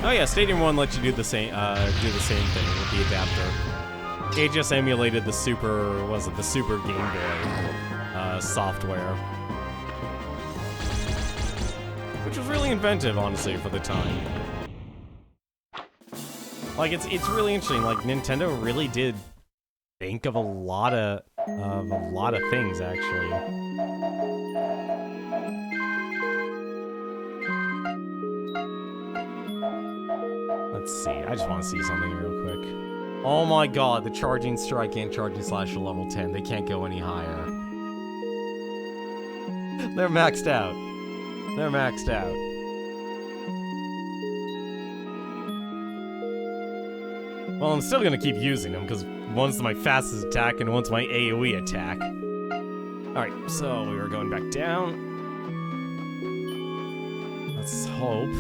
Oh yeah, Stadium 1 lets you do the same thing with the adapter. It just emulated the Super Game Boy software. Which was really inventive, honestly, for the time. Like, it's really interesting. Like, Nintendo really did think of a lot of things, actually. Let's see. I just want to see something real quick. Oh my god, the Charging Strike and Charging Slash are level 10. They can't go any higher. They're maxed out. They're maxed out. Well, I'm still gonna keep using them, because one's my fastest attack and one's my AoE attack. Alright, so we are going back down. Let's hope.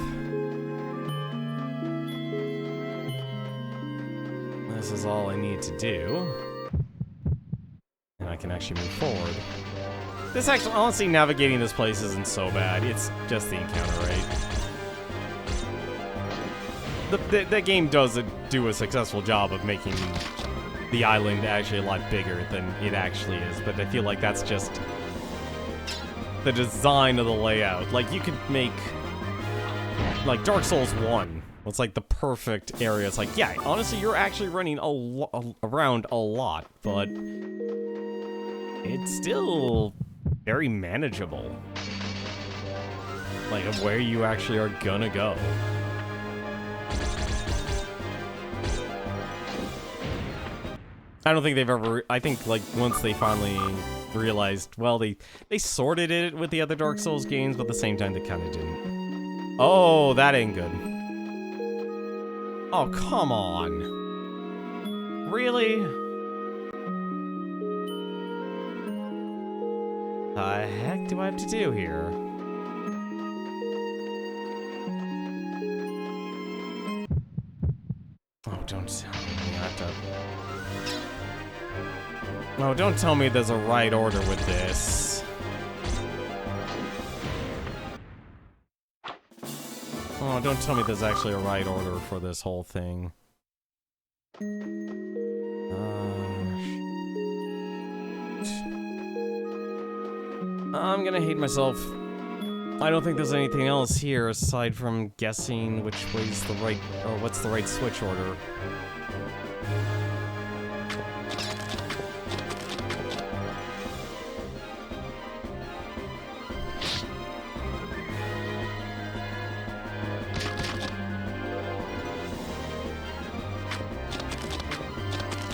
This is all I need to do. And I can actually move forward. This actually, honestly, navigating this place isn't so bad. It's just the encounter rate. The game does do a successful job of making the island actually a lot bigger than it actually is, but I feel like that's just the design of the layout. Like, you could make... Like, Dark Souls 1 It's like the perfect area. It's like, yeah, honestly, you're actually running around a lot, but it's still very manageable. Like, of where you actually are gonna go. I don't think they've ever... I think, like, once they finally realized... Well, they sorted it with the other Dark Souls games, but at the same time, they kind of didn't. Oh, that ain't good. Oh, come on. Really? The heck do I have to do here? Oh, don't tell me I have to... Oh, don't tell me there's a right order with this. Oh, don't tell me there's actually a right order for this whole thing. I'm gonna hate myself. I don't think there's anything else here aside from guessing which way's the right, or what's the right switch order.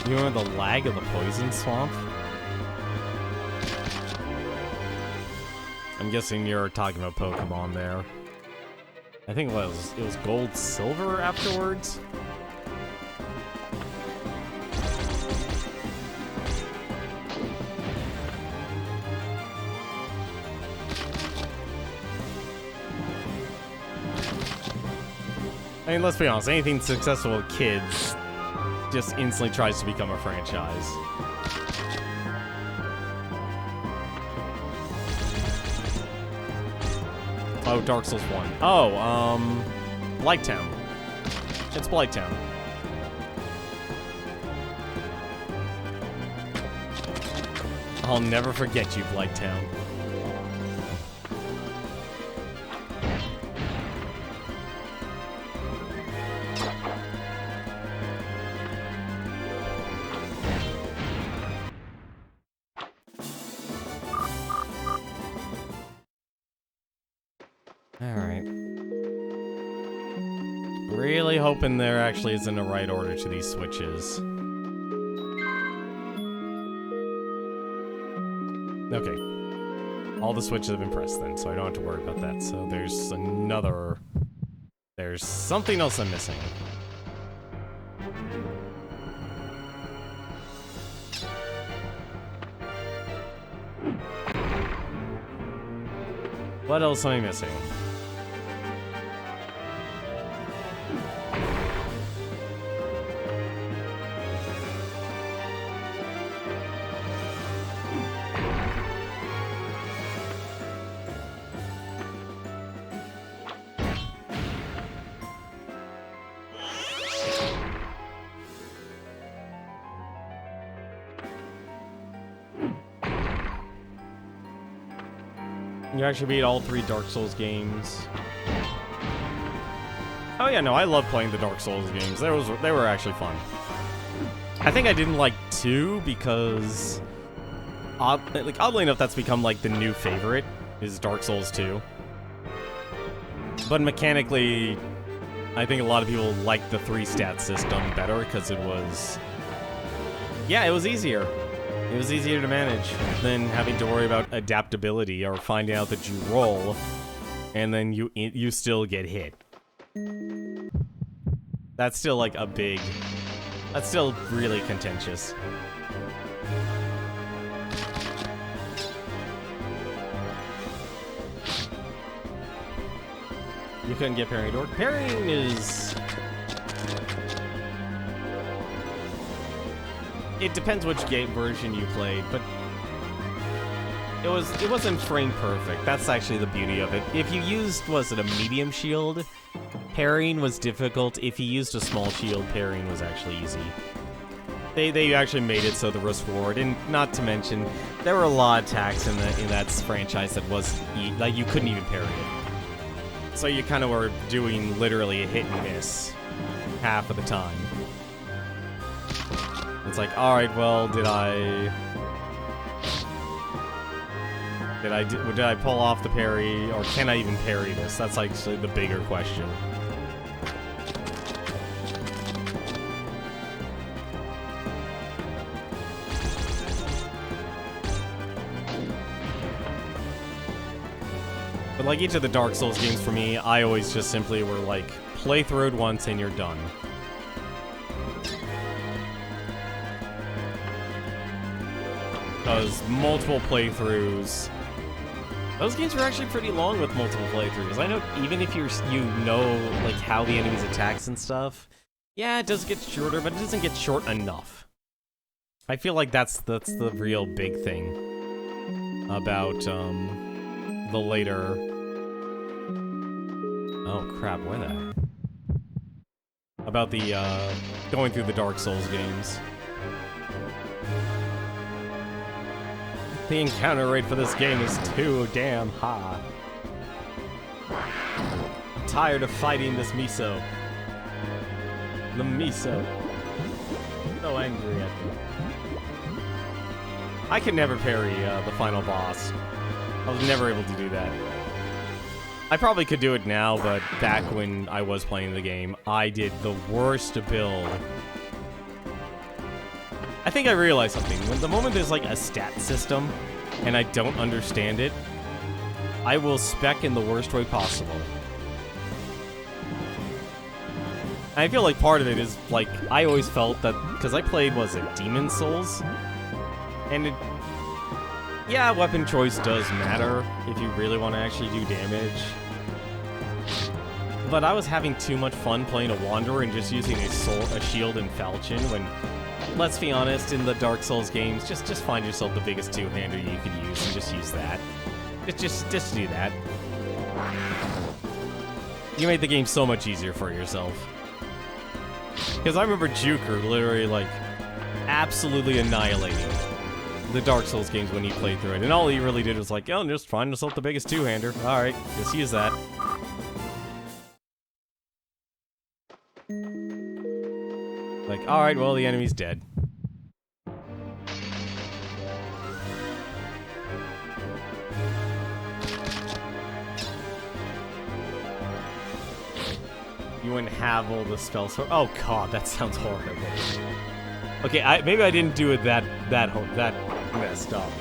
You remember the lag of the poison swamp? I'm guessing you're talking about Pokemon there. I think it was gold, silver afterwards? I mean, let's be honest, anything successful with kids just instantly tries to become a franchise. Oh, Dark Souls 1. Oh, Blighttown. It's Blighttown. I'll never forget you, Blighttown. Alright. Really hoping there actually isn't a right order to these switches. Okay. All the switches have been pressed then, so I don't have to worry about that. So there's another... There's something else I'm missing. What else am I missing? You actually beat all 3 Dark Souls games. Oh yeah, no, I love playing the Dark Souls games. They were actually fun. I think I didn't like 2 because, oddly enough, that's become like the new favorite is Dark Souls 2. But mechanically, I think a lot of people like the 3-stat system better because it was, yeah, it was easier. It was easier to manage than having to worry about adaptability or finding out that you roll and then you still get hit. That's still like a big... That's still really contentious. You couldn't get parrying door. Parrying is... It depends which game version you played, but it wasn't frame perfect. That's actually the beauty of it. If you used, was it a medium shield, parrying was difficult. If you used a small shield, parrying was actually easy. They actually made it so the risk reward, and not to mention there were a lot of attacks in that franchise that was like you couldn't even parry it. So you kind of were doing literally a hit and miss half of the time. It's like, all right, well, did I pull off the parry, or can I even parry this? That's like the bigger question. But like each of the Dark Souls games for me, I always just simply were like, play through it once and you're done. Because multiple playthroughs, those games are actually pretty long with multiple playthroughs. I know even if you know like how the enemies attacks and stuff, yeah, it does get shorter, but it doesn't get short enough. I feel like that's the real big thing about the later. Oh crap! Where the? About the going through the Dark Souls games. The encounter rate for this game is too damn high. I'm tired of fighting this miso. The miso. So angry at me. I could never parry the final boss. I was never able to do that. I probably could do it now, but back when I was playing the game, I did the worst build. I think I realized something. When the moment there's like a stat system, and I don't understand it, I will spec in the worst way possible. I feel like part of it is, like, I always felt that, because I played, was it Demon Souls? And it, yeah, weapon choice does matter if you really want to actually do damage. But I was having too much fun playing a Wanderer and just using a shield and falchion when, let's be honest, in the Dark Souls games, just find yourself the biggest two-hander you could use and just use that. Just do that. You made the game so much easier for yourself. Because I remember Juker literally, like, absolutely annihilating the Dark Souls games when he played through it. And all he really did was like, oh, just find yourself the biggest two-hander. Alright, just use that. Like, alright, well, the enemy's dead. You wouldn't have all the spells. Oh god, that sounds horrible. Okay, maybe I didn't do it that messed up.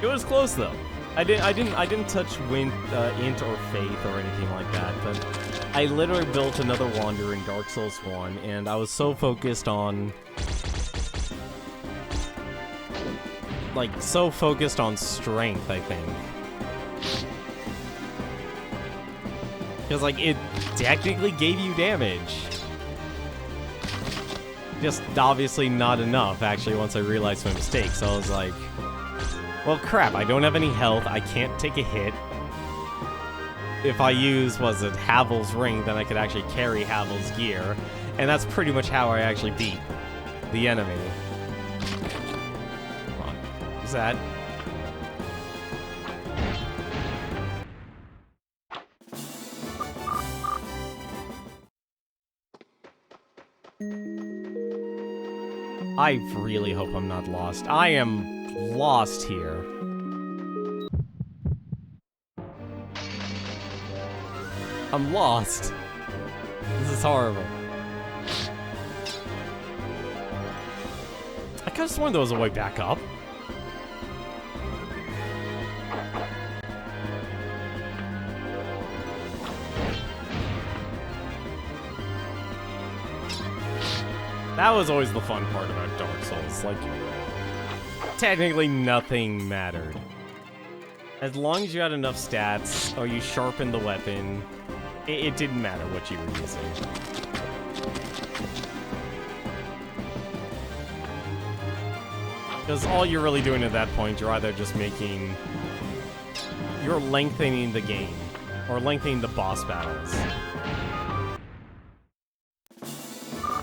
It was close though. I didn't touch int or faith or anything like that, but I literally built another Wanderer in Dark Souls 1, and I was so focused on strength, I think. Because, like, it technically gave you damage. Just obviously not enough, actually, once I realized my mistake. So I was like, well, crap, I don't have any health, I can't take a hit. If I use, was it Havel's ring, then I could actually carry Havel's gear. And that's pretty much how I actually beat the enemy. Come on. Who's that? I really hope I'm not lost. I am lost here. I'm lost. This is horrible. I could have sworn there was a way back up. That was always the fun part about Dark Souls. Like, technically nothing mattered. As long as you had enough stats, or you sharpened the weapon, it didn't matter what you were using. Because all you're really doing at that point, you're either just making... You're lengthening the game, or lengthening the boss battles.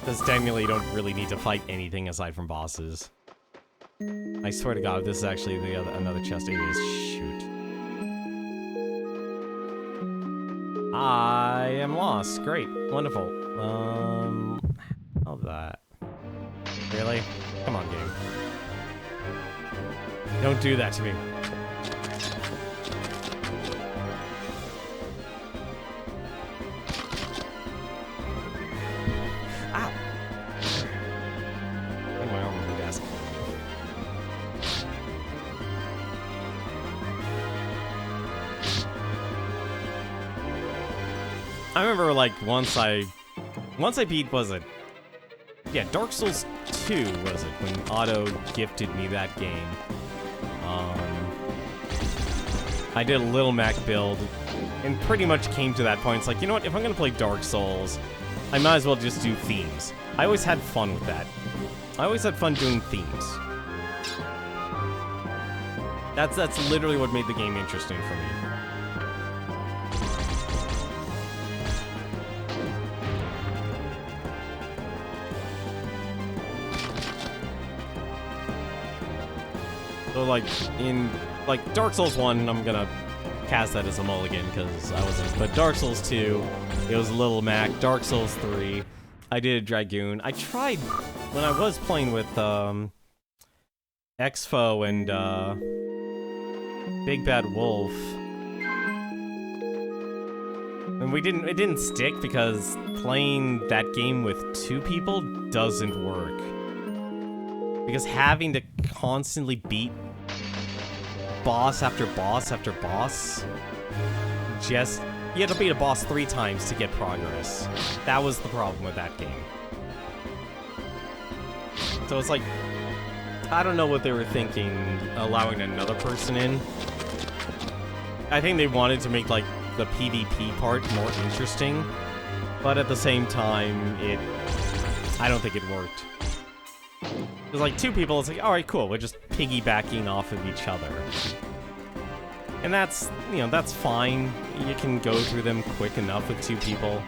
Because technically you don't really need to fight anything aside from bosses. I swear to God, if this is actually another chest, it is. Shoot. I am lost. Great. Wonderful. All that. Really? Come on, game. Don't do that to me. Ow! Bring my arm on the desk. I remember, like, once I beat, was it? Yeah, Dark Souls 2, was it? When Otto gifted me that game. I did a Little Mac build, and pretty much came to that point. It's like, you know what? If I'm gonna play Dark Souls, I might as well just do themes. I always had fun with that. I always had fun doing themes. That's literally what made the game interesting for me. So, like, in, like, Dark Souls 1, I'm gonna cast that as a mulligan, because I wasn't, but Dark Souls 2, it was Little Mac. Dark Souls 3, I did a Dragoon. I tried, when I was playing with, Exfo and, Big Bad Wolf, and it didn't stick, because playing that game with 2 people doesn't work. Because having to constantly beat boss after boss after boss, you had to beat a boss 3 times to get progress. That was the problem with that game. So it's like, I don't know what they were thinking, allowing another person in. I think they wanted to make, like, the PvP part more interesting, but at the same time, I don't think it worked. There's like 2 people, it's like, alright, cool, we're just piggybacking off of each other. And that's, you know, that's fine. You can go through them quick enough with 2 people.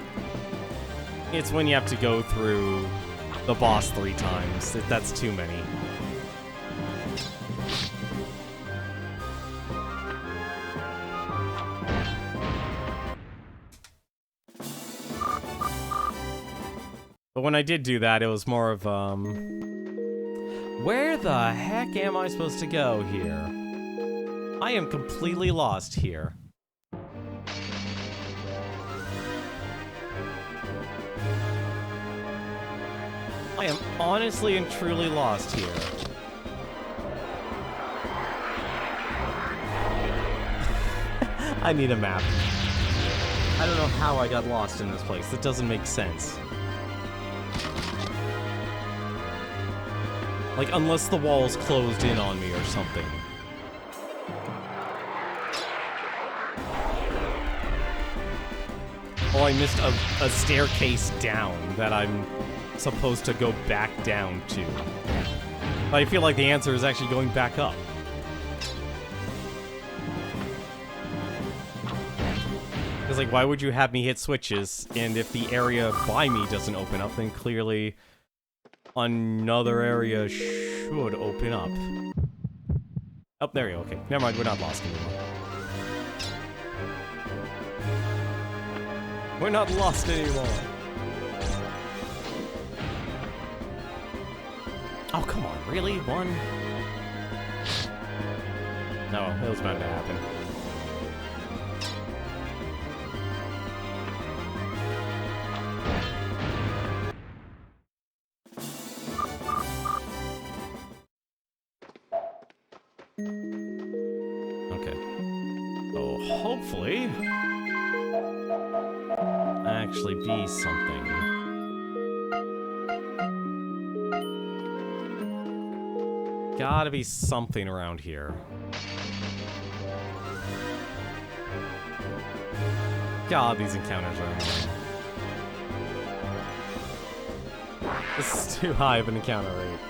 It's when you have to go through the boss 3 times, that's too many. But when I did do that, it was more of, where the heck am I supposed to go here? I am completely lost here. I am honestly and truly lost here. I need a map. I don't know how I got lost in this place. That doesn't make sense. Like, unless the walls closed in on me or something. Or I missed a staircase down that I'm supposed to go back down to. But I feel like the answer is actually going back up. Because, like, why would you have me hit switches, and if the area by me doesn't open up, then clearly another area should open up. Oh, there you go. Okay, never mind. We're not lost anymore. We're not lost anymore. Oh, come on. Really? 1? No, it was bound to happen. Hopefully actually be something. Gotta be something around here. God, these encounters are annoying. This is too high of an encounter rate.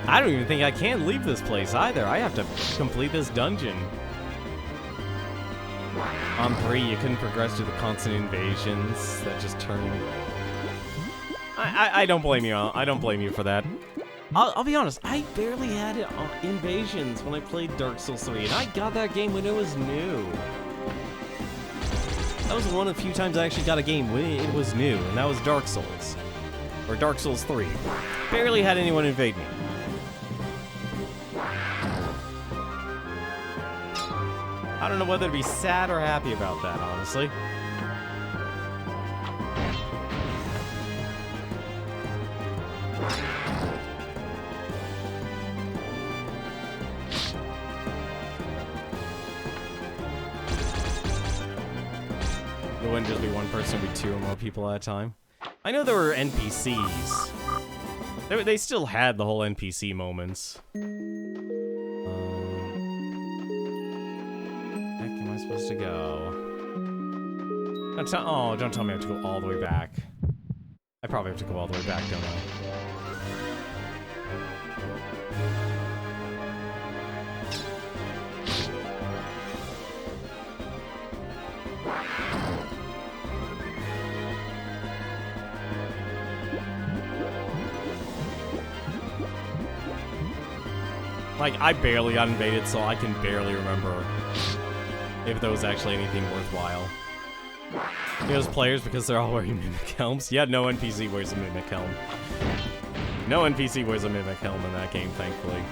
I don't even think I can leave this place either. I have to complete this dungeon. On 3, you couldn't progress through the constant invasions that just turn. I don't blame you. I don't blame you for that. I'll be honest. I barely had invasions when I played Dark Souls 3, and I got that game when it was new. That was one of the few times I actually got a game when it was new, and that was Dark Souls. Or Dark Souls 3. Barely had anyone invade me. I don't know whether to be sad or happy about that, honestly. It wouldn't just be one person, it would be 2 or more people at a time. I know there were NPCs. They still had the whole NPC moments. Heck am I supposed to go? Don't tell me I have to go all the way back. I probably have to go all the way back, don't I? Like, I barely got invaded, so I can barely remember if there was actually anything worthwhile. Those players, because they're all wearing Mimic Helms. Yeah, no NPC wears a Mimic Helm. No NPC wears a Mimic Helm in that game, thankfully.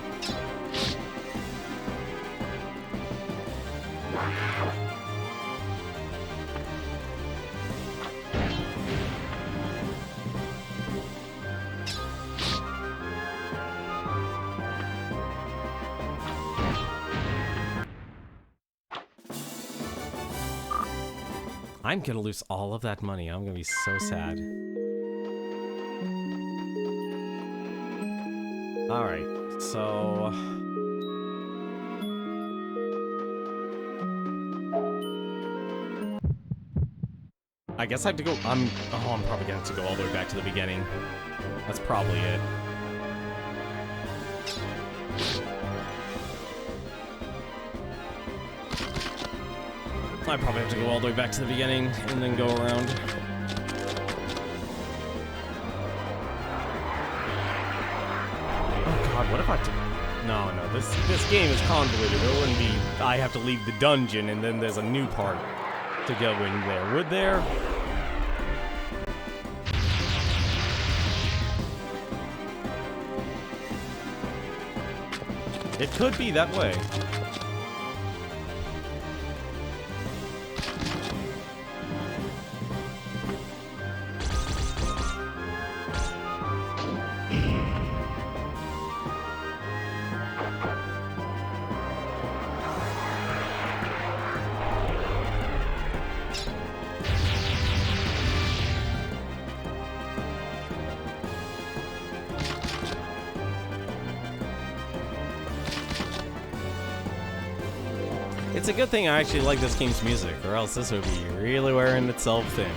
I'm gonna lose all of that money. I'm gonna be so sad. Alright, so... I guess I have to go... I'm probably gonna have to go all the way back to the beginning. That's probably it. I probably have to go all the way back to the beginning and then go around. Oh god, what if I have to... No, this game is convoluted. It wouldn't be... I have to leave the dungeon and then there's a new part to go in there. Would there? It could be that way. It's a good thing I actually like this game's music, or else this would be really wearing itself thin.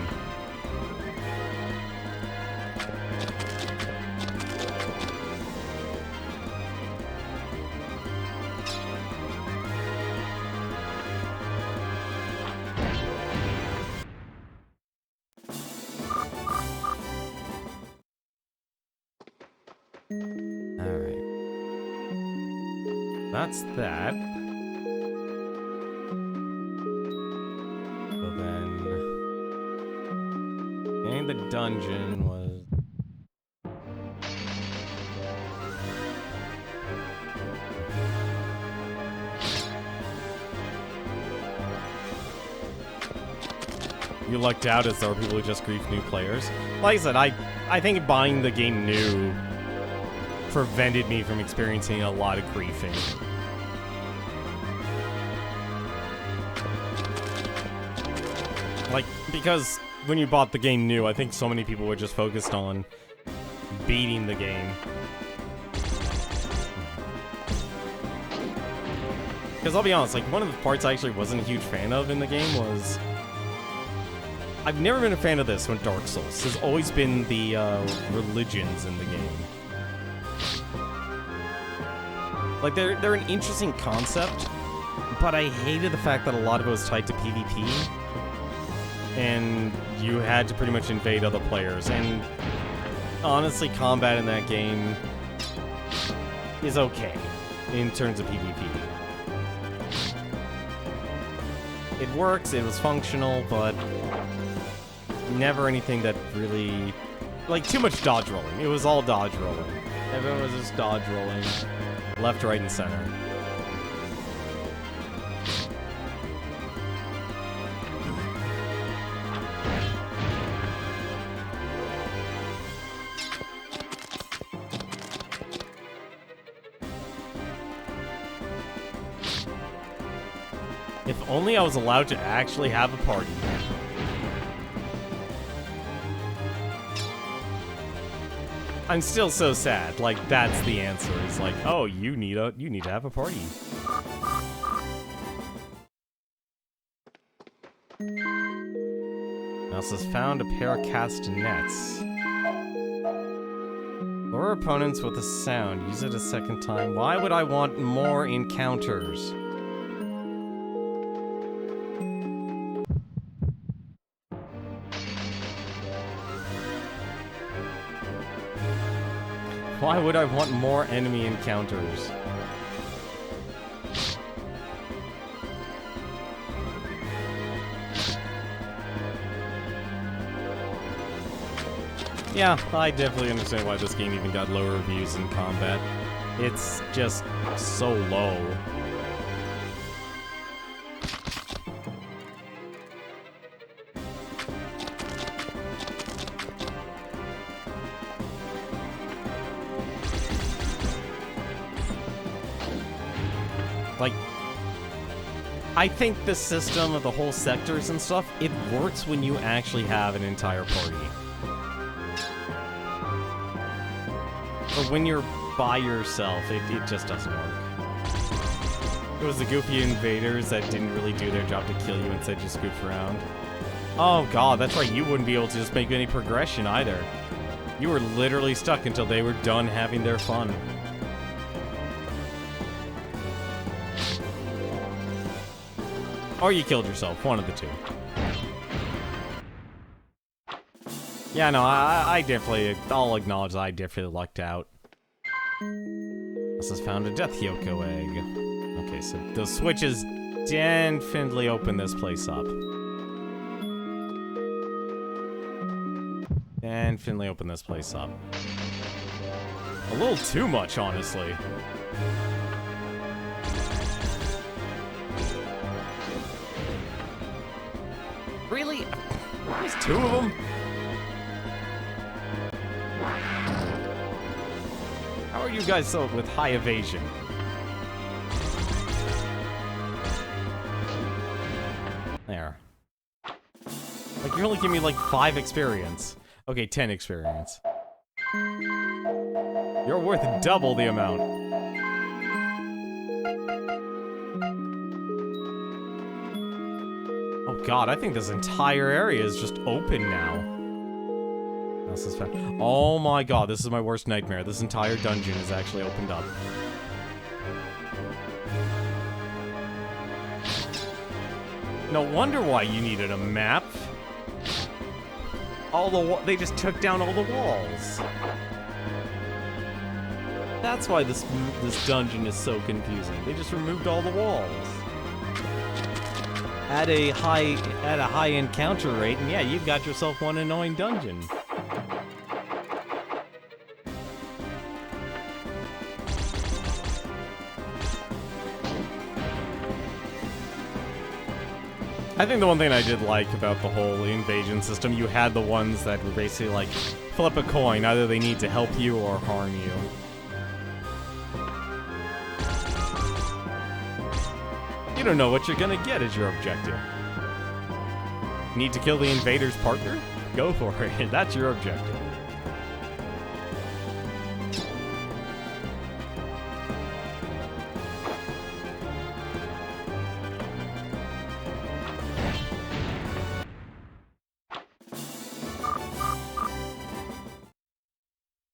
Alright. That's that. The dungeon was... You lucked out as there were people who just griefed new players. Like I said, I think buying the game new prevented me from experiencing a lot of griefing. Like, because when you bought the game new, I think so many people were just focused on beating the game. Because I'll be honest, like, one of the parts I actually wasn't a huge fan of in the game was... I've never been a fan of this with Dark Souls. There's always been the religions in the game. Like, they're an interesting concept, but I hated the fact that a lot of it was tied to PvP. And you had to pretty much invade other players. And honestly, combat in that game is okay in terms of PvP. It works, it was functional, but never anything that really... Like, too much dodge rolling. It was all dodge rolling. Everyone was just dodge rolling. Left, right, and center. If only I was allowed to actually have a party. I'm still so sad. Like, that's the answer. It's like, oh, you need to have a party. Now says found a pair of castanets. Lure opponents with a sound. Use it a second time. Why would I want more encounters? Why would I want more enemy encounters? Yeah, I definitely understand why this game even got lower reviews in combat. It's just so low. Like, I think the system of the whole sectors and stuff, it works when you actually have an entire party. But when you're by yourself, it just doesn't work. It was the goofy invaders that didn't really do their job to kill you, instead just goof around. Oh god, that's right, you wouldn't be able to just make any progression either. You were literally stuck until they were done having their fun. Or you killed yourself, one of the two. Yeah, no, I definitely, I'll acknowledge that I definitely lucked out. This has found a Death Hyoko egg. Okay, so those switches definitely open this place up. Definitely open this place up. A little too much, honestly. Really? There's two of them? How are you guys so with high evasion? There. Like, you only give me like 5 experience. Okay, 10 experience. You're worth double the amount. Oh god, I think this entire area is just open now. This is fun. Oh my god, this is my worst nightmare. This entire dungeon is actually opened up. No wonder why you needed a map. They just took down all the walls. That's why this dungeon is so confusing. They just removed all the walls. At a high encounter rate, and yeah, you've got yourself one annoying dungeon. I think the one thing I did like about the whole invasion system, you had the ones that were basically like, flip a coin, either they need to help you or harm you. You don't know what you're gonna get as your objective. Need to kill the invader's partner? Go for it, that's your objective.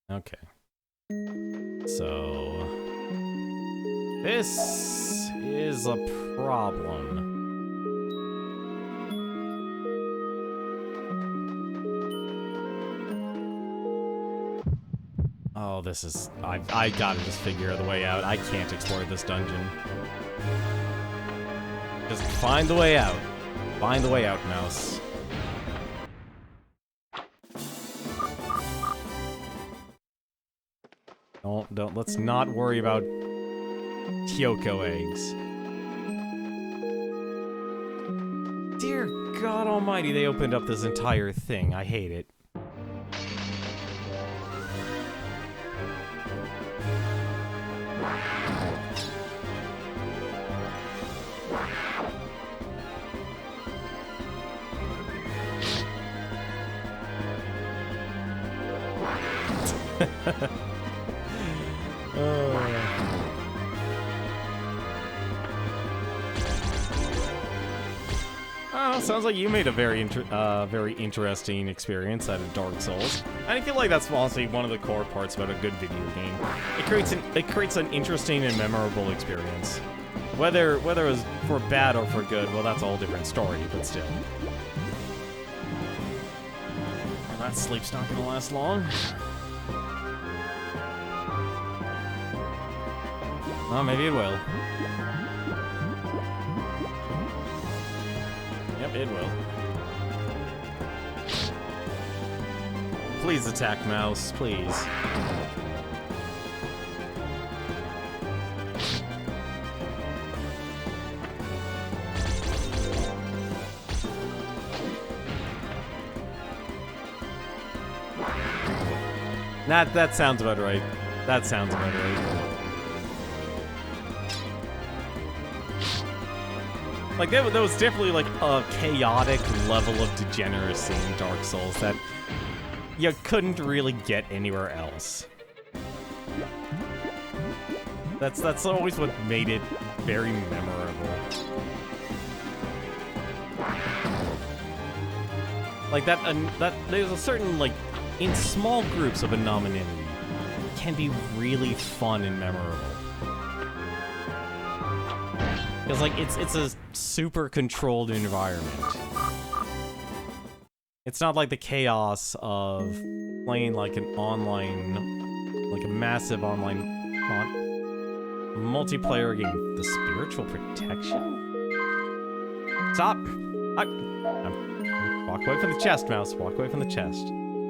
Okay. So... this is a problem. Oh, this is... I gotta just figure the way out. I can't explore this dungeon. Just find the way out. Find the way out, mouse. Let's not worry about Kyoko eggs. Dear God Almighty, they opened up this entire thing. I hate it. Oh, sounds like you made a very interesting experience out of Dark Souls. And I feel like that's honestly one of the core parts about a good video game. It creates an interesting and memorable experience. Whether it was for bad or for good, well, that's a whole different story, but still. Well, that sleep's not gonna last long. Oh, maybe it will. Yep, it will. Please attack, mouse, please. That sounds about right. That sounds about right. Like, there was definitely, like, a chaotic level of degeneracy in Dark Souls that you couldn't really get anywhere else. That's always what made it very memorable. Like, that there's a certain, like, in small groups of anonymity, can be really fun and memorable. Because, like, it's a super controlled environment. It's not like the chaos of playing, like, an online, like a massive online multiplayer game. The Spiritual Protection? Stop! Walk away from the chest, mouse. Walk away from the chest.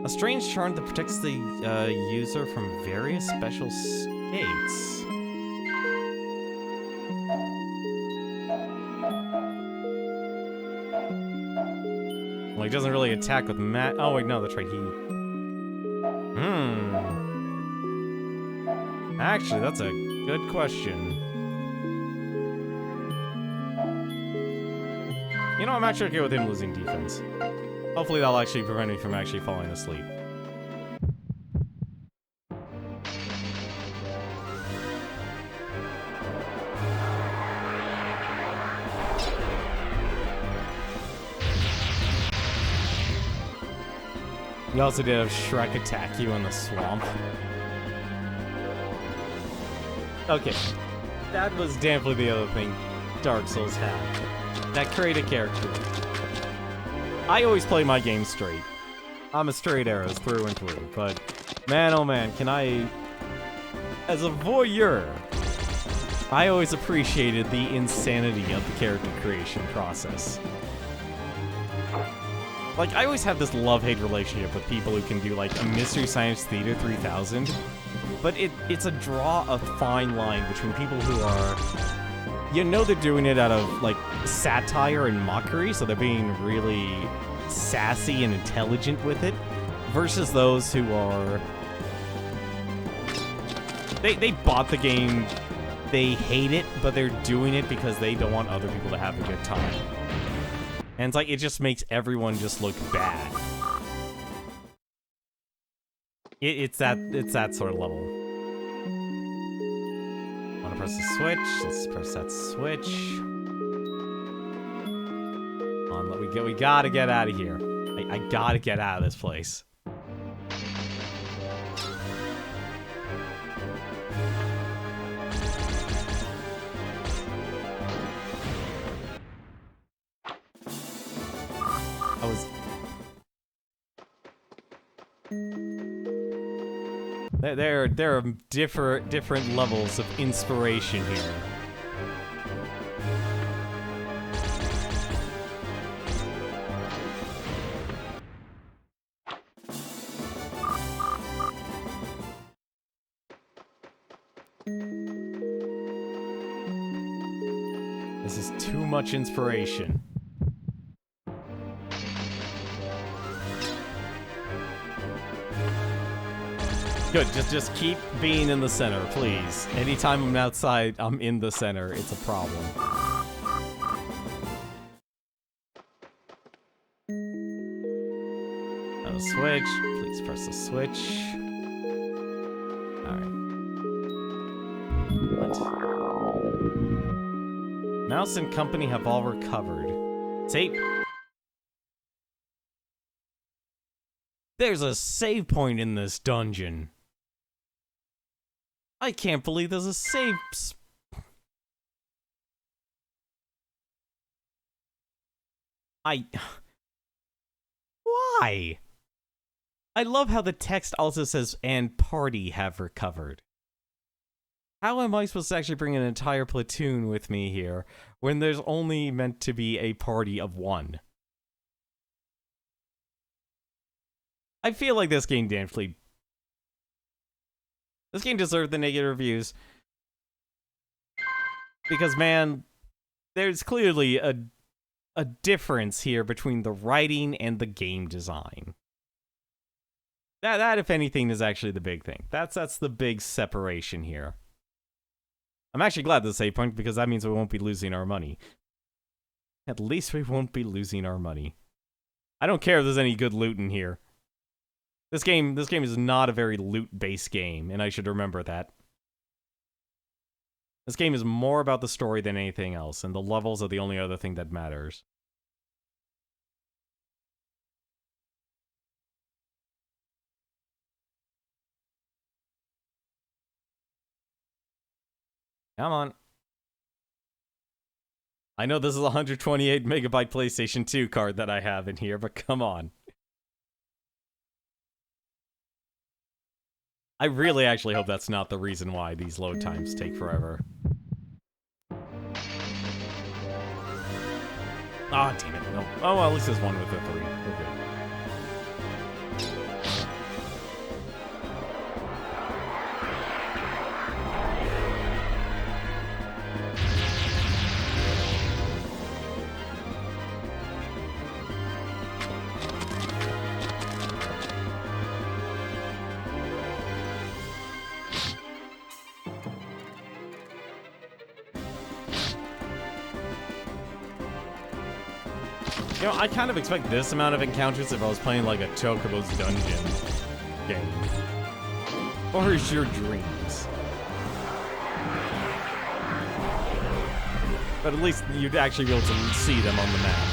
A strange charm that protects the user from various special states. Well, he doesn't really attack with oh, wait, no, that's right, Actually, that's a good question. You know, I'm actually okay with him losing defense. Hopefully that'll actually prevent me from actually falling asleep. You also did have Shrek attack you in the swamp. Okay, that was definitely the other thing Dark Souls had. That created character. I always play my games straight. I'm a straight arrows through and through, but man oh man, can I... As a voyeur, I always appreciated the insanity of the character creation process. Like, I always have this love-hate relationship with people who can do, like, a Mystery Science Theater 3000, but it's a fine line between people who are... You know they're doing it out of, like, satire and mockery, so they're being really sassy and intelligent with it, versus those who are... They bought the game, they hate it, but they're doing it because they don't want other people to have a good time. And it's like, it just makes everyone just look bad. It's that sort of level. Wanna press the switch? Let's press that switch. We gotta get out of here. I gotta get out of this place. There are different levels of inspiration here. This is too much inspiration. Good, just keep being in the center, please. Anytime I'm outside, I'm in the center. It's a problem. A switch. Please press the switch. Alright. Mouse and company have all recovered. Tape. There's a save point in this dungeon. I can't believe there's a save. Why? I love how the text also says, and party have recovered. How am I supposed to actually bring an entire platoon with me here when there's only meant to be a party of one? I feel like this game definitely... This game deserved the negative reviews. Because, man, there's clearly a difference here between the writing and the game design. That, if anything, is actually the big thing. That's the big separation here. I'm actually glad this save point because that means we won't be losing our money. At least we won't be losing our money. I don't care if there's any good loot in here. This game is not a very loot-based game, and I should remember that. This game is more about the story than anything else, and the levels are the only other thing that matters. Come on. I know this is a 128 megabyte PlayStation 2 card that I have in here, but come on. I really actually hope that's not the reason why these load times take forever. Ah, damn it, no. Oh, well, at least there's one with the 3. We're good. You know, I kind of expect this amount of encounters if I was playing like a Chocobo's Dungeon game. Or is your dreams? But at least you'd actually be able to see them on the map.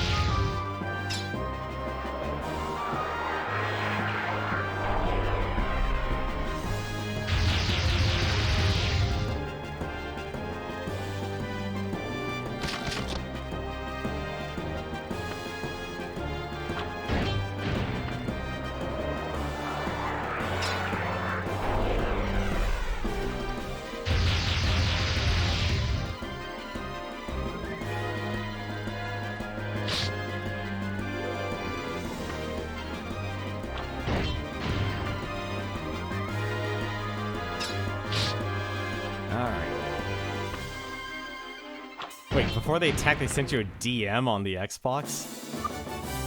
Before they attack, they sent you a DM on the Xbox?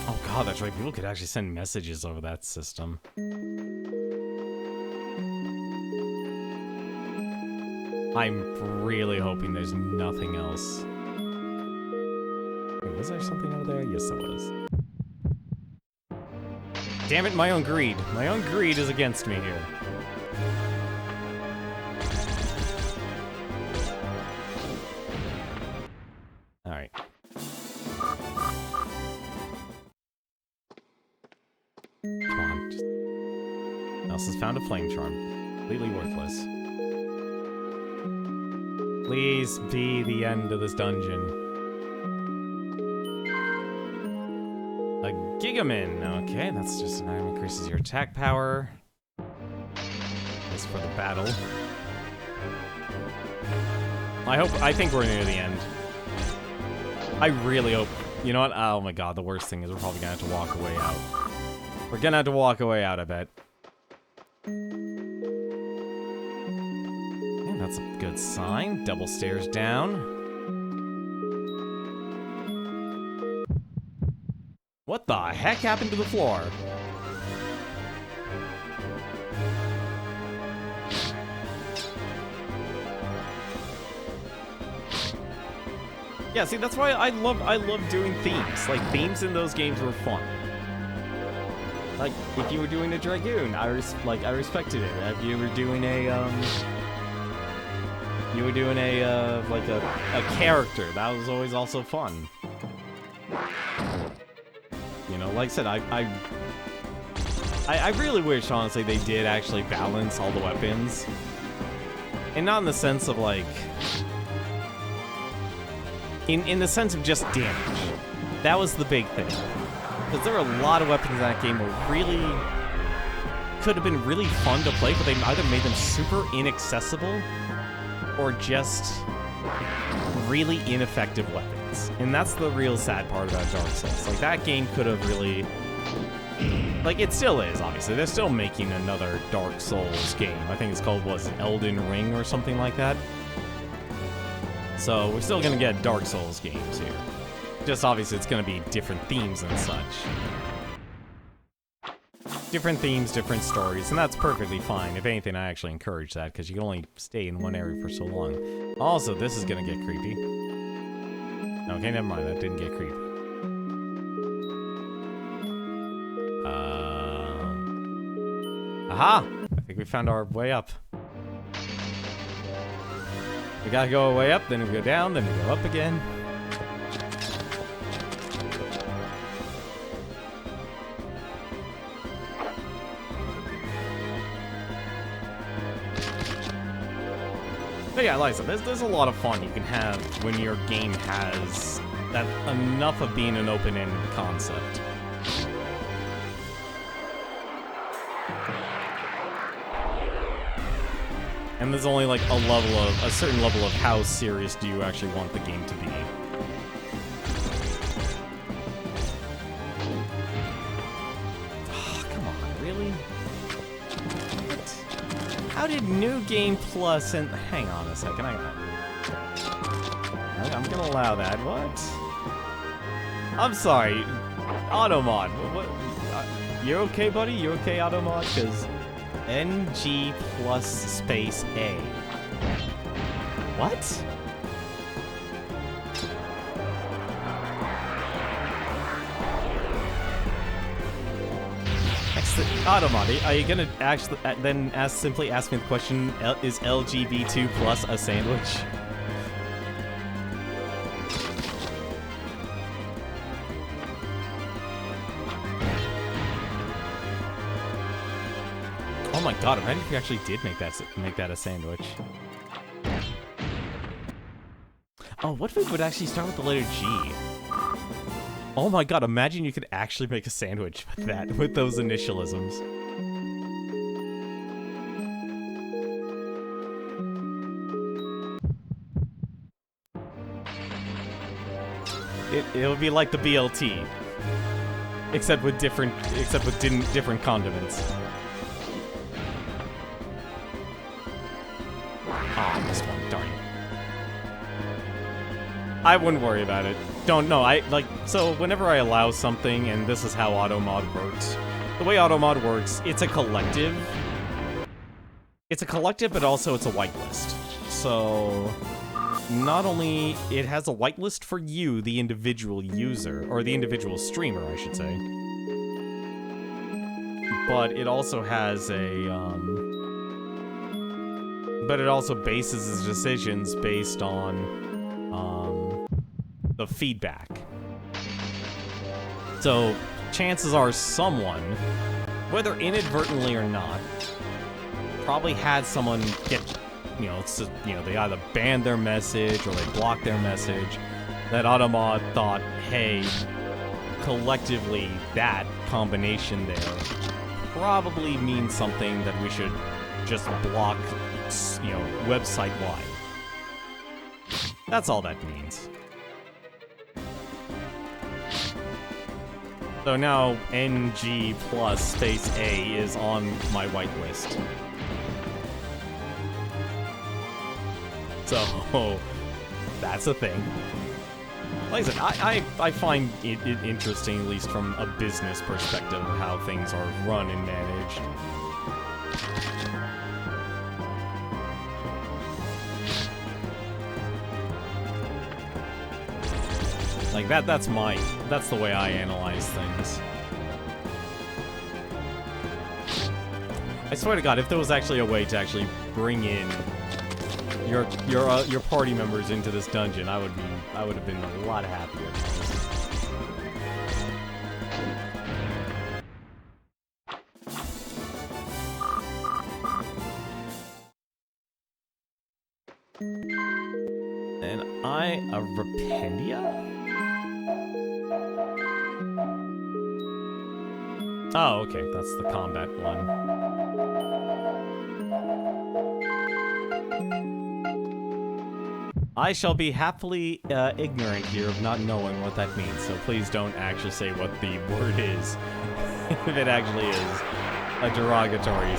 Oh god, that's right. People could actually send messages over that system. I'm really hoping there's nothing else. Wait, was there something over there? Yes, there was. Damn it, my own greed. My own greed is against me here. Alright. Come on. Else has found a flame charm. Completely worthless. Please be the end of this dungeon. A Gigamin. Okay, that's just an item increases your attack power. This for the battle. I think we're near the end. I really hope. You know what? Oh my god, the worst thing is we're probably gonna have to walk away out. We're gonna have to walk away out, I bet. Man, that's a good sign. Double stairs down. What the heck happened to the floor? Yeah, see, that's why I love doing themes. Like, themes in those games were fun. Like, if you were doing a Dragoon, I respected it. If you were doing a, like a character, that was always also fun. You know, like I said, I really wish, honestly, they did actually balance all the weapons. And not in the sense of, like... In the sense of just damage. That was the big thing. Because there were a lot of weapons in that game that really... could have been really fun to play, but they either made them super inaccessible or just really ineffective weapons. And that's the real sad part about Dark Souls. Like, that game could have really... Like, it still is, obviously. They're still making another Dark Souls game. I think it's called, what's it, Elden Ring or something like that? So, we're still gonna get Dark Souls games here. Just obviously it's gonna be different themes and such. Different themes, different stories, and that's perfectly fine. If anything, I actually encourage that, because you can only stay in one area for so long. Also, this is gonna get creepy. Okay, never mind, that didn't get creepy. Aha! I think we found our way up. We gotta go way up, then we go down, then we go up again. But yeah, like I said, there's a lot of fun you can have when your game has that enough of being an open-ended concept. And there's only like a certain level of how serious do you actually want the game to be. Oh, come on, really? What? How did New Game Plus and... Hang on a second, I'm gonna allow that. What? I'm sorry. Automod. What? You're okay, buddy? You okay, Automod? Because... NG plus space A. What? Automod, are you gonna actually then simply ask me the question, is LGB2 plus a sandwich? Oh my god, imagine if you actually did make that a sandwich. Oh, what if it would actually start with the letter G? Oh my god, imagine you could actually make a sandwich with that, with those initialisms. It would be like the BLT. Except with different condiments. Ah, I missed one, darn. I wouldn't worry about it. So whenever I allow something, and this is how AutoMod works, the way AutoMod works, it's a collective. It's a collective, but also it's a whitelist. So, not only it has a whitelist for you, the individual user, or the individual streamer, I should say, but it also has a, but it also bases its decisions based on, the feedback. So, chances are someone, whether inadvertently or not, probably had someone get, they either banned their message or they blocked their message, that AutoMod thought, hey, collectively, that combination there probably means something that we should just block, website-wide. That's all that means. So now NG plus space A is on my whitelist. So, that's a thing. Like I said, I find it interesting, at least from a business perspective, how things are run and managed. Like, that's the way I analyze things. I swear to God, if there was actually a way to actually bring in your party members into this dungeon, I would have been a lot happier. And a Rapendia? Oh, okay, that's the combat one. I shall be happily ignorant here of not knowing what that means, so please don't actually say what the word is. If it actually is a derogatory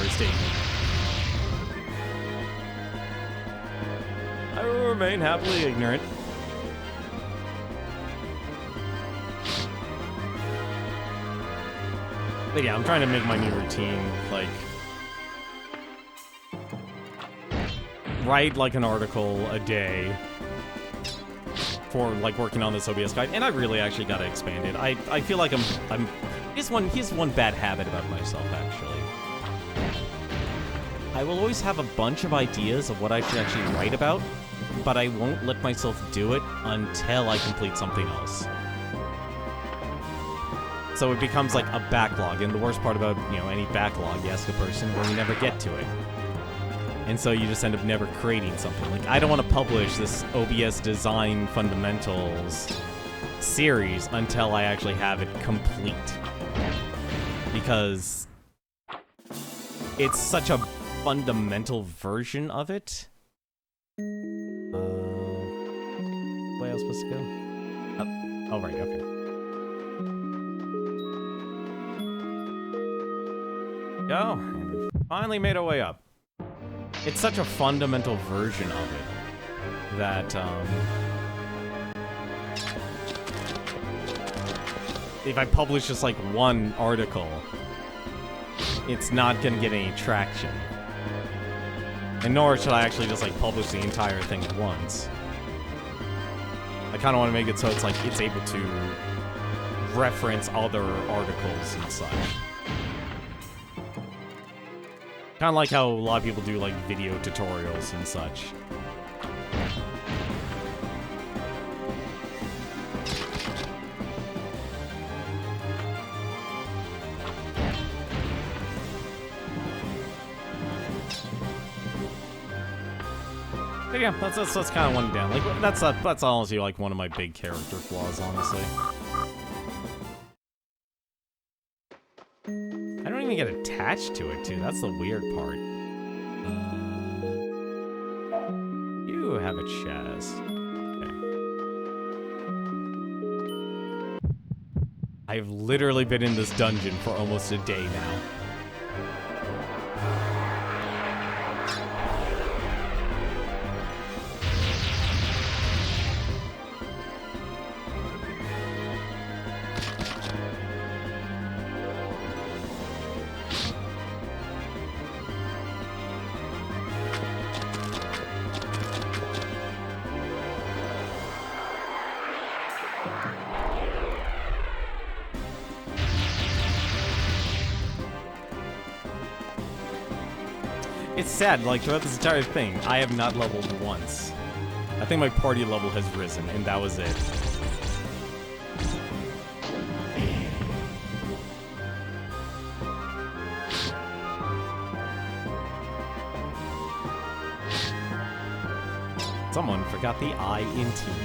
statement. I will remain happily ignorant. But yeah, I'm trying to make my new routine, like, write like an article a day for like working on this OBS guide, and I really actually got to expand it. I feel like here's one bad habit about myself, actually. I will always have a bunch of ideas of what I should actually write about, but I won't let myself do it until I complete something else. So it becomes like a backlog, and the worst part about, you know, any backlog, you ask a person, well, you never get to it. And so you just end up never creating something. Like, I don't want to publish this OBS Design Fundamentals series until I actually have it complete. Because it's such a fundamental version of it. Where am I supposed to go? Oh, right, okay. Go, and we finally made our way up. It's such a fundamental version of it that, if I publish just like one article, it's not gonna get any traction. And nor should I actually just like publish the entire thing at once. I kind of want to make it so it's like it's able to reference other articles and such. Kind of like how a lot of people do, like, video tutorials and such. But yeah, that's kind of one down. Like, that's honestly, like, one of my big character flaws, honestly. I don't even get attached to it, too. That's the weird part. You have a chest. Okay. I've literally been in this dungeon for almost a day now. It's sad, like, throughout this entire thing, I have not leveled once. I think my party level has risen, and that was it. Someone forgot the I in team.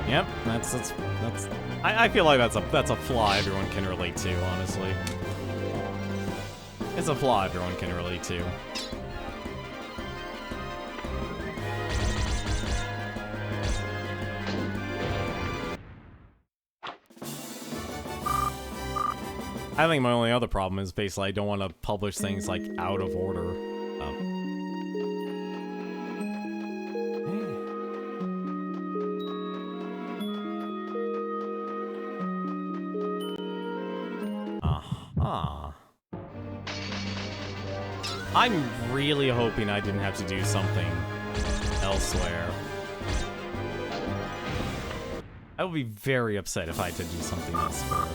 Yep, that's I feel like that's a flaw everyone can relate to, honestly. It's a flaw everyone can relate to. I think my only other problem is basically I don't want to publish things like out of order. I'm really hoping I didn't have to do something elsewhere. I would be very upset if I had to do something elsewhere.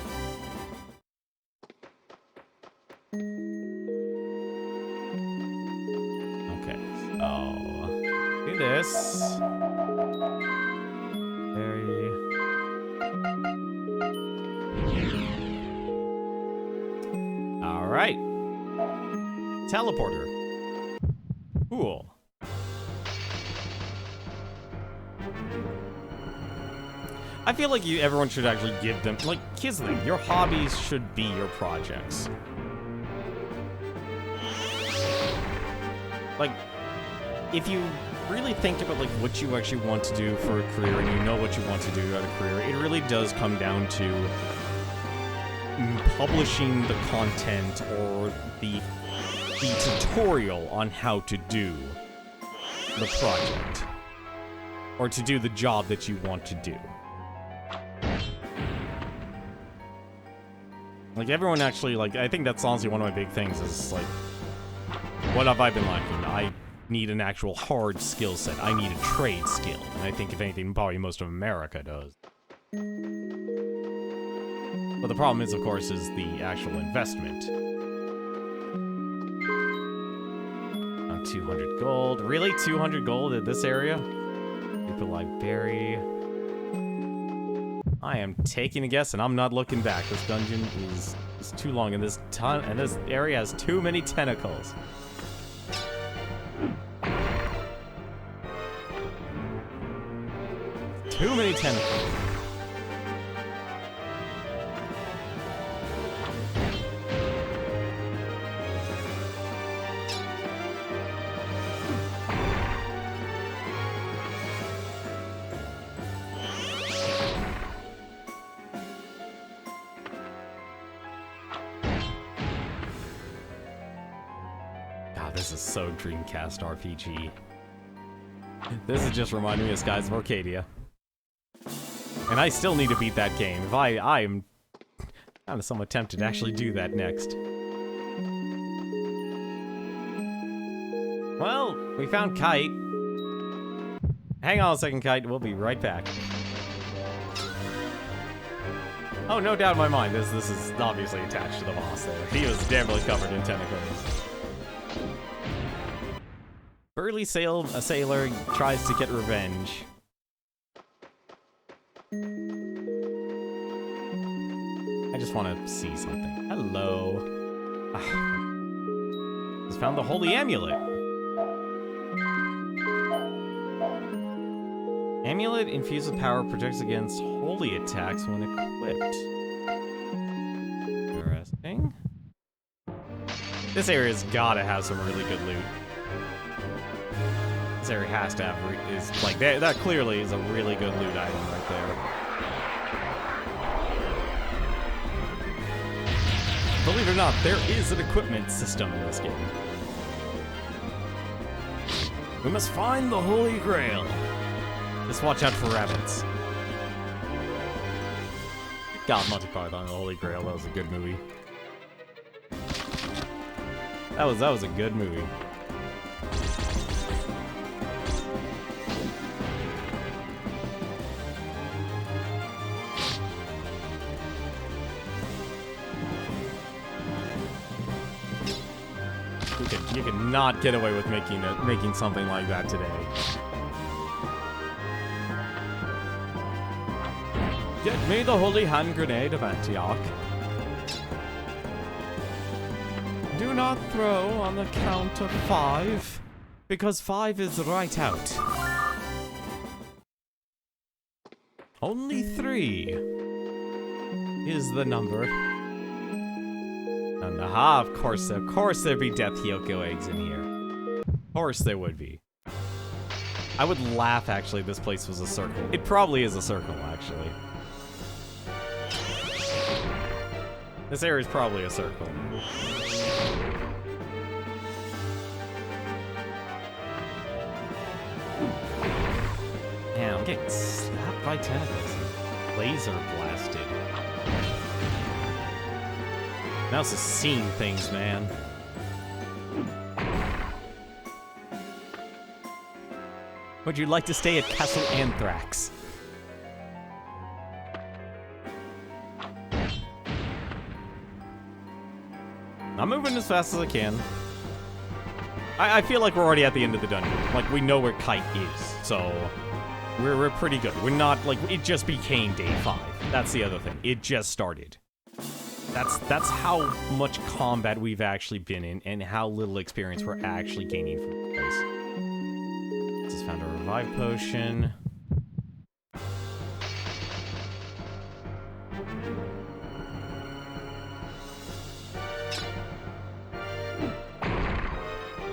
Okay, so do this. All right. Teleporter. Cool. I feel like everyone should actually give them, like, here's the thing, your hobbies should be your projects. Like, if you really think about, like, what you actually want to do for a career, and you know what you want to do out of a career, it really does come down to publishing the content or the tutorial on how to do the project. Or to do the job that you want to do. Like, everyone actually, like, I think that's honestly one of my big things is, like, what have I been lacking? I need an actual hard skill set. I need a trade skill. And I think, if anything, probably most of America does. But the problem is, of course, is the actual investment. 200 gold. Really? 200 gold in this area? People like Berry. I am taking a guess, and I'm not looking back. This dungeon is too long, and this area has too many tentacles. Too many tentacles. This is so Dreamcast RPG. This is just reminding me of Skies of Arcadia. And I still need to beat that game. If I'm kind of somewhat tempted to actually do that next. Well, we found Kite. Hang on a second, Kite. We'll be right back. Oh, no doubt in my mind, this is obviously attached to the boss there. He was definitely covered in tentacles. Burly sailor tries to get revenge. I just want to see something. Hello. Just found the holy amulet. Amulet infused with power protects against holy attacks when equipped. Interesting. This area's gotta have some really good loot. This area has to have that clearly is a really good loot item right there. Believe it or not, there is an equipment system in this game. We must find the Holy Grail. Just watch out for rabbits. God, Monty Python and the Holy Grail, that was a good movie. That was a good movie. You could not get away with making something like that today. Get me the holy hand grenade of Antioch. Do not throw on the count of 5, because 5 is right out. Only 3 is the number. And aha, of course there'd be Death Hyoko eggs in here. Of course there would be. I would laugh, actually, if this place was a circle. It probably is a circle, actually. This area is probably a circle. Damn, I'm getting slapped by tentacles. Laser blasted. Mouse is seeing things, man. Would you like to stay at Castle Anthrax? I'm moving as fast as I can. I feel like we're already at the end of the dungeon. Like, we know where Kite is, so we're pretty good. We're not, like, it just became day 5. That's the other thing. It just started. That's how much combat we've actually been in and how little experience we're actually gaining from the place. Just found a revive potion.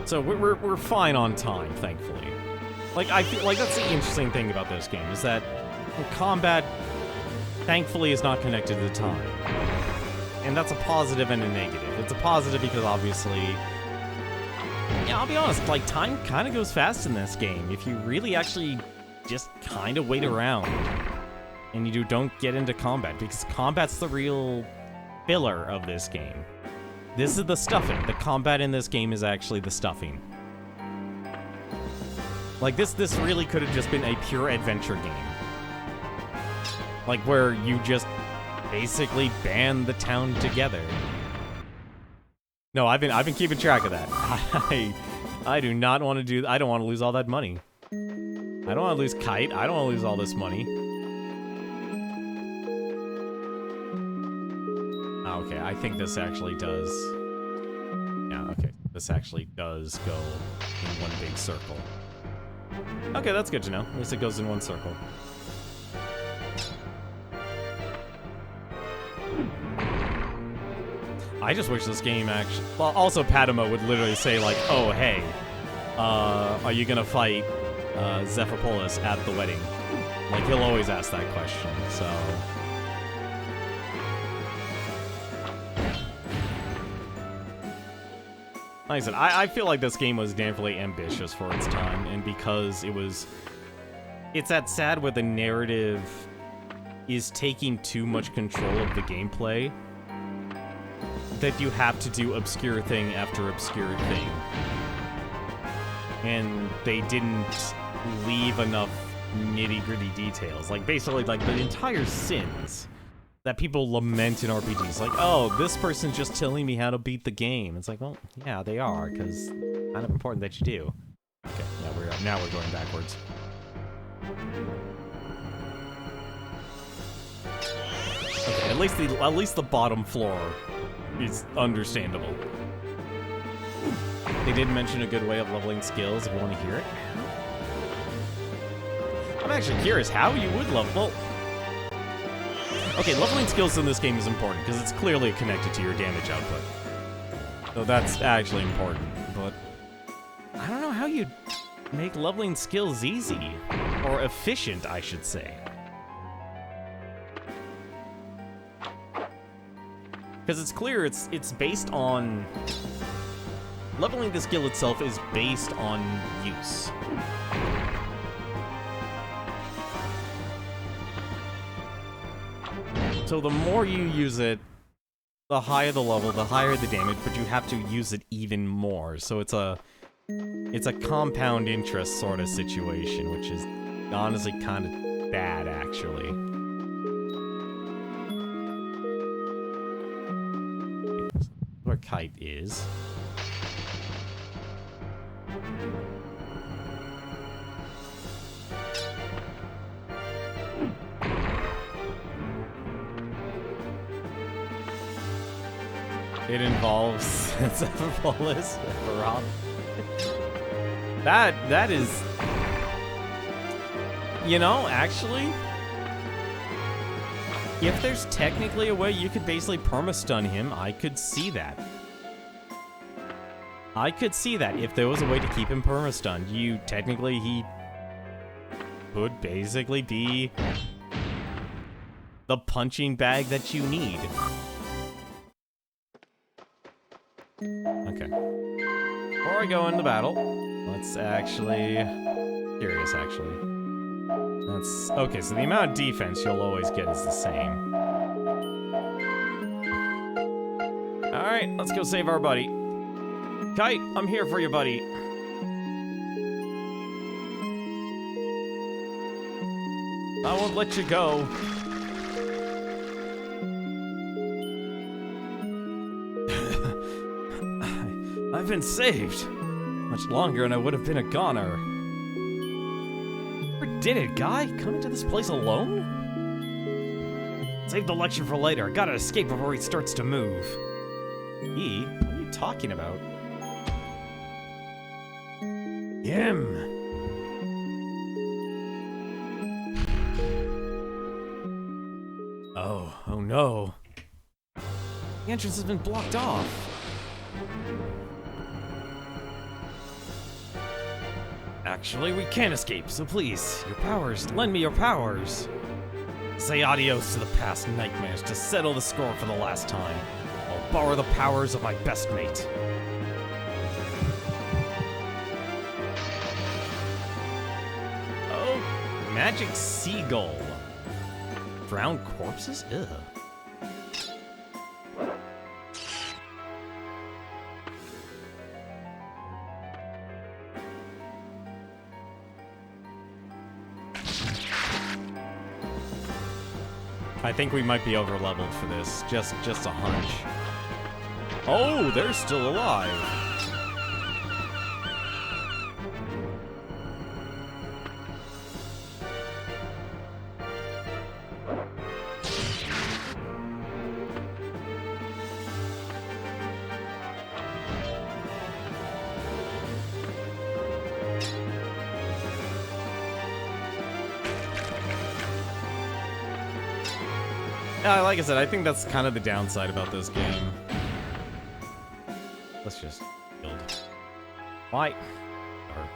So we're fine on time, thankfully. Like, I feel like that's the interesting thing about this game, is that combat, thankfully, is not connected to time. And that's a positive and a negative. It's a positive because, obviously, yeah, I'll be honest, like, time kind of goes fast in this game if you really actually just kind of wait around and you don't get into combat, because combat's the real filler of this game. This is the stuffing. The combat in this game is actually the stuffing. Like, this really could have just been a pure adventure game. Like, where you just basically band the town together. No, I've been keeping track of that. I do not want to do... I don't want to lose all that money. I don't want to lose Kite. I don't want to lose all this money. Okay, I think this actually does... Yeah, okay. This actually does go in one big circle. Okay, that's good to know. At least it goes in one circle. I just wish this game actually... Well, also Padma would literally say, like, oh, hey, are you gonna fight Zephyropolis at the wedding? Like, he'll always ask that question, so... Like I said, I feel like this game was damnably ambitious for its time, and because it was... It's that sad where the narrative is taking too much control of the gameplay that you have to do obscure thing after obscure thing. And they didn't leave enough nitty-gritty details. Like, basically, like, the entire sins that people lament in RPGs. Like, oh, this person's just telling me how to beat the game. It's like, well, yeah, they are, because it's kind of important that you do. Okay, now we're going backwards. Okay, at least the bottom floor is understandable. They did mention a good way of leveling skills if you want to hear it. I'm actually curious how you would level. Well, okay, leveling skills in this game is important because it's clearly connected to your damage output. So that's actually important, but I don't know how you'd make leveling skills easy. Or efficient, I should say. Because it's clear it's based on... Leveling the skill itself is based on use. So the more you use it, the higher the level, the higher the damage, but you have to use it even more. So it's a compound interest sort of situation, which is honestly kind of bad, actually. Where Kite is. It involves Zephyropolis, Ephemeral. That is... You know, actually... If there's technically a way you could basically perma-stun him, I could see that. I could see that if there was a way to keep him perma-stunned. He would basically be the punching bag that you need. Okay. Before I go into battle, let's actually... Curious, actually. That's... Okay, so the amount of defense you'll always get is the same. Alright, let's go save our buddy. Kite, I'm here for you, buddy. I won't let you go. I've been saved. Much longer and I would have been a goner. Where did it, guy? Coming to this place alone? Save the lecture for later. I gotta escape before he starts to move. He? What are you talking about? Him. Oh no. The entrance has been blocked off. Actually, we can't escape, so please, your powers, lend me your powers. Say adios to the past nightmares to settle the score for the last time. I'll borrow the powers of my best mate. Oh, magic seagull. Drowned corpses? Ugh. I think we might be over-leveled for this. Just a hunch. Oh, they're still alive. Yeah, like I said, I think that's kind of the downside about this game. Let's just build. Why? Or...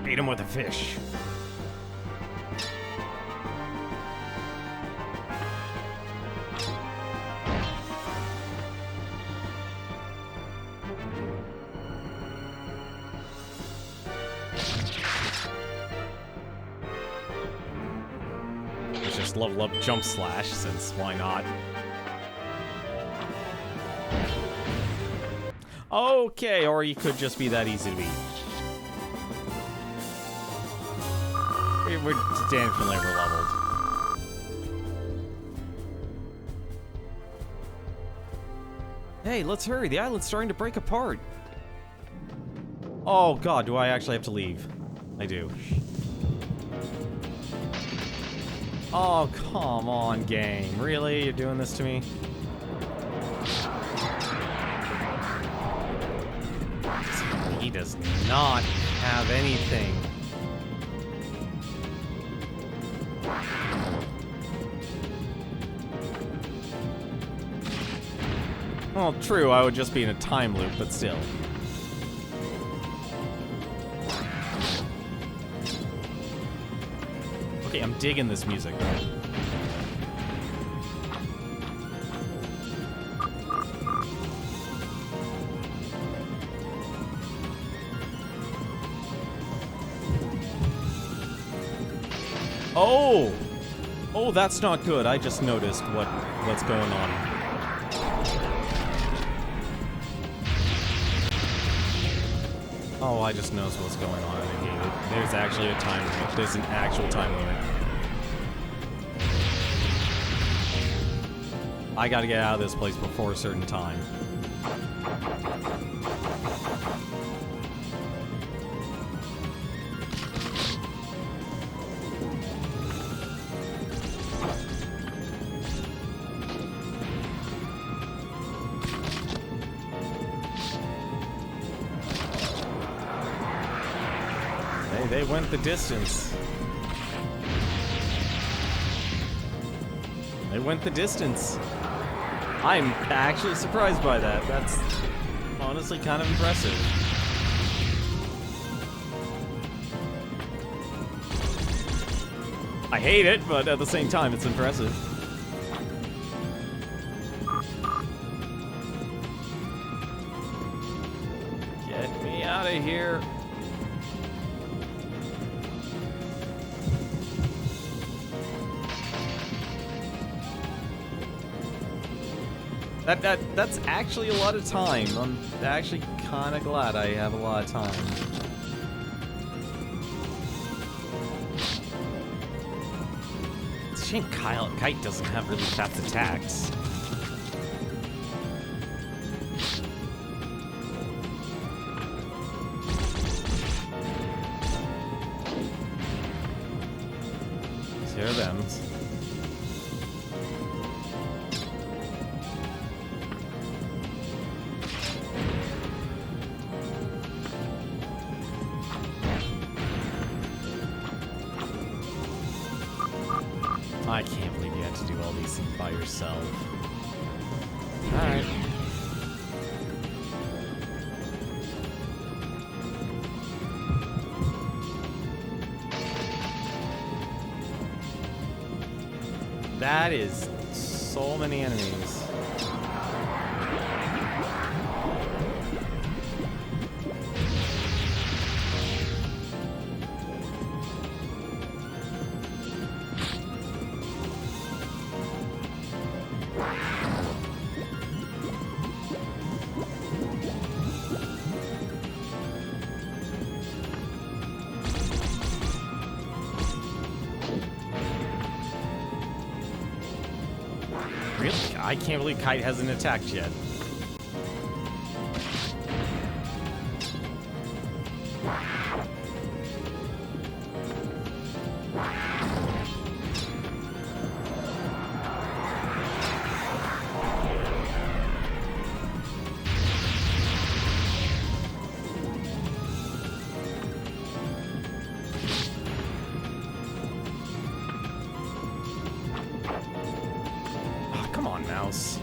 Beat him with a fish. Level up jump slash, since why not? Okay, or he could just be that easy to beat. We're definitely over-leveled. Hey, let's hurry. The island's starting to break apart. Oh god, do I actually have to leave? I do. Oh, come on, game. Really? You're doing this to me? He does not have anything. Well, true, I would just be in a time loop, but still. Okay, I'm digging this music. Oh! Oh, that's not good. I just noticed what's going on. Oh, I just noticed what's going on. I hate it. There's actually a time limit. There's an actual time limit. I gotta get out of this place before a certain time. They went the distance. They went the distance. I'm actually surprised by that. That's honestly kind of impressive. I hate it, but at the same time, it's impressive. Get me out of here. That's actually a lot of time. I'm actually kind of glad I have a lot of time. It's a shame Kite doesn't have really fast attacks. Here are them. I can't believe you had to do all these things by yourself. Alright. That is so many enemies. Really? I can't believe Kite hasn't attacked yet. Come on, mouse.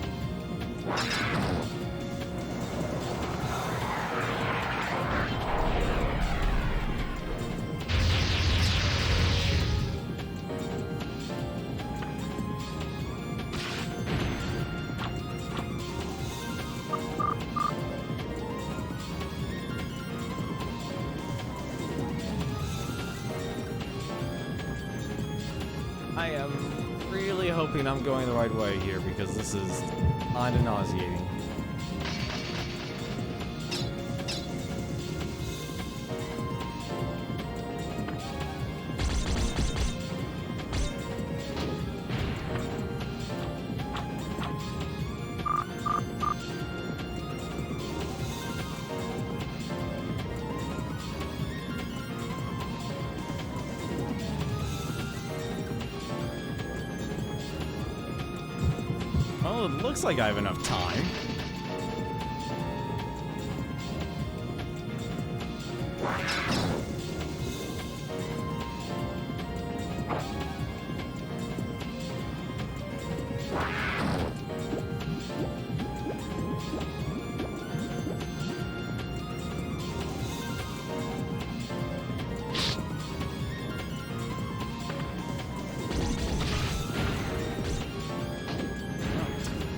I am really hoping I'm going the right way here because this is kind of nauseating. Well, it looks like I have enough time.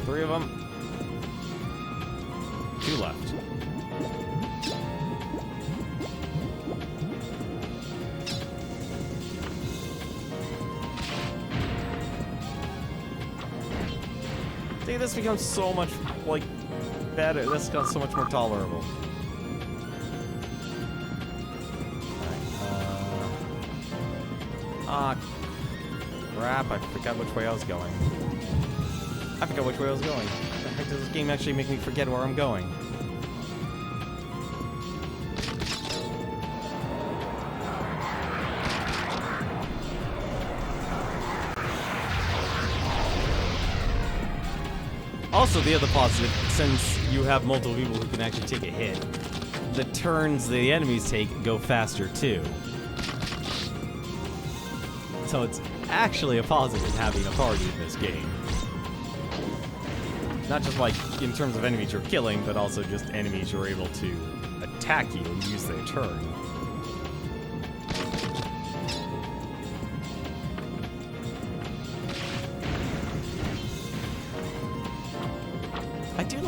Three of them. Two left. See, this becomes so much, like, better. This becomes so much more tolerable. Alright, crap, I forgot which way I was going. I forgot which way I was going. The heck does this game actually make me forget where I'm going? Also, the other positive, since you have multiple people who can actually take a hit, the turns the enemies take go faster too. So it's actually a positive having a party in this game. Not just like in terms of enemies you're killing, but also just enemies you're able to attack you and use their turn.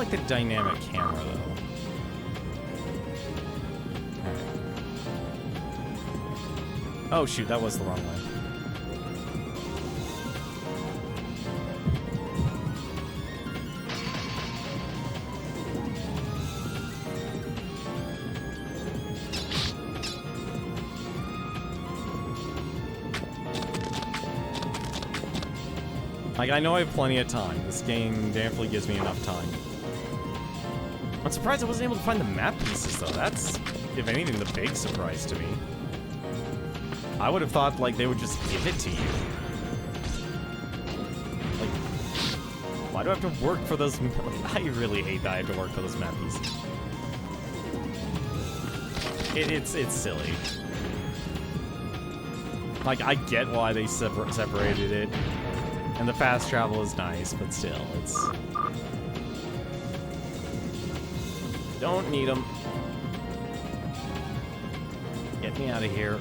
like the dynamic camera, though. Oh shoot, that was the wrong way. Like, I know I have plenty of time. This game definitely gives me enough time. I'm surprised I wasn't able to find the map pieces, though. That's, if anything, the big surprise to me. I would have thought, like, they would just give it to you. Like, why do I have to work for those? I really hate that I have to work for those map pieces. It's silly. Like, I get why they separated it. And the fast travel is nice, but still, it's... Don't need them. Get me out of here.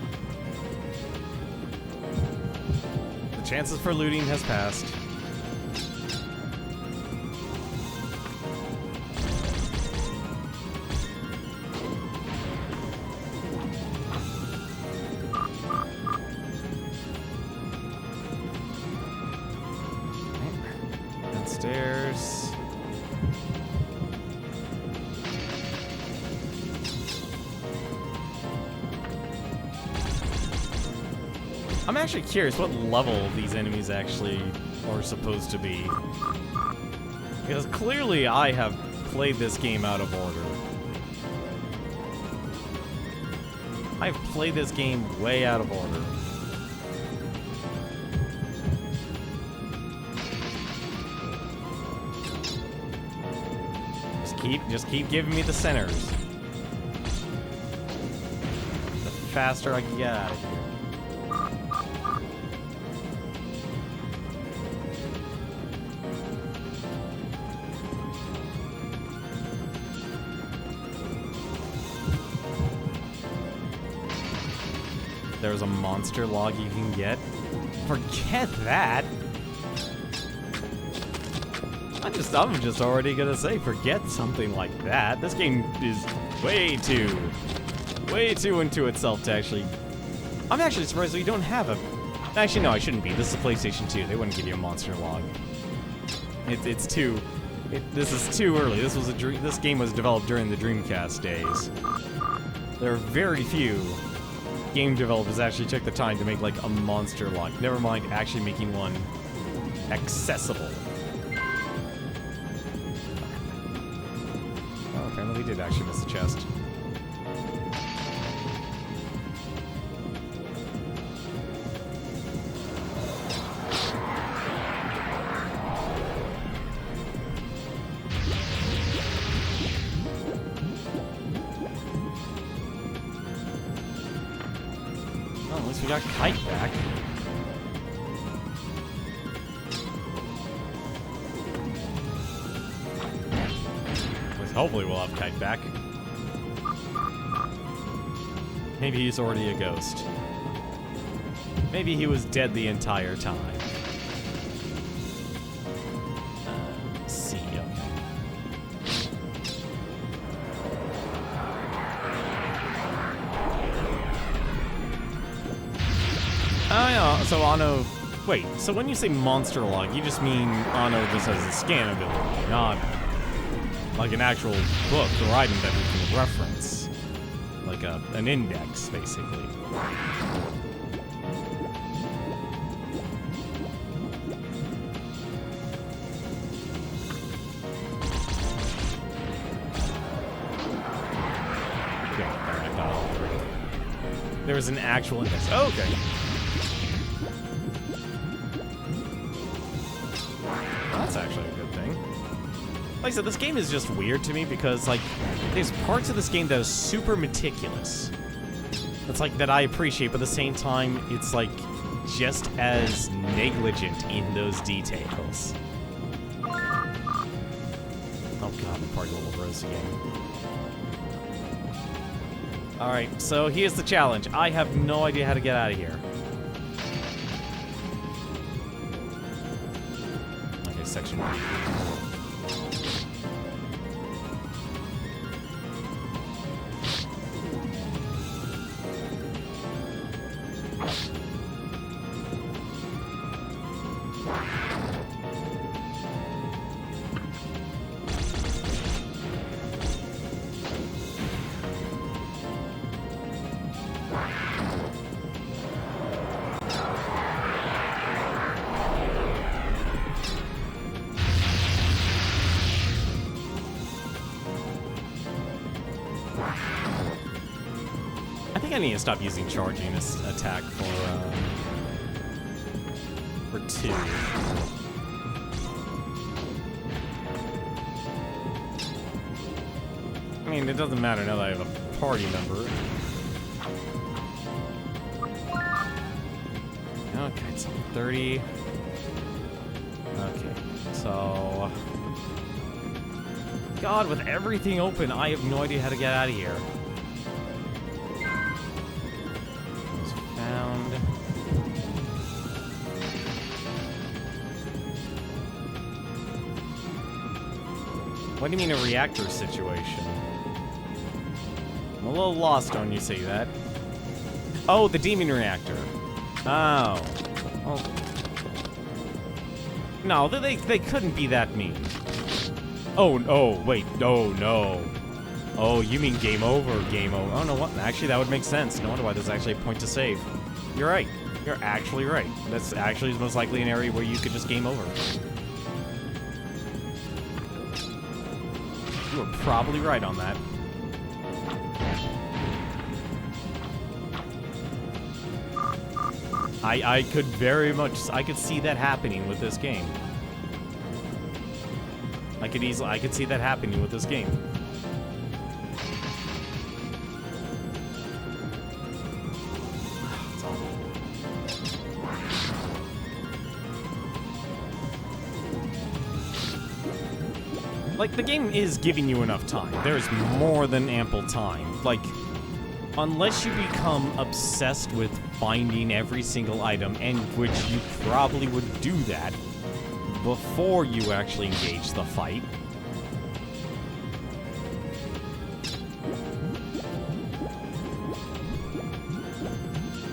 The chances for looting has passed. Downstairs. I'm actually curious what level these enemies actually are supposed to be. Because clearly I have played this game out of order. I've played this game way out of order. Just keep giving me the centers. The faster I can get out of here. There's a monster log you can get. Forget that. I'm just already gonna say, forget something like that. This game is way too into itself to actually... I'm actually surprised that you don't have a... Actually, no, I shouldn't be. This is a PlayStation 2. They wouldn't give you a monster log. It's too... this is too early. This game was developed during the Dreamcast days. There are very few game developers actually took the time to make, like, a monster log. Never mind actually making one accessible. We did actually miss the chest. Oh, at least we got Kite back. Hopefully we'll have Kite back. Maybe he's already a ghost. Maybe he was dead the entire time. Let's see, okay. Oh yeah, so Anno... Wait, so when you say monster log, you just mean Anno just has a scan ability, not... like an actual book or item that we can reference. Like an index, basically. Okay, alright, I got all three. There was an actual index. Oh, okay. Well, that's actually a good thing. Like I said, this game is just weird to me because, like, there's parts of this game that are super meticulous. That's, like, that I appreciate, but at the same time, it's, like, just as negligent in those details. Oh god, the party level rose again. Alright, so here's the challenge. I have no idea how to get out of here. Okay, section 1. think I need to stop using charging this attack for 2. I mean, it doesn't matter now that I have a party member. Okay, it's 30. Okay, so... God, with everything open, I have no idea how to get out of here. Was found. What do you mean a reactor situation? I'm a little lost when you say that. Oh, the demon reactor. Oh. Well, no, they couldn't be that mean. Oh, wait, no. Oh, you mean game over, game over. Oh, no, what? Actually, that would make sense. No wonder why there's actually a point to save. You're right. You're actually right. That's actually most likely an area where you could just game over. You were probably right on that. I could very much, I could see that happening with this game. I could see that happening with this game. Like, the game is giving you enough time. There's more than ample time. Like, unless you become obsessed with finding every single item, and which you probably would do that before you actually engage the fight.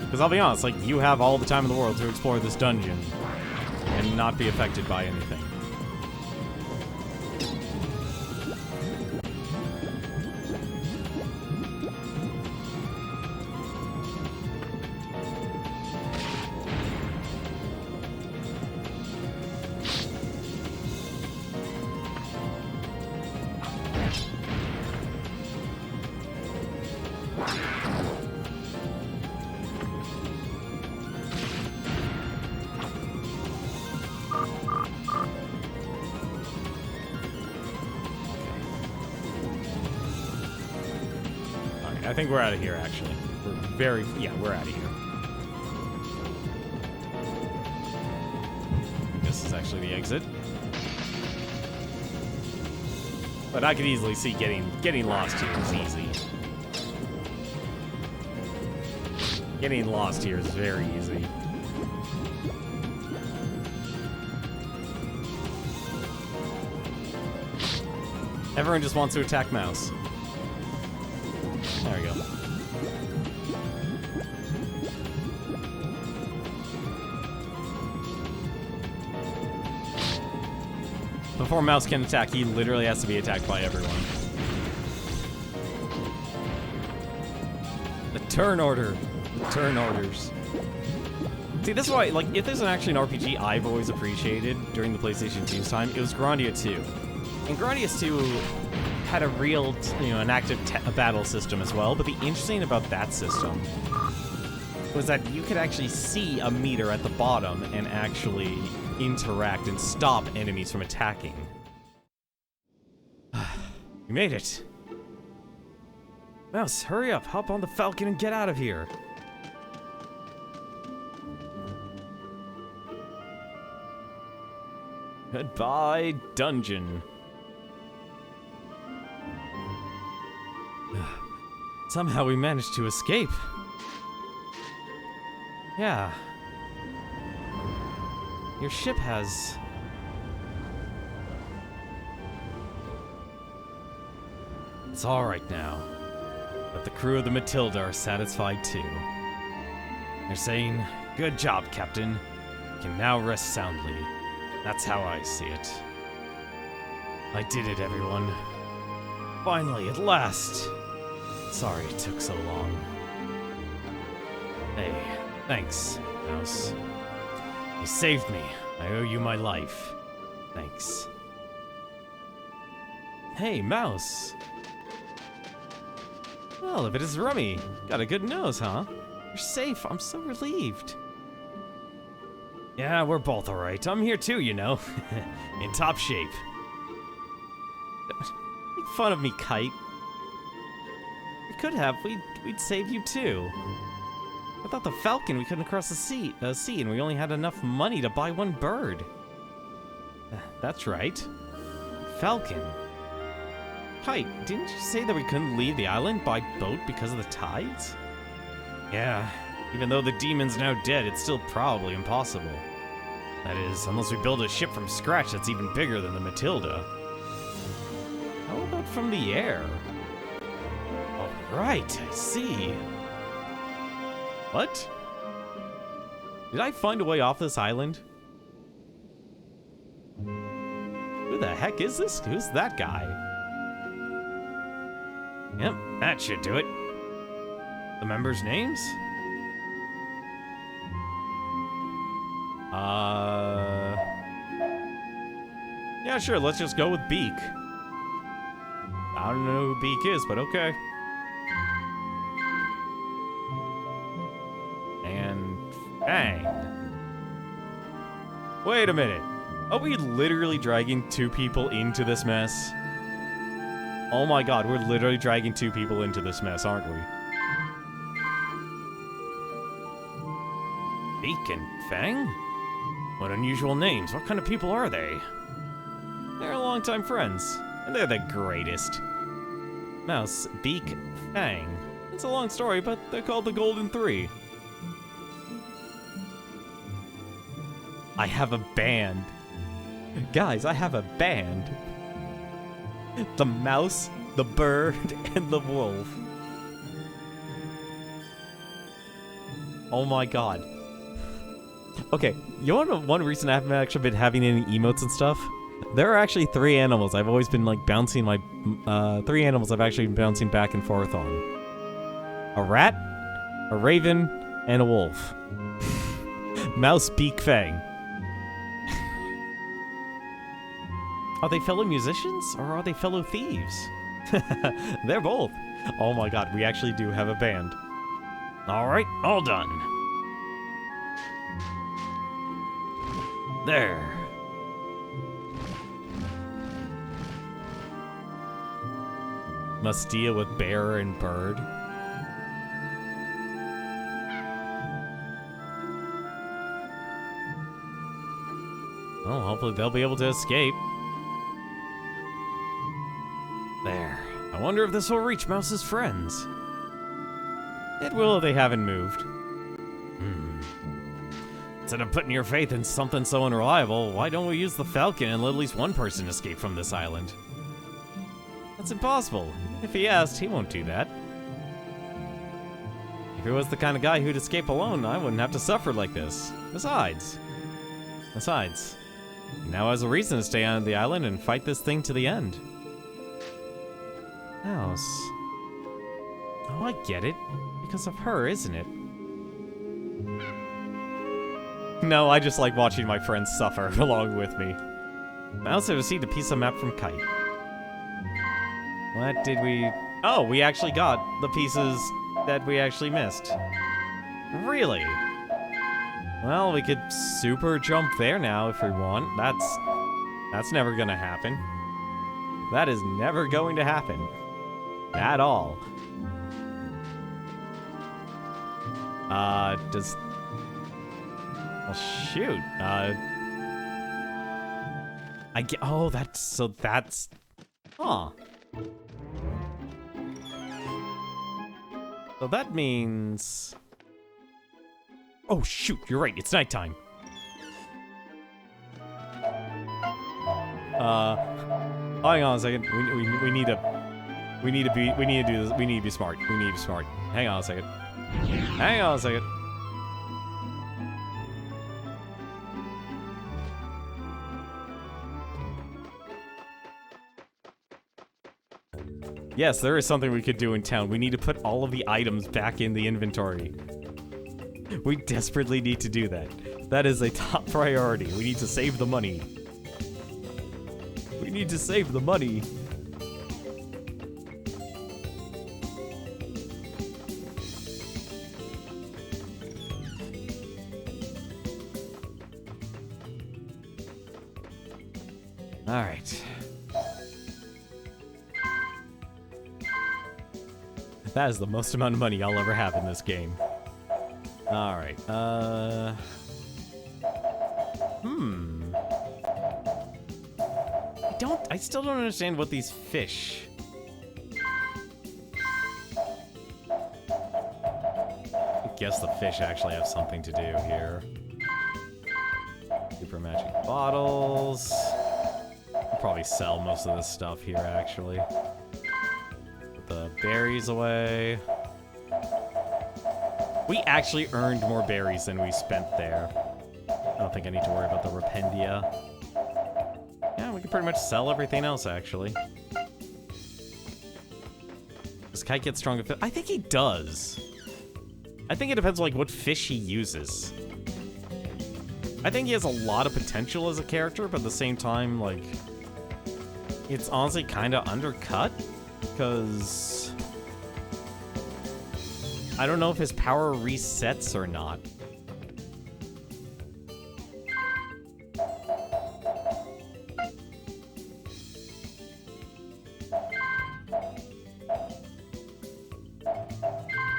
Because I'll be honest, like, you have all the time in the world to explore this dungeon and not be affected by anything. I think we're out of here, actually. We're out of here. This is actually the exit. But I could easily see getting lost here is easy. Getting lost here is very easy. Everyone just wants to attack Mouse. There we go. Before Mouse can attack, he literally has to be attacked by everyone. The turn order. The turn orders. See, this is why, like, if there's actually an RPG I've always appreciated during the PlayStation 2's time, it was Grandia 2. And Grandia 2 had a real, an active battle system as well, but the interesting about that system was that you could actually see a meter at the bottom and actually interact and stop enemies from attacking. We made it. Mouse, hurry up, hop on the Falcon and get out of here. Goodbye, dungeon. Somehow we managed to escape. Yeah. Your ship has... It's all right now. But the crew of the Matilda are satisfied too. They're saying, "Good job, Captain. You can now rest soundly." That's how I see it. I did it, everyone. Finally, at last. Sorry it took so long. Hey, thanks, Mouse. You saved me. I owe you my life. Thanks. Hey, Mouse. Well, if it is Rummy, got a good nose, huh? You're safe. I'm so relieved. Yeah, we're both alright. I'm here too, you know. In top shape. Make fun of me, Kite. We could have. We'd save you too. Without the Falcon, we couldn't cross the sea, and we only had enough money to buy one bird. That's right. Falcon. Kite, didn't you say that we couldn't leave the island by boat because of the tides? Yeah, even though the demon's now dead, it's still probably impossible. That is, unless we build a ship from scratch that's even bigger than the Matilda. How about from the air? Alright, I see. What? Did I find a way off this island? Who the heck is this? Who's that guy? Yep, that should do it. The members' names? Yeah, sure, let's just go with Beak. I don't know who Beak is, but okay. And Fang. Wait a minute. Are we literally dragging two people into this mess? Oh my god, we're literally dragging two people into this mess, aren't we? Beak and Fang? What unusual names. What kind of people are they? They're longtime friends, and they're the greatest. Mouse, Beak, Fang. It's a long story, but they're called the Golden Three. I have a band. Guys, I have a band. The mouse, the bird, and the wolf. Oh my god. Okay, you wanna know one reason I haven't actually been having any emotes and stuff? There are actually three animals I've always been like bouncing my... three animals I've actually been bouncing back and forth on. A rat, a raven, and a wolf. Mouse, Beak, Fang. Are they fellow musicians, or are they fellow thieves? They're both. Oh my god, we actually do have a band. Alright, all done. There. Must deal with bear and bird. Well, hopefully they'll be able to escape. There. I wonder if this will reach Mouse's friends. It will if they haven't moved. Instead of putting your faith in something so unreliable, why don't we use the Falcon and let at least one person escape from this island? That's impossible. If he asked, he won't do that. If he was the kind of guy who'd escape alone, I wouldn't have to suffer like this. Besides, now has a reason to stay on the island and fight this thing to the end. Mouse. Oh, I get it. Because of her, isn't it? No, I just like watching my friends suffer along with me. Mouse have received a piece of map from Kite. What did we... Oh, we actually got the pieces that we actually missed. Really? Well, we could super jump there now if we want. That's never gonna happen. That is never going to happen. At all. Does... Well, shoot. I get... Oh, that's... So that's... Huh. So that means... Oh, shoot. You're right. It's nighttime. Hang on a second. We need to do this. We need to be smart. Hang on a second. Yes, there is something we could do in town. We need to put all of the items back in the inventory. We desperately need to do that. That is a top priority. We need to save the money. Alright. That is the most amount of money I'll ever have in this game. Alright, I still don't understand what these fish... I guess the fish actually have something to do here. Super magic bottles. I'll probably sell most of this stuff here, actually. Put the berries away. We actually earned more berries than we spent there. I don't think I need to worry about the Rependia. Yeah, we can pretty much sell everything else, actually. Does Kite get stronger? I think he does. I think it depends on, like, what fish he uses. I think he has a lot of potential as a character, but at the same time, like, it's honestly kind of undercut, because I don't know if his power resets or not.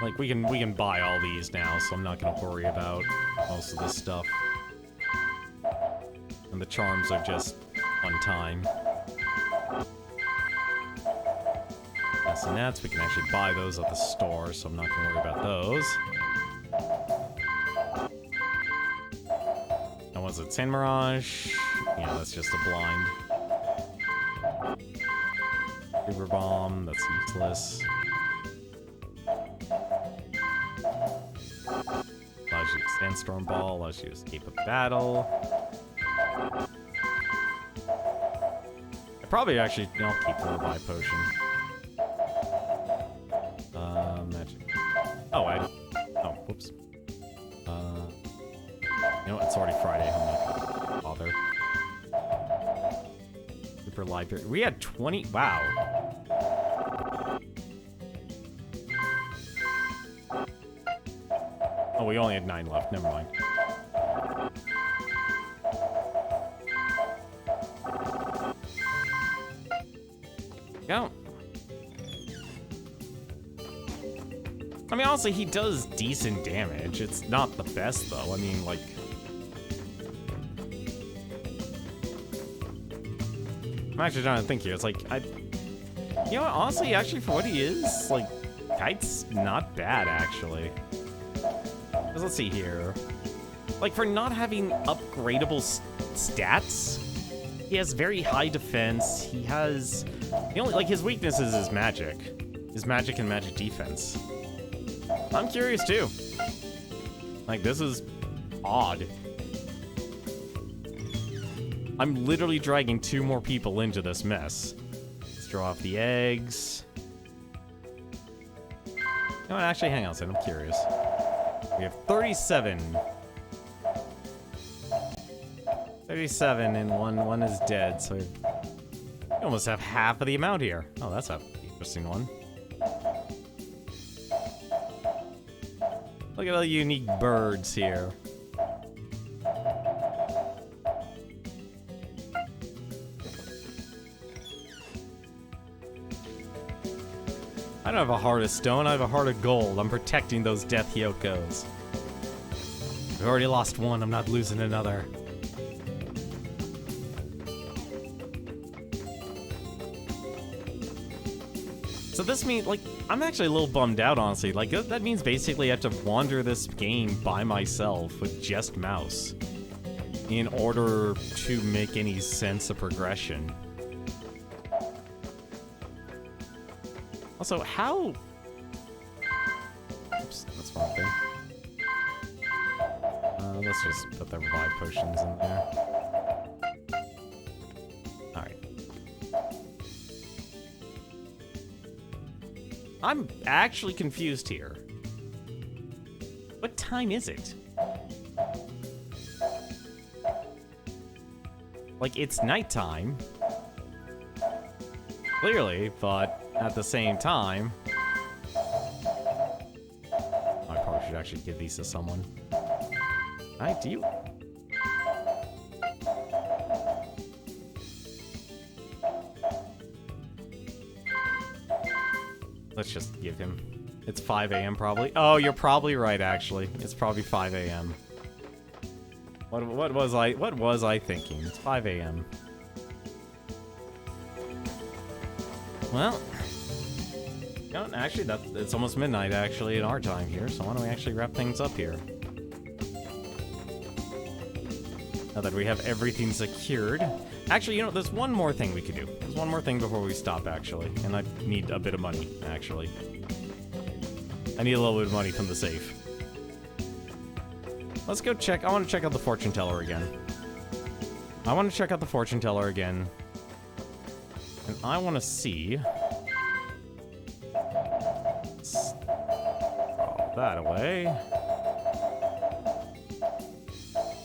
Like, we can buy all these now, so I'm not gonna worry about most of this stuff. And the charms are just one time. Nets, we can actually buy those at the store, so I'm not gonna worry about those. And was it Sand Mirage? Yeah, that's just a blind. River Bomb, that's useless. Allows you to Sandstorm Ball, allows you to escape a battle. I probably actually, I'll keep the Revive Potion. Magic. Oh, oh, whoops. You know what, it's already Friday, I'm not gonna bother. Super Library. We had 20, wow. Oh, we only had 9 left, never mind. Go. I mean, honestly, he does decent damage. It's not the best, though. I mean, like... I'm actually trying to think here. It's like, you know what? Honestly, actually, for what he is, like, Kite's not bad, actually. 'Cause let's see here. Like, for not having upgradable stats, he has very high defense. He has... The only, like, his weakness is his magic. His magic and magic defense. I'm curious, too. Like, this is odd. I'm literally dragging 2 more people into this mess. Let's draw off the eggs. You know what? Actually, hang on a second. I'm curious. We have 37. 37, and one is dead, so we almost have half of the amount here. Oh, that's an interesting one. Look at all the unique birds here. I don't have a heart of stone, I have a heart of gold. I'm protecting those death Hyokos. I've already lost one, I'm not losing another. So this means, like, I'm actually a little bummed out, honestly. Like, that means basically I have to wander this game by myself with just mouse in order to make any sense of progression. Also, how... Oops, that's one thing. Let's just put the revive potions in there. Alright. I'm actually confused here. What time is it? Like, it's nighttime. Clearly, but at the same time... I probably should actually give these to someone. Do you... Let's just give him... It's 5 a.m. probably. Oh, you're probably right, actually. It's probably 5 a.m. What was I thinking? It's 5 a.m. Well... No, actually, it's almost midnight, actually, in our time here, so why don't we actually wrap things up here? Now that we have everything secured. Actually, you know, there's one more thing we could do. There's one more thing before we stop, actually. And I need a bit of money, actually. I need a little bit of money from the safe. Let's go check. I want to check out the fortune teller again. I want to check out the fortune teller again. And I want to see... Throw that away.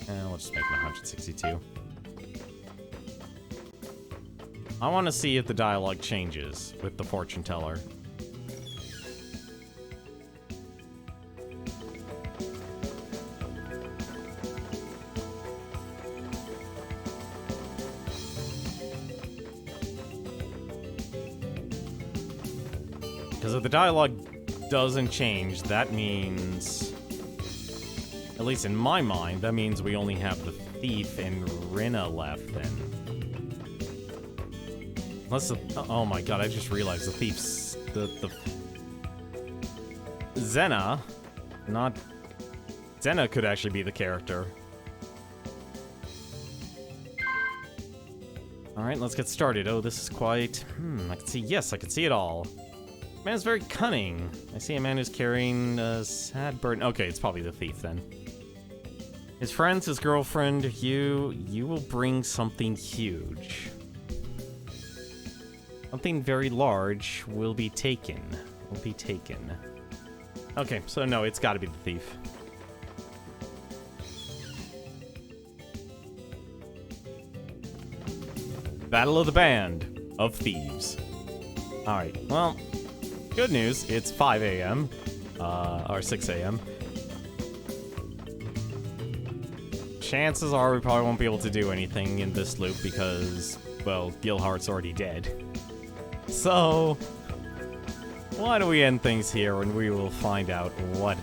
And we'll just make it 162. I want to see if the dialogue changes with the fortune teller. Because if the dialogue doesn't change, that means... At least in my mind, that means we only have the thief and Rinna left then. Unless the... Oh my god, I just realized the thief's... The... Xena... Not... Xena could actually be the character. Alright, let's get started. Oh, this is quite... I can see... Yes, I can see it all. Man is very cunning. I see a man who's carrying a sad burden. Okay, it's probably the thief then. His friends, his girlfriend, you will bring something huge. Something very large will be taken. Will be taken. Okay, so no, it's gotta be the thief. Battle of the Band of Thieves. Alright, well, good news, it's 5 a.m. Or 6 a.m. Chances are we probably won't be able to do anything in this loop because, well, Gilhart's already dead. So, why don't we end things here and we will find out what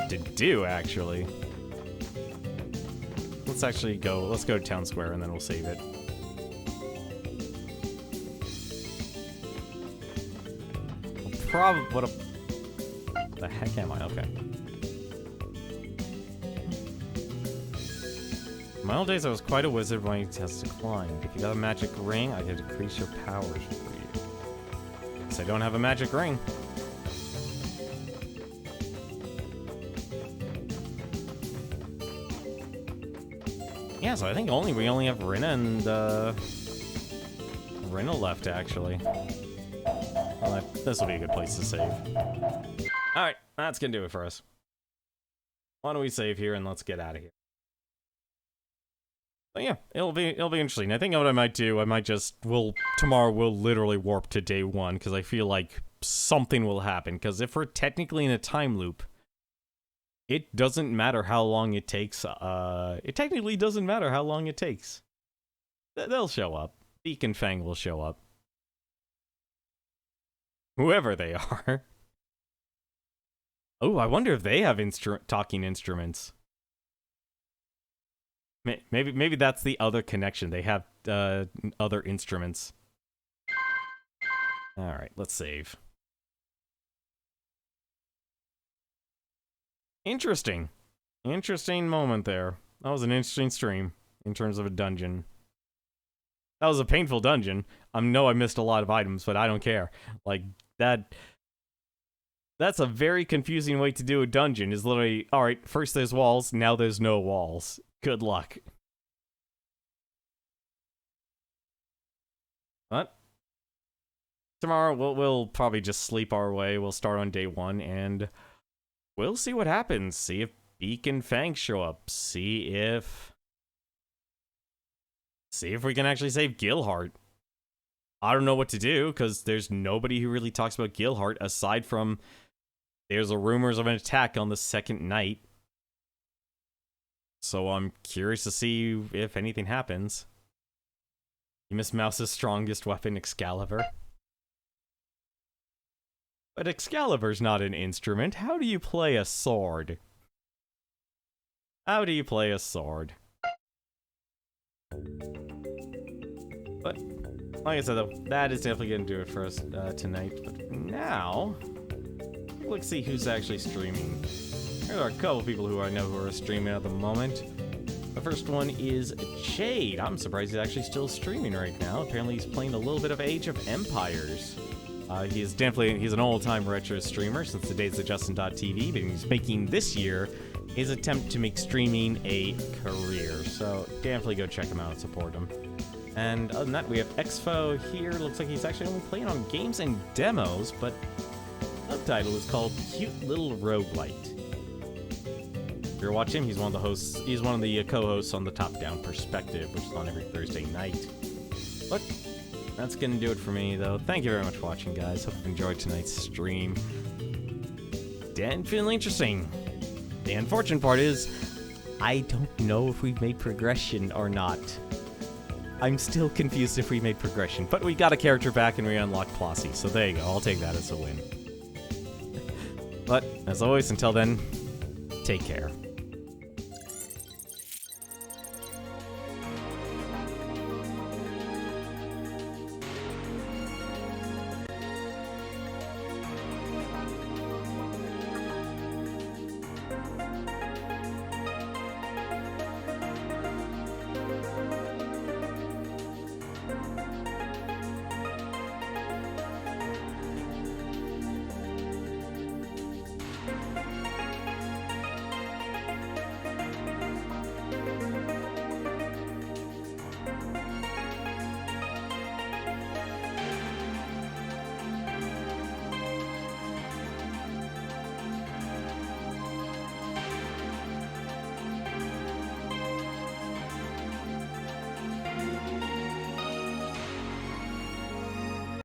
to do, actually. Let's go to Town Square and then we'll save it. What the heck am I? Okay. In my old days, I was quite a wizard when I has declined. If you got a magic ring, I could increase your powers for you. Guess I don't have a magic ring. Yeah, so I think we only have Rinna and Rinna left, actually. Well, this will be a good place to save. Alright, that's gonna do it for us. Why don't we save here and let's get out of here. But yeah, it'll be interesting. I think what I might do, tomorrow we'll literally warp to day 1, because I feel like something will happen. Because if we're technically in a time loop, it doesn't matter how long it takes. It technically doesn't matter how long it takes. They'll show up. Beak and Fang will show up. Whoever they are. Oh, I wonder if they have talking instruments. Maybe that's the other connection. They have other instruments. Alright, let's save. Interesting. Interesting moment there. That was an interesting stream in terms of a dungeon. That was a painful dungeon. I know I missed a lot of items, but I don't care. Like, that's a very confusing way to do a dungeon, is literally, alright, first there's walls, now there's no walls. Good luck. What? Tomorrow, we'll probably just sleep our way. We'll start on day 1, and we'll see what happens. See if Beak and Fang show up. See if we can actually save Gilhart. I don't know what to do, because there's nobody who really talks about Gilhart, aside from there's a rumors of an attack on the second night. So I'm curious to see if anything happens. You miss Mouse's strongest weapon, Excalibur. But Excalibur's not an instrument. How do you play a sword? How do you play a sword? But, like I said though, that is definitely going to do it for us tonight. But now, let's see who's actually streaming. There are a couple people who I know who are streaming at the moment. The first one is Jade. I'm surprised he's actually still streaming right now. Apparently he's playing a little bit of Age of Empires. He's an old-time retro streamer since the days of Justin.tv, but he's making this year his attempt to make streaming a career. So definitely go check him out and support him. And other than that, we have Exfo here. Looks like he's actually only playing on games and demos, but the subtitle is called Cute Little Roguelite. If you're watching him, he's one of the hosts. He's one of the co-hosts on the Top Down Perspective, which is on every Thursday night. But that's gonna do it for me, though. Thank you very much for watching, guys. Hope you enjoyed tonight's stream. Definitely interesting. The unfortunate part is, I don't know if we've made progression or not. I'm still confused if we made progression, but we got a character back and we unlocked Klossy, so there you go. I'll take that as a win. But, as always, until then, take care.